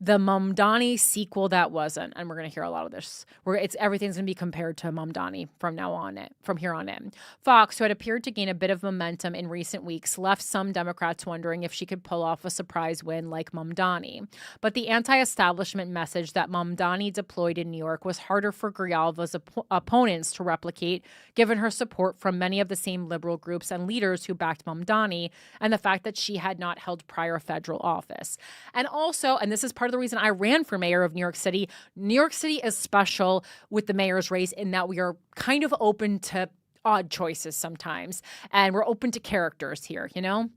The Mamdani sequel that wasn't, and we're going to hear a lot of this. Everything's going to be compared to Mamdani from here on in. Fox, who had appeared to gain a bit of momentum in recent weeks, left some Democrats wondering if she could pull off a surprise win like Mamdani. But the anti-establishment message that Mamdani deployed in New York was harder for Grijalva's opponents to replicate, given her support from many of the same liberal groups and leaders who backed Mamdani, and the fact that she had not held prior federal office. And also, and this is part of the reason I ran for mayor of New York City is special with the mayor's race in that we are kind of open to odd choices sometimes, and we're open to characters here, you know?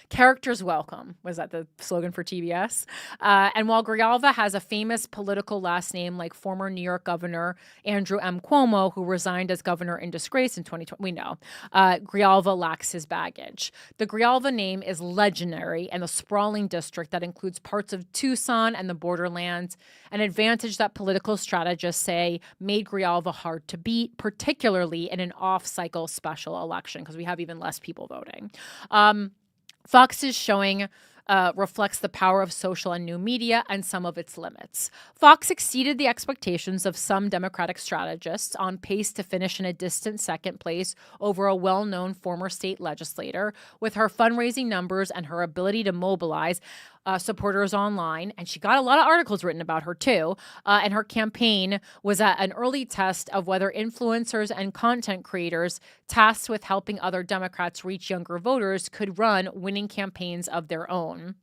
Characters welcome. Was that the slogan for TBS? And while Grijalva has a famous political last name like former New York Governor Andrew M. Cuomo, who resigned as governor in disgrace in 2020, we know, Grijalva lacks his baggage. The Grijalva name is legendary in the sprawling district that includes parts of Tucson and the borderlands, an advantage that political strategists say made Grijalva hard to beat, particularly in an off-cycle special election, because we have even less people voting. Fox's showing reflects the power of social and new media and some of its limits. Fox exceeded the expectations of some Democratic strategists, on pace to finish in a distant second place over a well-known former state legislator, with her fundraising numbers and her ability to mobilize supporters online. And she got a lot of articles written about her, too. And her campaign was an early test of whether influencers and content creators tasked with helping other Democrats reach younger voters could run winning campaigns of their own.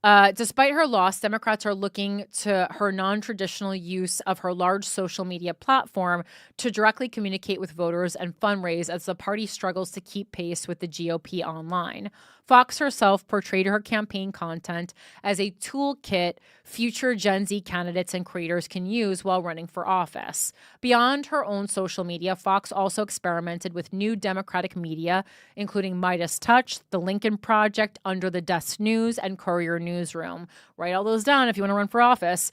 Despite her loss, Democrats are looking to her non-traditional use of her large social media platform to directly communicate with voters and fundraise as the party struggles to keep pace with the GOP online. Fox herself portrayed her campaign content as a toolkit future Gen Z candidates and creators can use while running for office. Beyond her own social media, Fox also experimented with new Democratic media, including Midas Touch, The Lincoln Project, Under the Desk News, and Courier Newsroom. Write all those down if you want to run for office.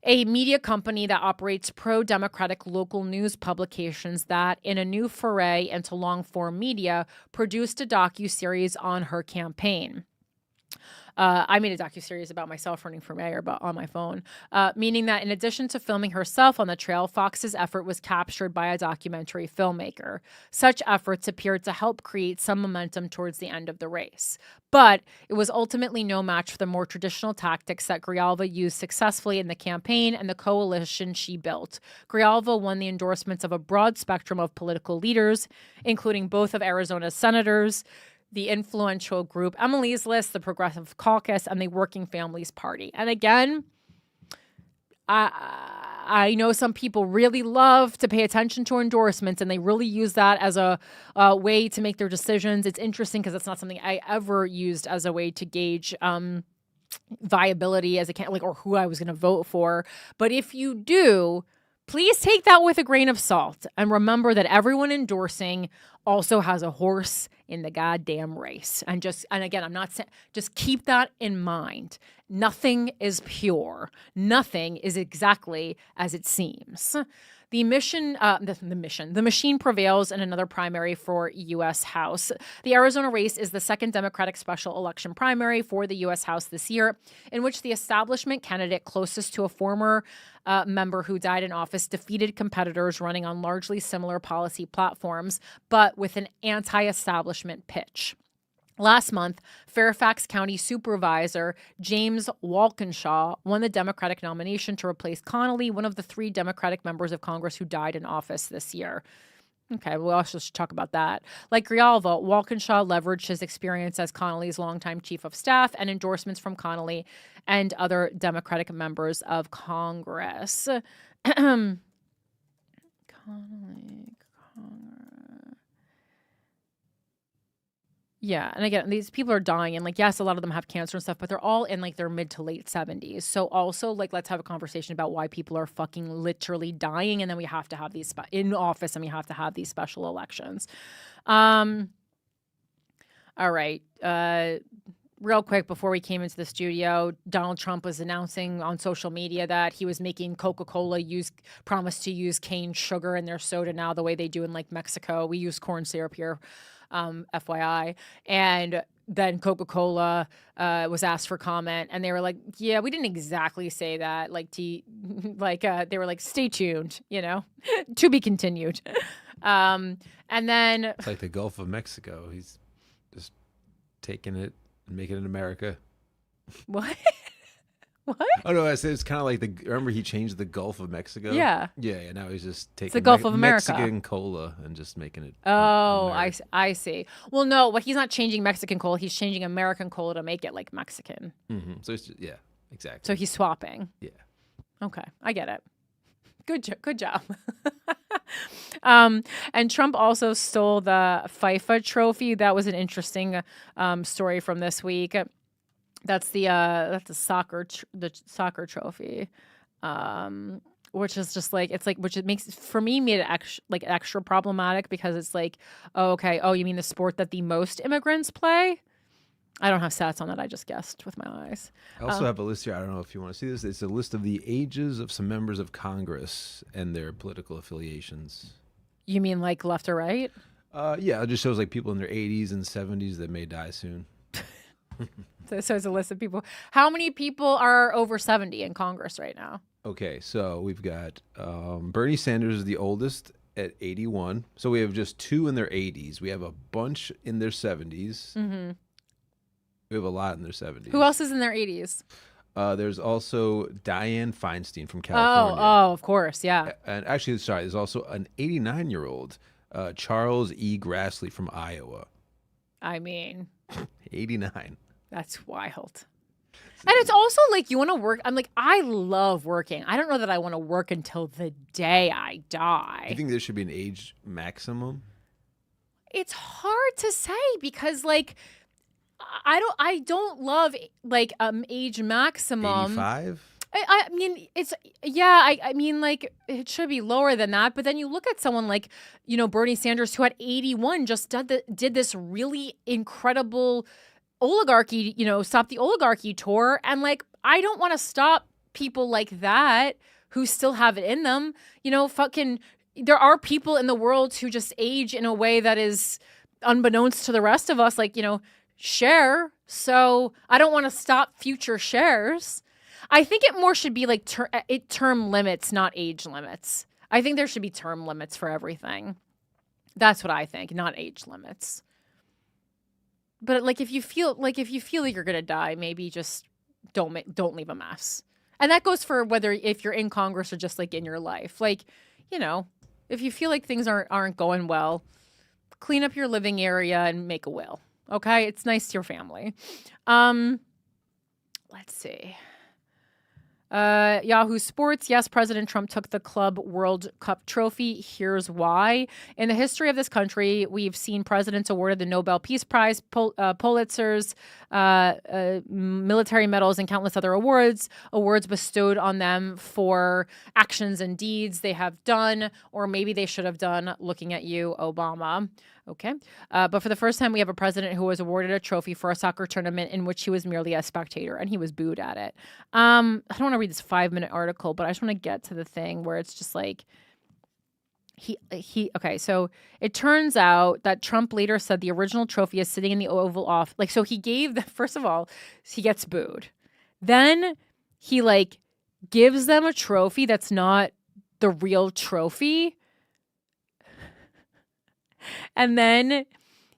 A media company that operates pro-democratic local news publications that, in a new foray into long-form media, produced a docuseries on her campaign. I made a docuseries about myself running for mayor, but on my phone, meaning that in addition to filming herself on the trail, Fox's effort was captured by a documentary filmmaker. Such efforts appeared to help create some momentum towards the end of the race. But it was ultimately no match for the more traditional tactics that Grijalva used successfully in the campaign and the coalition she built. Grijalva won the endorsements of a broad spectrum of political leaders, including both of Arizona's senators, the influential group Emily's List, the Progressive Caucus, and the Working Families Party. And again, I know some people really love to pay attention to endorsements, and they really use that as a way to make their decisions. It's interesting because it's not something I ever used as a way to gauge viability as a candidate, or who I was going to vote for. But if you do, please take that with a grain of salt, and remember that everyone endorsing also has a horse in the goddamn race. And again, I'm not saying, just keep that in mind. Nothing is pure. Nothing is exactly as it seems. The machine prevails in another primary for U.S. House. The Arizona race is the second Democratic special election primary for the U.S. House this year, in which the establishment candidate closest to a former member who died in office defeated competitors running on largely similar policy platforms, but with an anti-establishment pitch. Last month, Fairfax County Supervisor James Walkinshaw won the Democratic nomination to replace Connolly, one of the 3 Democratic members of Congress who died in office this year. Okay, we also should talk about that. Like Grijalva, Walkinshaw leveraged his experience as Connolly's longtime chief of staff and endorsements from Connolly and other Democratic members of Congress. Yeah, and again, these people are dying, and like, yes, a lot of them have cancer and stuff, but they're all in like their mid to late 70s. So also, like, let's have a conversation about why people are fucking literally dying, and then we have to have these in office, and we have to have these special elections. All right. Real quick, before we came into the studio, Donald Trump was announcing on social media that he was making Coca-Cola promise to use cane sugar in their soda now, the way they do in like Mexico. We use corn syrup here, FYI. And then Coca-Cola was asked for comment, and they were like, "Yeah, we didn't exactly say that." Like, they were like, "Stay tuned," to be continued. And then it's like the Gulf of Mexico. He's just taking it and making it in America. What? What? Oh no, I said it's kind of like remember he changed the Gulf of Mexico? Yeah. Yeah, now he's just taking the Gulf of America. Mexican cola and just making it. Oh, I see. Well, no, but he's not changing Mexican cola. He's changing American cola to make it like Mexican. Mm-hmm. So it's just, yeah, exactly. So he's swapping. Yeah. Okay, I get it. Good job. And Trump also stole the FIFA trophy. That was an interesting story from this week. That's the soccer trophy, which is just like, it's like, which it makes for me made it extra problematic, because it's like, oh, okay, oh, you mean the sport that the most immigrants play? I don't have stats on that. I just guessed with my eyes. I also have a list here. I don't know if you want to see this. It's a list of the ages of some members of Congress and their political affiliations. You mean like left or right? Yeah, it just shows like people in their 80s and 70s that may die soon. So it's a list of people. How many people are over 70 in Congress right now? Okay, so we've got Bernie Sanders is the oldest at 81. So we have just 2 in their 80s. We have a bunch in their 70s. Mm-hmm. We have a lot in their 70s. Who else is in their 80s? There's also Dianne Feinstein from California. Oh, of course, yeah. And actually, sorry, there's also an 89-year-old, Charles E. Grassley from Iowa. I mean, 89. That's wild. And it's also like, you want to work. I'm like, I love working. I don't know that I want to work until the day I die. Do you think there should be an age maximum? It's hard to say, because like, I don't love like age maximum. 85? I mean, it's, yeah, I mean, like, it should be lower than that. But then you look at someone like, Bernie Sanders, who at 81 just did this really incredible oligarchy, stop the oligarchy tour. And like, I don't want to stop people like that who still have it in them. There are people in the world who just age in a way that is unbeknownst to the rest of us, like, share. So I don't want to stop future shares. I think it more should be like term limits, not age limits. I think there should be term limits for everything. That's what I think, not age limits. But like, if you feel like you're gonna die, maybe just don't leave a mess. And that goes for if you're in Congress or just like in your life. Like, if you feel like things aren't going well, clean up your living area and make a will. Okay, it's nice to your family. Let's see. Yahoo Sports. Yes, President Trump took the Club World Cup trophy. Here's why. In the history of this country, we've seen presidents awarded the Nobel Peace Prize, Pulitzers, military medals, and countless other awards bestowed on them for actions and deeds they have done, or maybe they should have done. Looking at you, Obama. Okay. But for the first time, we have a president who was awarded a trophy for a soccer tournament in which he was merely a spectator, and he was booed at it. I don't want to read this 5-minute article, but I just want to get to the thing where it's just like, okay, so it turns out that Trump later said the original trophy is sitting in the Oval Office. Like, so he gave first of all, he gets booed. Then he like gives them a trophy that's not the real trophy. And then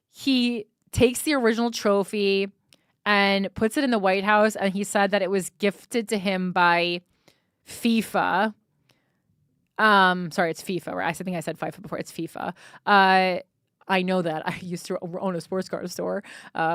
he takes the original trophy and puts it in the White House, and he said that it was gifted to him by FIFA. Sorry, it's FIFA. Right? I think I said FIFA before. It's FIFA. I know that. I used to own a sports card store.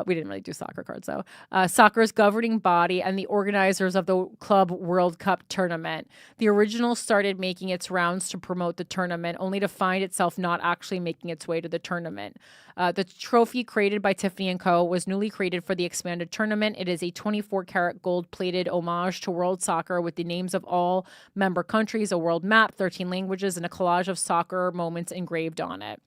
We didn't really do soccer cards, though. Soccer's governing body and the organizers of the Club World Cup tournament. The original started making its rounds to promote the tournament, only to find itself not actually making its way to the tournament. The trophy created by Tiffany & Co. was newly created for the expanded tournament. It is a 24-karat gold-plated homage to world soccer with the names of all member countries, a world map, 13 languages, and a collage of soccer moments engraved on it.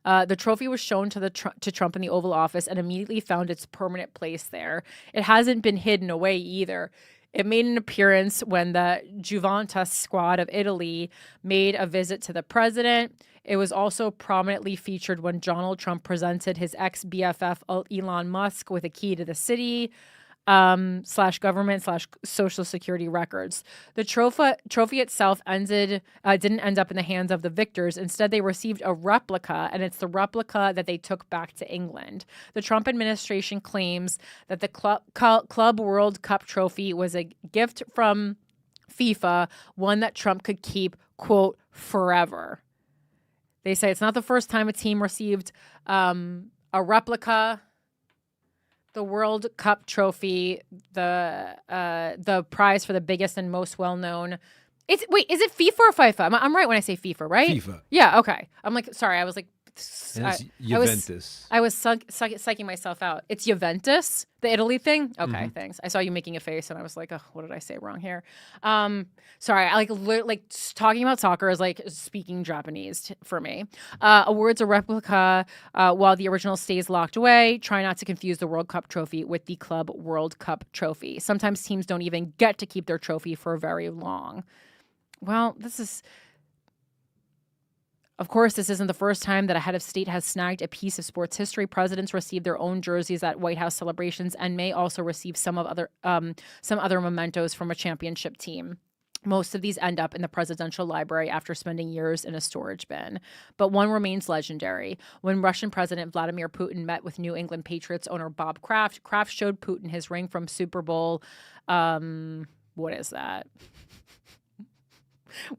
The trophy was shown to Trump in the Oval Office and immediately found its permanent place there. It hasn't been hidden away either. It made an appearance when the Juventus squad of Italy made a visit to the president. It was also prominently featured when Donald Trump presented his ex-BFF Elon Musk with a key to the city / government / social security records. The trophy itself didn't end up in the hands of the victors. Instead, they received a replica, and it's the replica that they took back to England. The Trump administration claims that the Club World Cup trophy was a gift from FIFA, one that Trump could keep, quote, forever. They say it's not the first time a team received a replica. The World Cup trophy, the prize for the biggest and most well-known. Is it FIFA or FIFA? I'm right when I say FIFA, right? FIFA. Yeah, okay. I'm like, sorry, I was like, Juventus. I was psyching myself out. It's Juventus, the Italy thing? Okay, thanks. I saw you making a face, and I was like, oh, what did I say wrong here? Sorry, I like talking about soccer is like speaking Japanese for me. Awards a replica while the original stays locked away. Try not to confuse the World Cup trophy with the Club World Cup trophy. Sometimes teams don't even get to keep their trophy for very long. Well, of course, this isn't the first time that a head of state has snagged a piece of sports history. Presidents receive their own jerseys at White House celebrations and may also receive some other mementos from a championship team. Most of these end up in the presidential library after spending years in a storage bin. But one remains legendary. When Russian President Vladimir Putin met with New England Patriots owner Bob Kraft, Kraft showed Putin his ring from Super Bowl. What is that?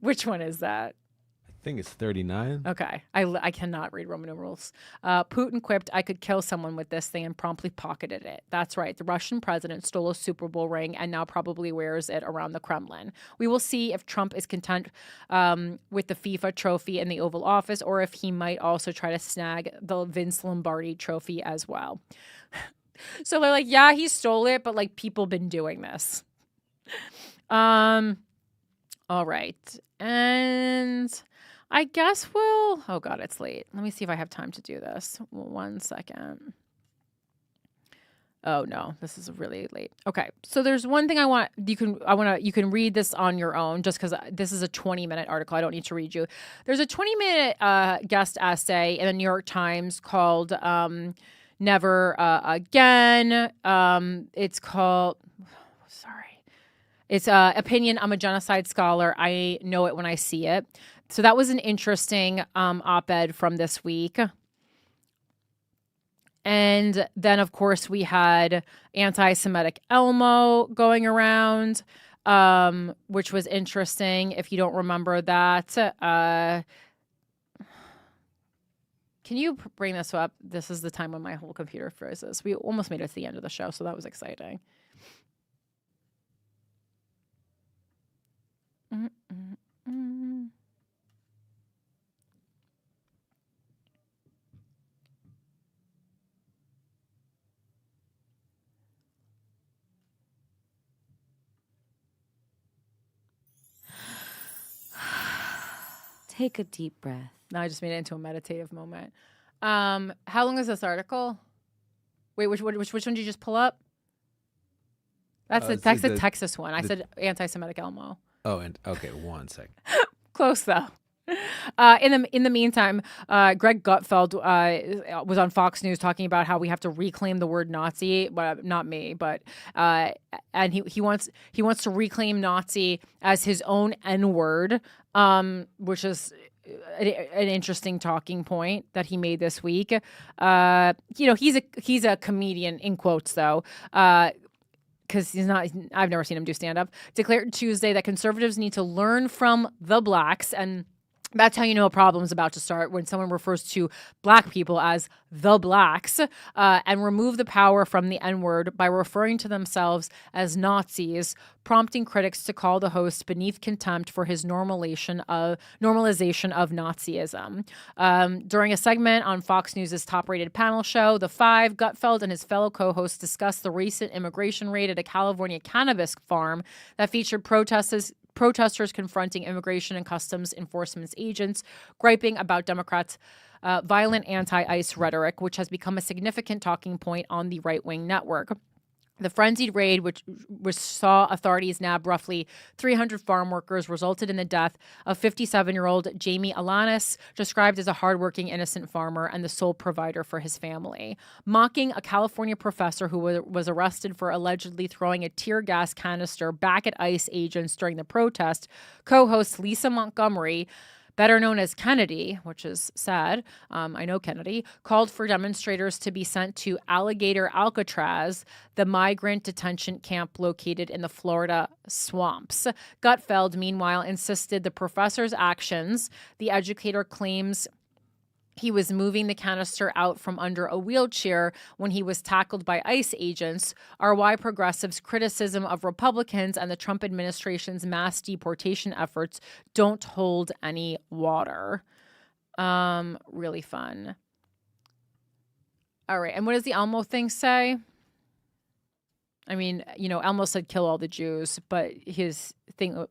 Which one is that? I think it's 39. Okay. I cannot read Roman numerals. Putin quipped, I could kill someone with this thing, and promptly pocketed it. That's right. The Russian president stole a Super Bowl ring and now probably wears it around the Kremlin. We will see if Trump is content with the FIFA trophy in the Oval Office, or if he might also try to snag the Vince Lombardi trophy as well. So they're like, yeah, he stole it, but like people been doing this. All right. And I guess oh God, it's late. Let me see if I have time to do this. 1 second. Oh no, this is really late. Okay. So there's one thing you can read this on your own just because this is a 20-minute article. I don't need to read you. There's a 20-minute guest essay in the New York Times called Never Again. It's called, it's Opinion. I'm a genocide scholar. I know it when I see it. So that was an interesting op-ed from this week. And then, of course, we had anti-Semitic Elmo going around, which was interesting. If you don't remember that, can you bring this up? This is the time when my whole computer freezes. We almost made it to the end of the show, so that was exciting. Take a deep breath. Now I just made it into a meditative moment. How long is this article? Wait, which one did you just pull up? That's the Texas one. I said anti-Semitic Elmo. Oh, and okay, 1 second. Close though. In the meantime, Greg Gutfeld was on Fox News talking about how we have to reclaim the word Nazi. Well, not me, but and he wants to reclaim Nazi as his own N-word, which is an interesting talking point that he made this week. He's a comedian in quotes though. Because I've never seen him do stand-up, declared Tuesday that conservatives need to learn from the blacks and That's how you know a problem's about to start, when someone refers to Black people as the Blacks, and remove the power from the N-word by referring to themselves as Nazis, prompting critics to call the host beneath contempt for his normalization of Nazism. During a segment on Fox News' top-rated panel show, The Five, Gutfeld and his fellow co-hosts discussed the recent immigration raid at a California cannabis farm that featured protesters confronting immigration and customs enforcement agents, griping about Democrats' violent anti-ICE rhetoric, which has become a significant talking point on the right-wing network. The frenzied raid, which saw authorities nab roughly 300 farm workers, resulted in the death of 57-year-old Jamie Alanis, described as a hardworking, innocent farmer and the sole provider for his family. Mocking a California professor who was arrested for allegedly throwing a tear gas canister back at ICE agents during the protest, co-host Lisa Montgomery, better known as Kennedy, which is sad, I know Kennedy, called for demonstrators to be sent to Alligator Alcatraz, the migrant detention camp located in the Florida swamps. Gutfeld, meanwhile, insisted the professor's actions, the educator claims he was moving the canister out from under a wheelchair when he was tackled by ICE agents, are why progressives' criticism of Republicans and the Trump administration's mass deportation efforts don't hold any water. Really fun. All right. And what does the Elmo thing say? I mean, Elmo said kill all the Jews, but his thing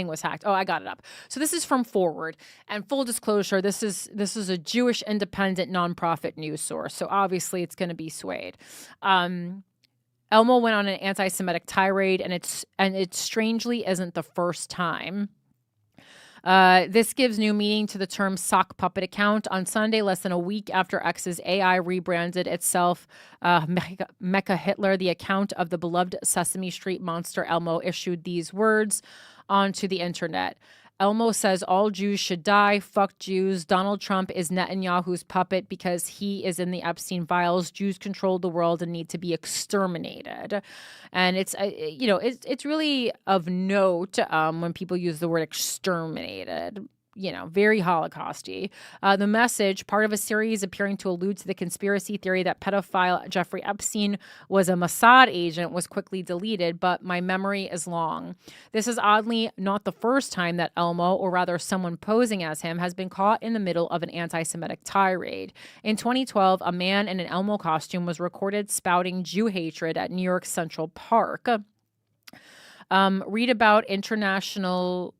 was hacked. Oh, I got it up. So this is from Forward, and full disclosure, this is a Jewish independent nonprofit news source. So obviously it's going to be swayed. Elmo went on an anti-Semitic tirade, and it strangely isn't the first time. This gives new meaning to the term sock puppet account. On Sunday, less than a week after X's AI rebranded itself Mecha Hitler, the account of the beloved Sesame Street monster Elmo issued these words onto the internet. Elmo says all Jews should die. Fuck Jews. Donald Trump is Netanyahu's puppet because he is in the Epstein Files. Jews control the world and need to be exterminated. And it's really of note when people use the word exterminated. Very Holocausty. The message, part of a series appearing to allude to the conspiracy theory that pedophile Jeffrey Epstein was a Mossad agent, was quickly deleted, but my memory is long. This is oddly not the first time that Elmo, or rather someone posing as him, has been caught in the middle of an anti-Semitic tirade. In 2012, a man in an Elmo costume was recorded spouting Jew hatred at New York's Central Park. Read about International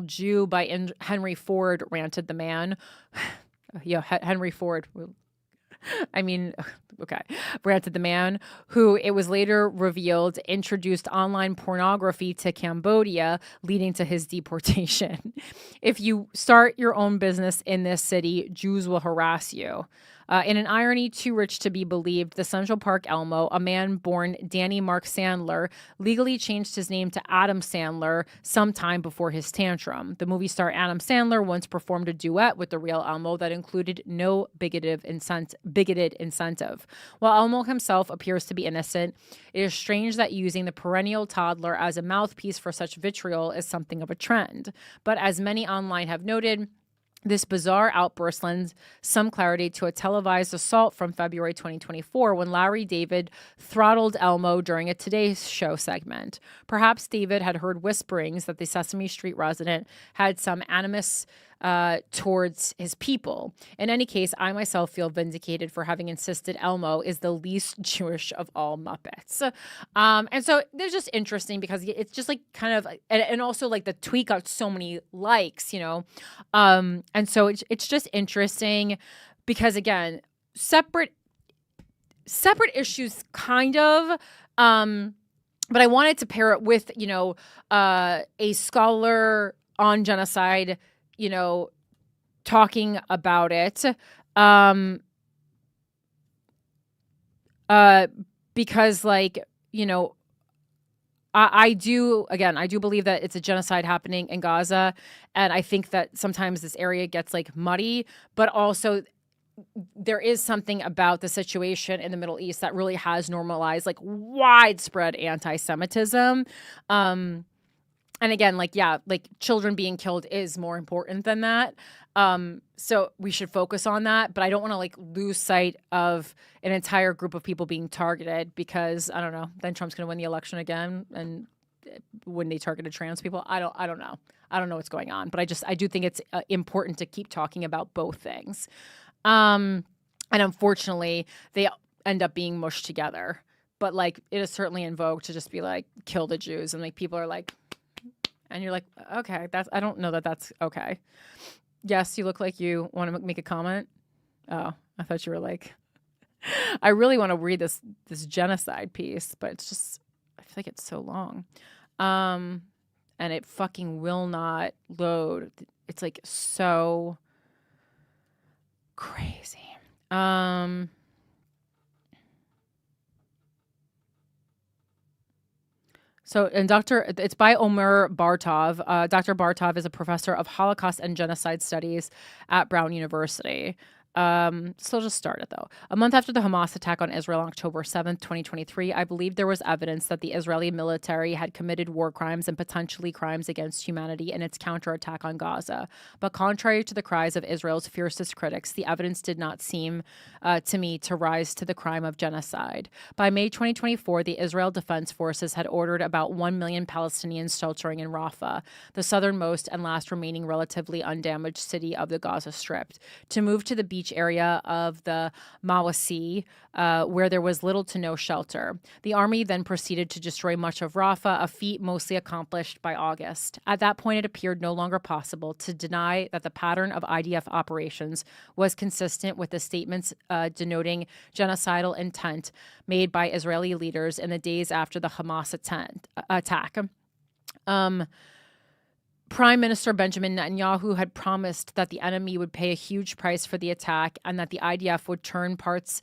Jew by Henry Ford, ranted the man. Henry Ford. Ranted the man, who it was later revealed introduced online pornography to Cambodia, leading to his deportation. If you start your own business in this city, Jews will harass you. In an irony too rich to be believed, the Central Park Elmo, a man born Danny Mark Sandler, legally changed his name to Adam Sandler sometime before his tantrum. The movie star Adam Sandler once performed a duet with the real Elmo that included no bigoted incentive. While Elmo himself appears to be innocent, it is strange that using the perennial toddler as a mouthpiece for such vitriol is something of a trend. But as many online have noted, this bizarre outburst lends some clarity to a televised assault from February 2024 when Larry David throttled Elmo during a Today Show segment. Perhaps David had heard whisperings that the Sesame Street resident had some animus towards his people. In any case, I myself feel vindicated for having insisted Elmo is the least Jewish of all Muppets. And so they're just interesting because it's just like kind of, and also like the tweet got so many likes, and so it's just interesting because, again, separate issues kind of, but I wanted to pair it with, a scholar on genocide, talking about it, because I do believe that it's a genocide happening in Gaza. And I think that sometimes this area gets muddy, but also there is something about the situation in the Middle East that really has normalized widespread anti-Semitism. And again, like, yeah, like children being killed is more important than that. So we should focus on that. But I don't want to like lose sight of an entire group of people being targeted because I don't know, then Trump's going to win the election again. And when they targeted trans people, I don't know. I don't know what's going on. But I do think it's important to keep talking about both things. And unfortunately, they end up being mushed together. But like it is certainly in vogue to just be like, kill the Jews. And like people are like, and you're like, okay, I don't know that that's okay. Yes, you look like you want to make a comment. Oh, I thought you were like, I really want to read this genocide piece, but it's just, I feel like it's so long. And it fucking will not load. It's like so crazy. So, and it's by Omer Bartov. Dr. Bartov is a professor of Holocaust and Genocide Studies at Brown University. So I'll just start it, though. A month after the Hamas attack on Israel on October 7th, 2023, I believe there was evidence that the Israeli military had committed war crimes and potentially crimes against humanity in its counterattack on Gaza. But contrary to the cries of Israel's fiercest critics, the evidence did not seem to me to rise to the crime of genocide. By May 2024, the Israel Defense Forces had ordered about 1 million Palestinians sheltering in Rafah, the southernmost and last remaining relatively undamaged city of the Gaza Strip, to move to the beach area of the Mawasi, where there was little to no shelter. The army then proceeded to destroy much of Rafah, a feat mostly accomplished by August. At that point, it appeared no longer possible to deny that the pattern of IDF operations was consistent with the statements denoting genocidal intent made by Israeli leaders in the days after the Hamas attack. Prime Minister Benjamin Netanyahu had promised that the enemy would pay a huge price for the attack and that the IDF would turn parts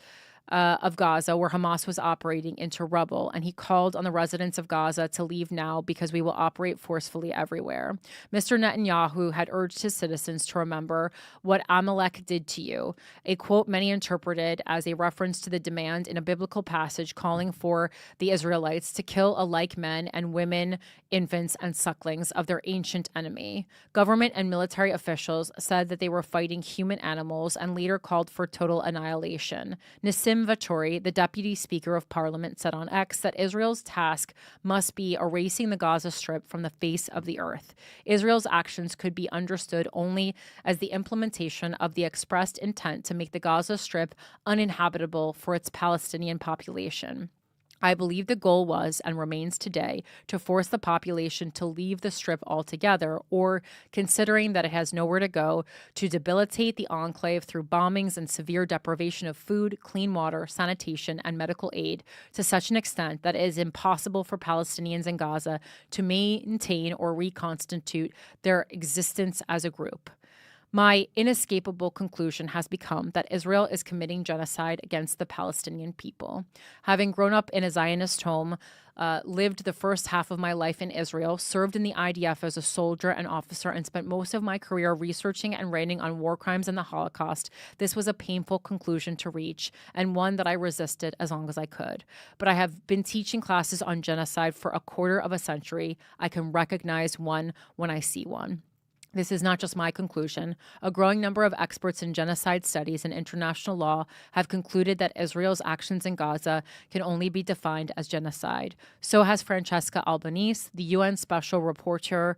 of Gaza, where Hamas was operating, into rubble. And he called on the residents of Gaza to leave now because we will operate forcefully everywhere. Mr. Netanyahu had urged his citizens to remember what Amalek did to you, a quote many interpreted as a reference to the demand in a biblical passage calling for the Israelites to kill alike men and women, infants, and sucklings of their ancient enemy. Government and military officials said that they were fighting human animals and later called for total annihilation. Nassim Vaturi, the deputy speaker of parliament, said on X that Israel's task must be erasing the Gaza Strip from the face of the earth. Israel's actions could be understood only as the implementation of the expressed intent to make the Gaza Strip uninhabitable for its Palestinian population. I believe the goal was and remains today to force the population to leave the Strip altogether, or, considering that it has nowhere to go, to debilitate the enclave through bombings and severe deprivation of food, clean water, sanitation, and medical aid to such an extent that it is impossible for Palestinians in Gaza to maintain or reconstitute their existence as a group. My inescapable conclusion has become that Israel is committing genocide against the Palestinian people. Having grown up in a Zionist home, lived the first half of my life in Israel, served in the IDF as a soldier and officer, and spent most of my career researching and writing on war crimes and the Holocaust, this was a painful conclusion to reach, and one that I resisted as long as I could. But I have been teaching classes on genocide for a quarter of a century. I can recognize one when I see one. This is not just my conclusion. A growing number of experts in genocide studies and international law have concluded that Israel's actions in Gaza can only be defined as genocide. So has Francesca Albanese, the UN Special Rapporteur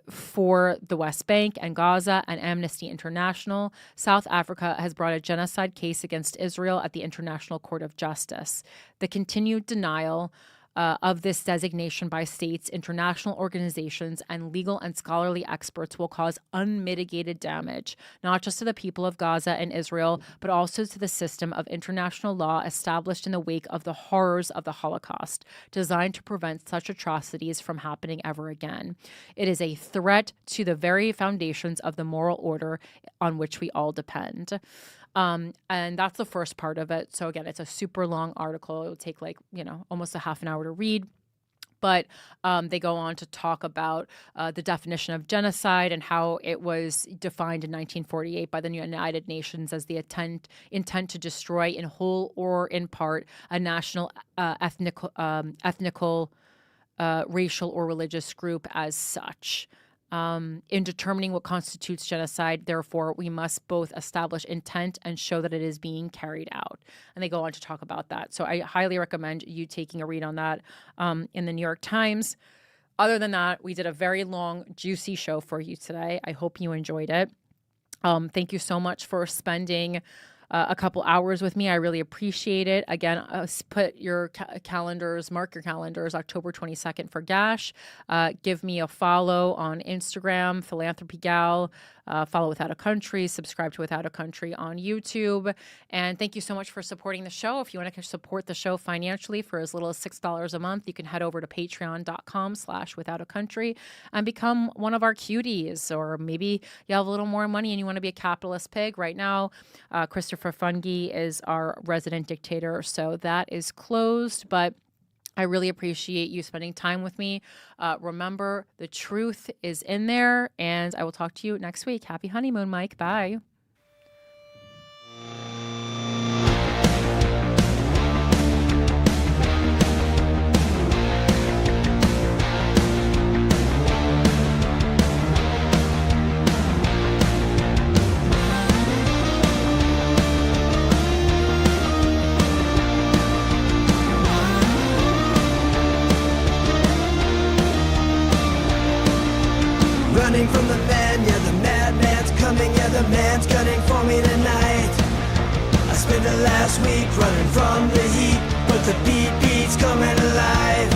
for the West Bank and Gaza, and Amnesty International. South Africa has brought a genocide case against Israel at the International Court of Justice. The continued denial of this designation by states, international organizations, and legal and scholarly experts will cause unmitigated damage, not just to the people of Gaza and Israel, but also to the system of international law established in the wake of the horrors of the Holocaust, designed to prevent such atrocities from happening ever again. It is a threat to the very foundations of the moral order on which we all depend. And that's the first part of it. So again, it's a super long article. It would take almost a half an hour to read. But they go on to talk about the definition of genocide and how it was defined in 1948 by the United Nations as the intent to destroy in whole or in part a national ethnical racial or religious group as such. In determining what constitutes genocide, therefore, we must both establish intent and show that it is being carried out. And they go on to talk about that. So I highly recommend you taking a read on that in the New York Times. Other than that, we did a very long, juicy show for you today. I hope you enjoyed it. Thank you so much for spending a couple hours with me. I really appreciate it. Again, put your calendars, mark your calendars, October 22nd for Gash. Give me a follow on Instagram, Philanthropy Gal. Follow Without a Country, subscribe to Without a Country on YouTube. And thank you so much for supporting the show. If you want to support the show financially for as little as $6 a month, you can head over to patreon.com/withoutaCountry and become one of our cuties. Or maybe you have a little more money and you want to be a capitalist pig. Right now, Christopher Fungi is our resident dictator, so that is closed. But I really appreciate you spending time with me. Remember, the truth is in there, and I will talk to you next week. Happy honeymoon, Mike. Bye. Running from the man, yeah, the madman's coming, yeah, the man's gunning for me tonight. I spent the last week running from the heat, but the beat's coming alive.